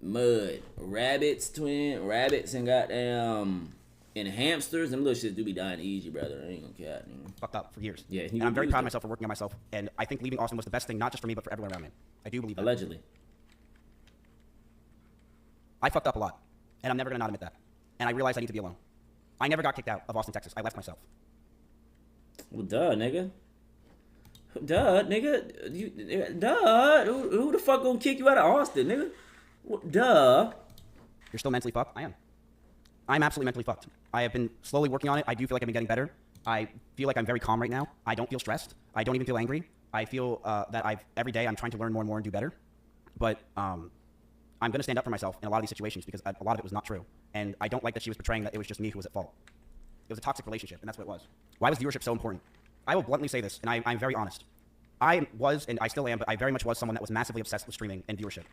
Mud, rabbits, twin, rabbits, and goddamn. And hamsters, them little shit do be dying easy, brother. I ain't gonna cat. Fucked up for years. Yeah, and I'm very proud of myself for working on myself. And I think leaving Austin was the best thing, not just for me, but for everyone around me. I do believe that. Allegedly. I fucked up a lot. And I'm never gonna not admit that. And I realized I need to be alone. I never got kicked out of Austin, Texas. I left myself. Well, duh, nigga. Duh, nigga. Duh. Who the fuck gonna kick you out of Austin, nigga? Well, duh. You're still mentally fucked? I am. I'm absolutely mentally fucked. I have been slowly working on it. I do feel like I've been getting better. I feel like I'm very calm right now. I don't feel stressed. I don't even feel angry. I feel that every day I'm trying to learn more and more and do better. But I'm going to stand up for myself in a lot of these situations because a lot of it was not true. And I don't like that she was portraying that it was just me who was at fault. It was a toxic relationship, and that's what it was. Why was viewership so important? I will bluntly say this, and I'm very honest. I was, and I still am, but I very much was someone that was massively obsessed with streaming and viewership.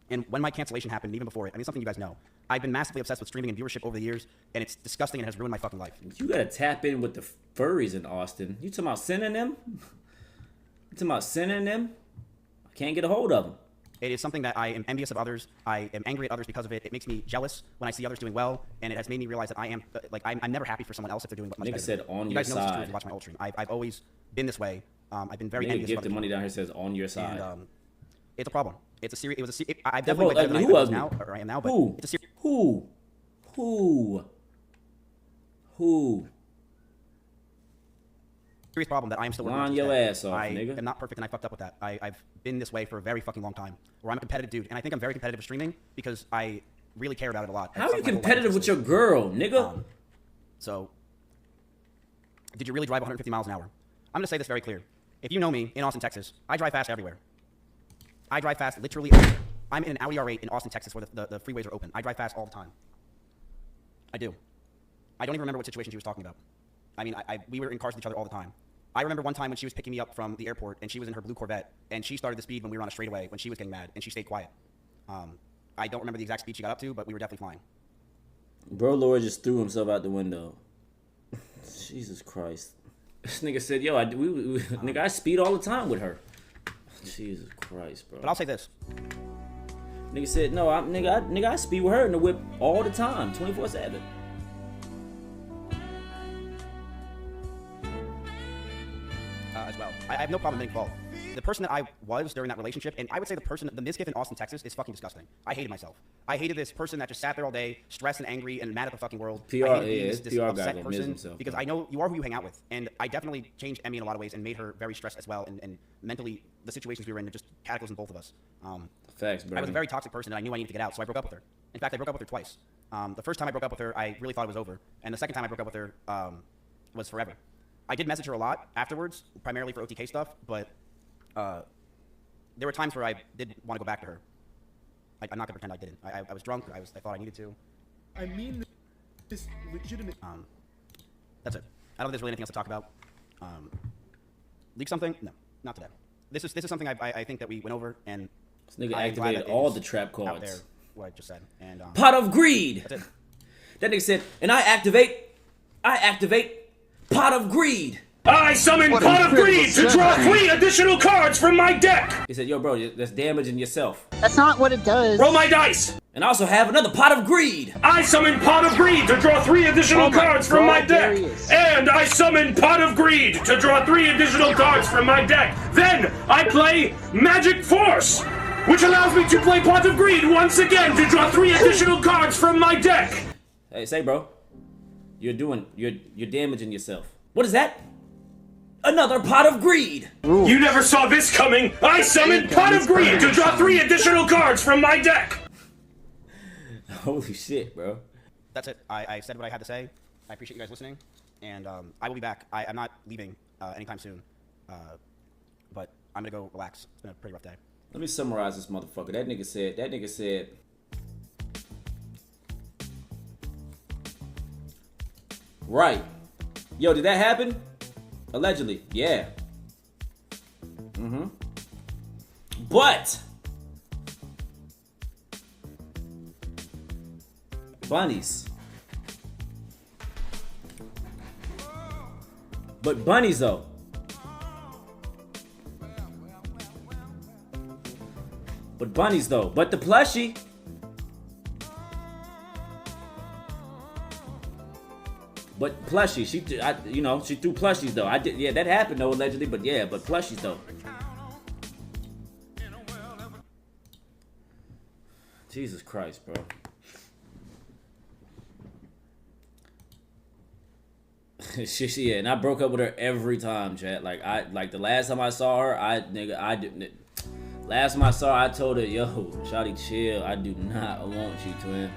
And when my cancellation happened, even before it, I mean, something you guys know, I've been massively obsessed with streaming and viewership over the years, and it's disgusting and has ruined my fucking life. You gotta tap in with the furries in Austin. You talking about sending them? You talking about sending them? I can't get a hold of them. It is something that I am envious of others. I am angry at others because of it. It makes me jealous when I see others doing well, and it has made me realize that I am, like, I'm never happy for someone else if they're doing much better. Nigga said on you your guys know this is true if side. you watch my old stream. I've always been this way. I've been very Nigga envious give of the other money people. down here says on your side. And, it's a problem. It's a serious. It was a. I've They're definitely both way better than ugly. I Who was ugly? now, or I am now, but Who? it's a serious. Who? Serious problem that I am still working Line on. your ass off, I nigga. am not perfect and I fucked up with that. I've been this way for a very fucking long time. Where I'm a competitive dude. And I think I'm very competitive with streaming because I really care about it a lot. How are you competitive with your girl, nigga? So, did you really drive 150 miles an hour? I'm going to say this very clear. If you know me in Austin, Texas, I drive fast everywhere. I drive fast literally everywhere. I'm in an Audi R8 in Austin, Texas where the freeways are open. I drive fast all the time. I do. I don't even remember what situation she was talking about. I mean, we were in cars with each other all the time. I remember one time when she was picking me up from the airport and she was in her blue Corvette and she started the speed when we were on a straightaway when she was getting mad and she stayed quiet. I don't remember the exact speed she got up to, but we were definitely flying. Bro, Lord just threw himself out the window. Jesus Christ. This nigga said, yo, nigga, I speed all the time with her. Jesus Christ, bro. But I'll say this. Nigga said, no, nigga, I speed with her in the whip all the time, 24/7. As well. I have no problem admitting fault. The person that I was during that relationship, and I would say the Mizkif in Austin, Texas, is fucking disgusting. I hated myself. I hated this person that just sat there all day, stressed and angry and mad at the fucking world. PR, I hated being yeah, this PR upset guy person himself, because bro. I know you are who you hang out with, and I definitely changed Emmy in a lot of ways and made her very stressed as well, and mentally the situations we were in just cataclysmed both of us. Facts, bro. I was a very toxic person, and I knew I needed to get out, so I broke up with her. In fact, I broke up with her twice. The first time I broke up with her, I really thought it was over, and the second time I broke up with her was forever. I did message her a lot afterwards, primarily for OTK stuff, but there were times where I did want to go back to her. I'm not gonna pretend I didn't. I was drunk. I thought I needed to. I mean, this legitimate. That's it. I don't think there's really anything else to talk about. Leak something? No, not today. This is something I think that we went over, and this nigga I'm glad activated that all is the trap cards. out there, what I just said. And Pot of greed. That's it. That nigga said, and I activate pot of greed. I summon Pot of Greed to draw 3 additional cards from my deck. He said, yo, bro, that's damaging yourself. That's not what it does. Roll my dice. And I also have another pot of greed. I summon Pot of Greed to draw 3 additional cards from my deck. And I summon Pot of Greed to draw 3 additional cards from my deck. Then I play Magic Force, which allows me to play Pot of Greed once again to draw 3 additional cards from my deck. Hey, say, bro, you're damaging yourself. What is that? Another pot of greed. Ooh. You never saw this coming. I summoned Pot of Greed to draw 3 additional cards from my deck. Holy shit, bro. That's it. I said what I had to say. I appreciate you guys listening, and I will be back. I'm not leaving anytime soon, but I'm gonna go relax. It's been a pretty rough day. Let me summarize this motherfucker. That nigga said. Right. Yo, did that happen? Allegedly, yeah. But bunnies. But bunnies though. But bunnies though. But the plushie. But plushie, she threw plushies though. Yeah, that happened though allegedly, but yeah, but plushies though. Jesus Christ, bro. Yeah, and I broke up with her every time, chat. Like the last time I saw her, last time I saw her, I told her, yo, shawty, chill. I do not want you, twin.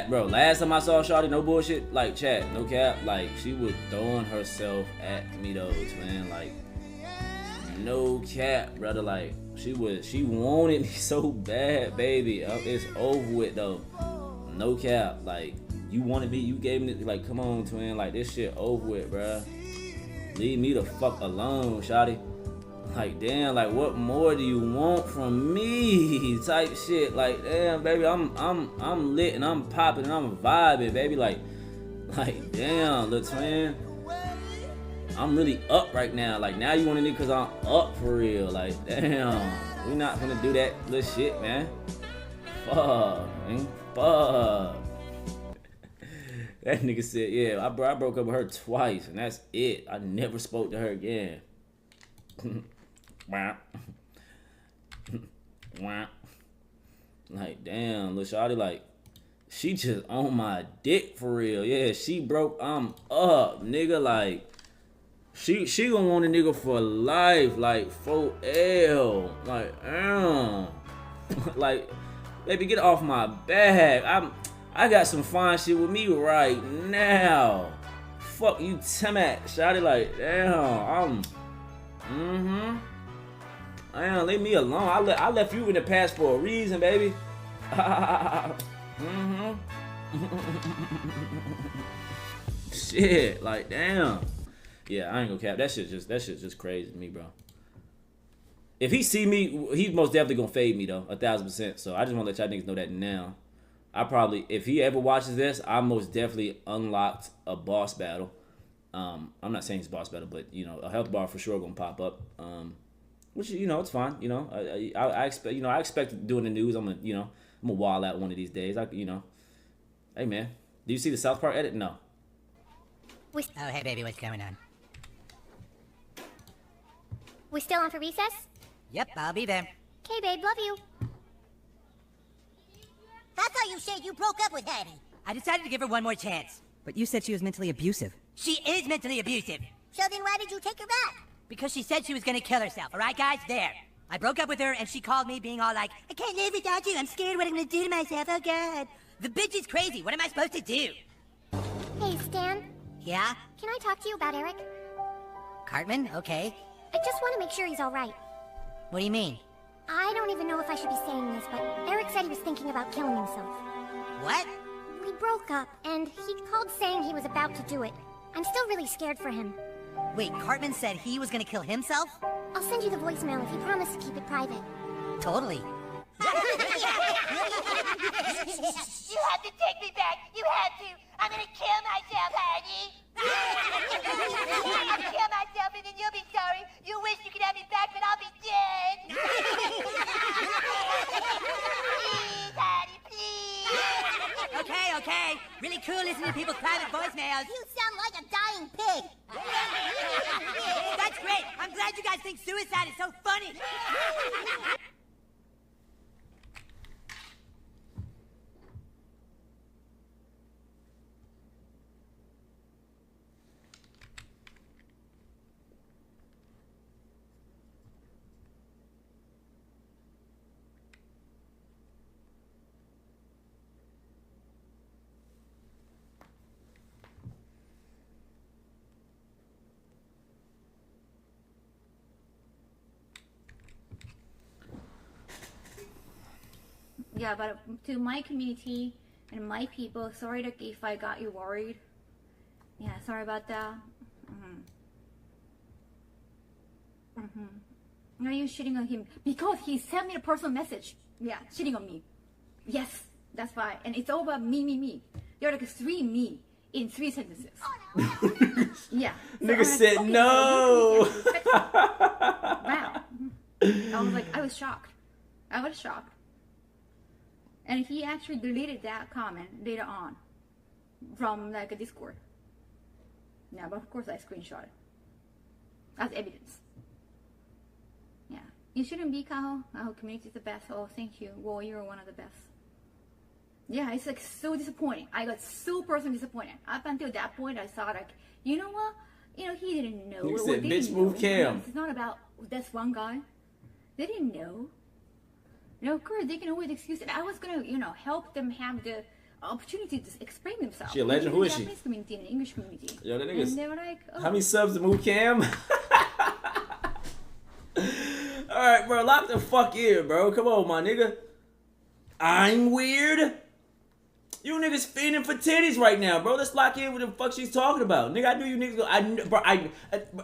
Bro, last time I saw shawty, no bullshit, like, chat, no cap, like, she was throwing herself at me though, twin, like, no cap, brother, like, she wanted me so bad, baby. It's over with though, no cap, like, you wanted me, you gave me, like, come on, twin, like, this shit over with, bruh. Leave me the fuck alone, shawty. Like, damn, like, what more do you want from me? Type shit. Like, damn, baby, I'm lit and I'm popping and I'm vibing, baby. Like, damn, little twin. I'm really up right now. Like, now you want to nigga because I'm up for real. Like, damn, we not gonna do that little shit, man. Fuck, man. Fuck. That nigga said, yeah, I broke up with her twice and that's it. I never spoke to her again. Like, damn, little shawty, like, she just on my dick for real. Yeah, she broke. I'm up, nigga. Like, she gonna want a nigga for life. Like, 4L. Like, like, baby, get off my back. I got some fine shit with me right now. Fuck you, Timat. Shawty, like, damn. Damn, leave me alone. I left you in the past for a reason, baby. Shit, like, damn. Yeah, I ain't gonna cap. That shit just crazy to me, bro. If he see me, he's most definitely gonna fade me though, 1000%. So I just wanna let y'all niggas know that now. I probably, if he ever watches this, I most definitely unlocked a boss battle. I'm not saying it's boss battle, but you know, a health bar for sure gonna pop up. Which, you know, it's fine. You know, I expect, you know, I expect doing the news. I'm gonna wall out one of these days. Hey man, do you see the South Park edit? No. Oh, hey baby, what's going on? We still on for recess? Yep, I'll be there. Okay, babe, love you. I thought you said you broke up with Hattie. I decided to give her one more chance. But you said she was mentally abusive. She is mentally abusive. So then why did you take her back? Because she said she was gonna kill herself, alright guys? There. I broke up with her and she called me being all like, I can't live without you, I'm scared what I'm gonna do to myself, oh god. The bitch is crazy, what am I supposed to do? Hey, Stan. Yeah? Can I talk to you about Eric? Cartman, okay. I just want to make sure he's alright. What do you mean? I don't even know if I should be saying this, but Eric said he was thinking about killing himself. What? We broke up, and he called saying he was about to do it. I'm still really scared for him. Wait, Cartman said he was gonna kill himself? I'll send you the voicemail if you promise to keep it private. Totally. You had to take me back. You had to. I'm gonna kill myself, honey. I'll kill myself and then you'll be sorry. You wish you could have me back, but I'll be dead. Please, honey, please. Okay. Really cool listening to people's private voicemails. You sound like a dying pig. That's great. I'm glad you guys think suicide is so funny. Yeah, but to my community and my people, sorry that if I got you worried. Yeah, sorry about that. Are you shitting on him? Because he sent me a personal message. Yeah, shitting on me. Yes, that's why. And it's all about me. There are like 3 me in 3 sentences. Yeah. So Nigga said like, no. Wow. I was like, I was shocked. And he actually deleted that comment later on from like a Discord. Yeah, but of course I screenshot it as evidence. Yeah, you shouldn't be, Kaho. Our community is the best. Oh, thank you. Well, you're one of the best. Yeah, it's like so disappointing. I got so personally disappointed. Up until that point, I thought like, you know what? You know, he didn't know. You said, bitch, move Cam. It's not about this one guy. They didn't know. You know, of course, they can always excuse it. I was gonna, help them have the opportunity to explain themselves. She a legend? Who is she? Japanese community and the English community. Yo, that nigga's. And they were like, oh. How many subs to move Cam? Alright, bro, lock the fuck in, bro. Come on, my nigga. I'm weird. You niggas fiending for titties right now, bro. Let's lock in what the fuck she's talking about. Nigga, I knew you niggas.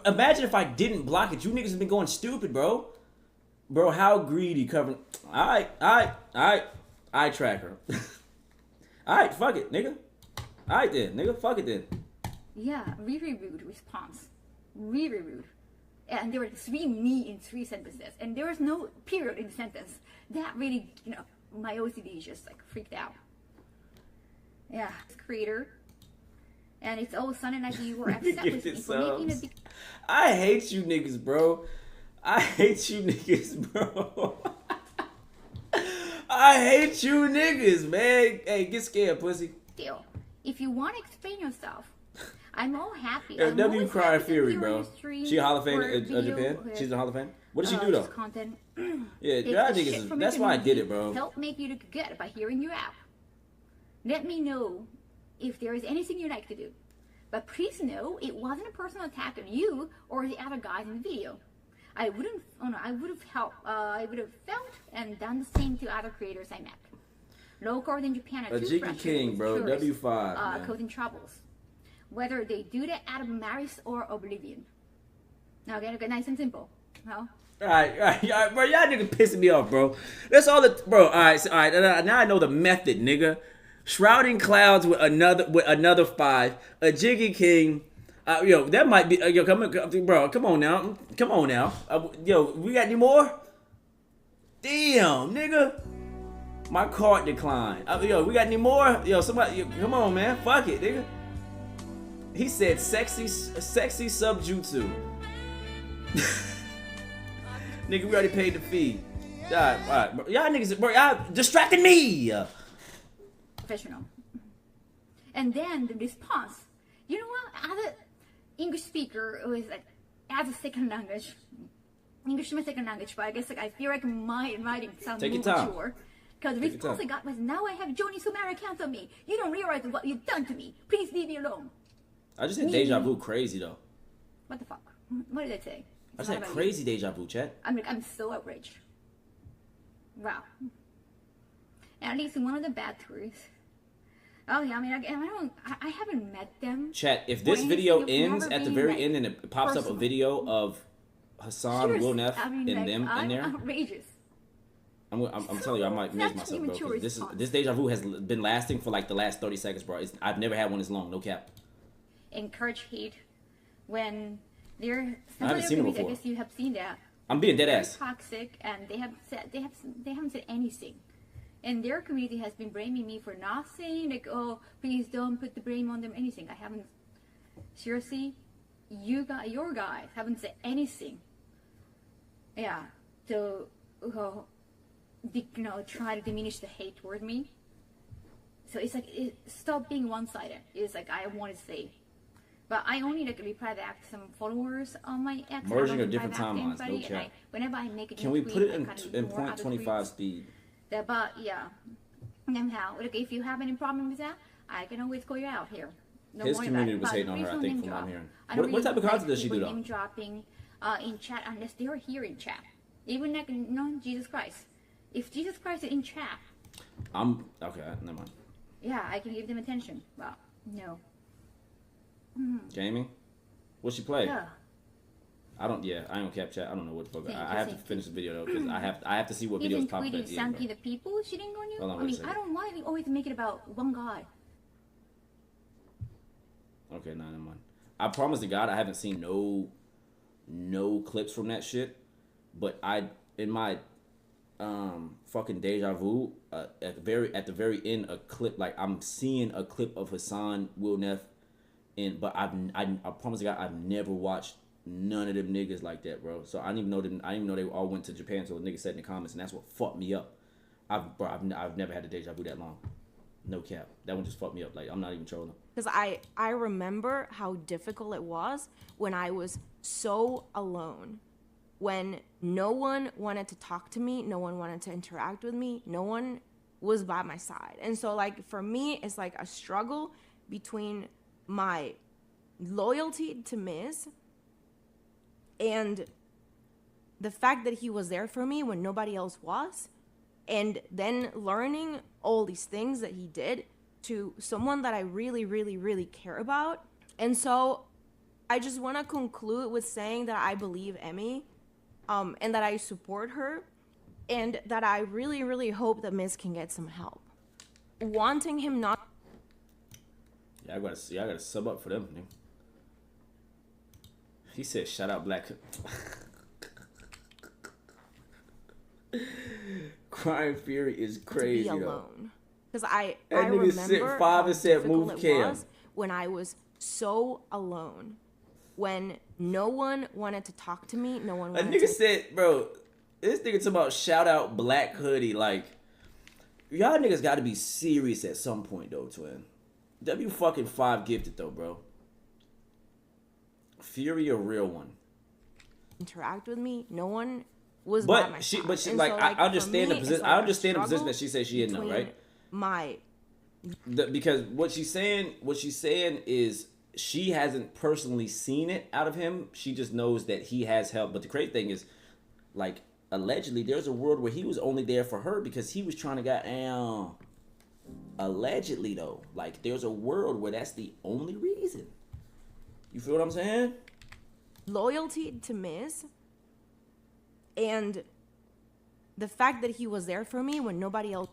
Imagine if I didn't block it. You niggas have been going stupid, bro. Bro, how greedy covering. Alright, eye tracker. Alright, fuck it, nigga. Alright then, nigga, fuck it then. Yeah, really rude response. Really rude. And there were 3 me in 3 sentences. And there was no period in the sentence. That really, my OCD just like freaked out. Yeah, creator. And it's all sounding like you were upset with me for making a I hate you niggas, bro. I hate you niggas, bro. I hate you niggas, man. Hey, get scared, pussy. Still, if you want to explain yourself, I'm all happy. Yeah, I'm W always Cry happy to Fury, hear bro. your stream She a Hall of Fame or in video Japan? or, She's in the Hall of Fame? What does she do, just though? content. Yeah, Take y'all the shit niggas, from that's your why I did community, it, bro. Help make you look good by hearing you out. Let me know if there is anything you'd like to do. But please know it wasn't a personal attack on you or the other guys in the video. I would have felt and done the same to other creators I met. Locals in Japan are too Jiggy frustrated King, with bro. tourists, W5, man. causing troubles. Whether they do that out of malice or oblivion. Now get it nice and simple. Well, All right, bro. Y'all niggas pissing me off, bro. That's all the, bro. All right. Now I know the method, nigga. Shrouding clouds with another 5. A Jiggy King. Yo, that might be. Yo, bro. Come on now. Yo, we got any more? Damn, nigga. My card declined. Yo, we got any more? Yo, somebody. Come on, man. Fuck it, nigga. He said sexy subjutsu. Nigga, we already paid the fee. All right, bro. Y'all niggas, bro, y'all distracting me. Professional. And then the response. You know what? As an English speaker who is like, as a second language, English is my second language, but I guess like I feel like my writing sounds more mature. Because the response I got was, now I have Johnny Sumara account on me. You don't realize what you've done to me. Please leave me alone. I just had deja vu crazy though. What the fuck? What did I say? I just had crazy deja vu, chat. I'm so outraged. Wow. At least one of the bad tourists. Oh yeah, I mean, I haven't met them. Chat, if this video ends at the very end and it pops up a video of Hassan Wilnef and them in there, outrageous. I'm telling you, I might miss myself, bro. 'Cause this deja vu has been lasting for like the last 30 seconds, bro. I've never had one this long, no cap. Encourage hate when they're. I haven't seen it before. I guess you have seen that. I'm being dead ass. Toxic, and they haven't said anything. And their community has been blaming me for nothing. Like, oh, please don't put the blame on them. Anything. I haven't. Seriously, your guys haven't said anything. Yeah. So, try to diminish the hate toward me. So it's like stop being one-sided. It's like I want to say. But I only reply back to some followers on my ex. Merging of different timelines, no chat. Whenever I make a Can we put it in 0.25 speed? But yeah, anyhow, if you have any problem with that, I can always call you out here. His community was hating on her, I think, from what I'm hearing. What type of content does she do though? Name dropping in chat unless they're here in chat. Even like Jesus Christ. If Jesus Christ is in chat, okay. Never mind. Yeah, I can give them attention. Well, no. Jamie, what she play? Yeah. I don't cap chat. I don't know what the fuck. I have to finish the video though because I have to see what videos pop up. Even tweeting Sanky the people shitting on you. Hold on, I don't want to always make it about one guy. Okay, never mind. I promise to God I haven't seen no clips from that shit, but in my fucking deja vu at the very end a clip, like I'm seeing a clip of Hassan Wilnef, but I promise to God I've never watched none of them niggas like that, bro. So I didn't even know they all went to Japan. So the nigga said in the comments, and that's what fucked me up. I've never had a deja vu that long. No cap. That one just fucked me up. Like I'm not even trolling. Because I remember how difficult it was when I was so alone. When no one wanted to talk to me, no one wanted to interact with me, no one was by my side. And so like for me, it's like a struggle between my loyalty to Miz and the fact that he was there for me when nobody else was, and then learning all these things that he did to someone that I really, really, really care about. And so I just want to conclude with saying that I believe Emmy, and that I support her, and that I really, really hope that Miz can get some help. Wanting him not. Yeah, I gotta sub up for them, nigga. He said, "Shout out Black." Crying Fury is crazy. To be alone, because I nigga remember sit 5 and said, "Move Cam." When I was so alone, when no one wanted to talk to me, no one wanted a nigga said, bro, this nigga talking about shout out Black Hoodie. Like, Y'all niggas got to be serious at some point, though, twin. W fucking 5 gifted, though, bro. Fury a real one. Interact with me. No one was But by my she, side. but she, And like, so, I understand for the me, position. it's like I a understand the position struggle that she said she didn't know, between right? My Because what she's saying is she hasn't personally seen it out of him. She just knows that he has help. But the crazy thing is, like, allegedly, there's a world where he was only there for her because he was trying to get down. Allegedly, though, like, there's a world where that's the only reason. You feel what I'm saying? loyalty to Miz and the fact that he was there for me when nobody else.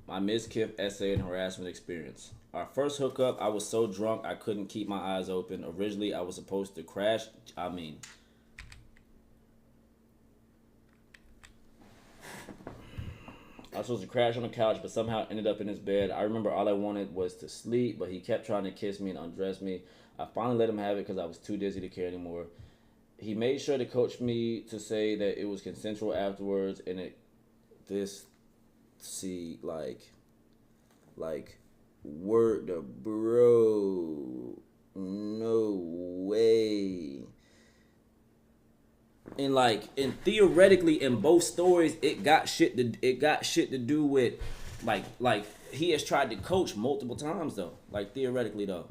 My Mizkif essay and harassment experience. Our first hookup, I was so drunk I couldn't keep my eyes open. Originally, I was supposed to crash. I was supposed to crash on the couch, but somehow ended up in his bed. I remember all I wanted was to sleep, but he kept trying to kiss me and undress me. I finally let him have it because I was too dizzy to care anymore. He made sure to coach me to say that it was consensual afterwards, and word to bro, no way. And theoretically in both stories it got shit to do with like he has tried to coach multiple times though. Like theoretically though.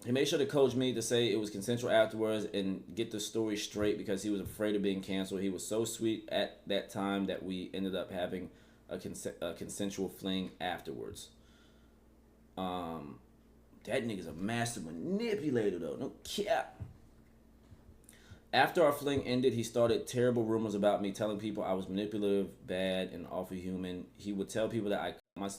He made sure to coach me to say it was consensual afterwards and get the story straight because he was afraid of being canceled. He was so sweet at that time that we ended up having a consensual fling afterwards. That nigga's a master manipulator though, no cap. After our fling ended, he started terrible rumors about me, telling people I was manipulative, bad, and awful human. He would tell people that I cut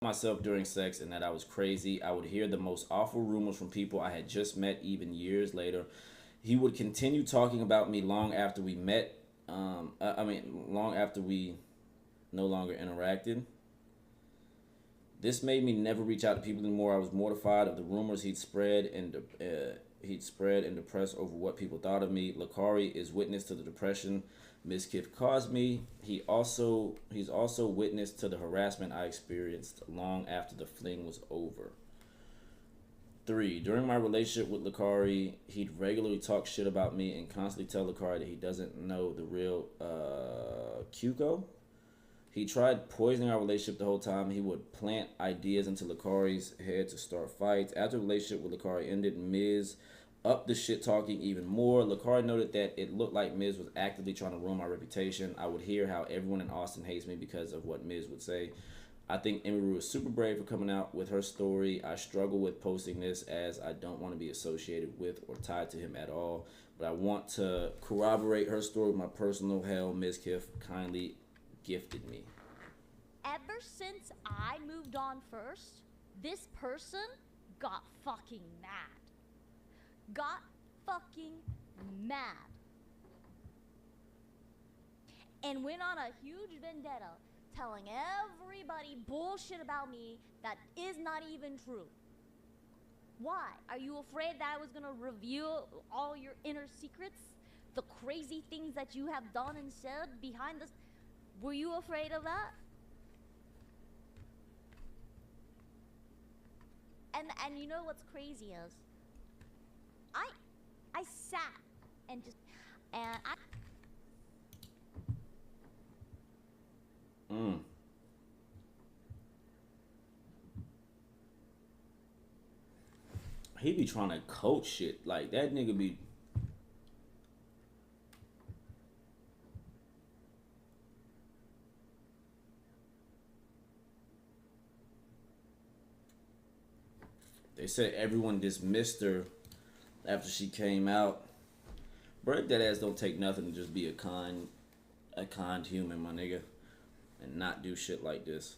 myself during sex and that I was crazy. I would hear the most awful rumors from people I had just met even years later. He would continue talking about me long after we met. Long after we no longer interacted. This made me never reach out to people anymore. I was mortified of the rumors he'd spread and depressed over what people thought of me. Lakari is witness to the depression Mizkif caused me. He's also witness to the harassment I experienced long after the fling was over. 3. During my relationship with Lakari, he'd regularly talk shit about me and constantly tell Lakari that he doesn't know the real Kyuko. He tried poisoning our relationship the whole time. He would plant ideas into Lakari's head to start fights. After the relationship with Lakari ended, Miz upped the shit talking even more. Lakari noted that it looked like Miz was actively trying to ruin my reputation. I would hear how everyone in Austin hates me because of what Miz would say. I think Emiru is super brave for coming out with her story. I struggle with posting this as I don't want to be associated with or tied to him at all. But I want to corroborate her story with my personal hell. Mizkif kindly gifted me. Ever since I moved on first, this person got fucking mad. Got fucking mad. And went on a huge vendetta telling everybody bullshit about me that is not even true. Why? Are you afraid that I was gonna reveal all your inner secrets? The crazy things that you have done and said behind this? Were you afraid of that? And you know what's crazy is I sat and He be trying to coach shit. Like that nigga be They said everyone dismissed her after she came out. Bro, that ass don't take nothing to just be a kind human, my nigga, and not do shit like this.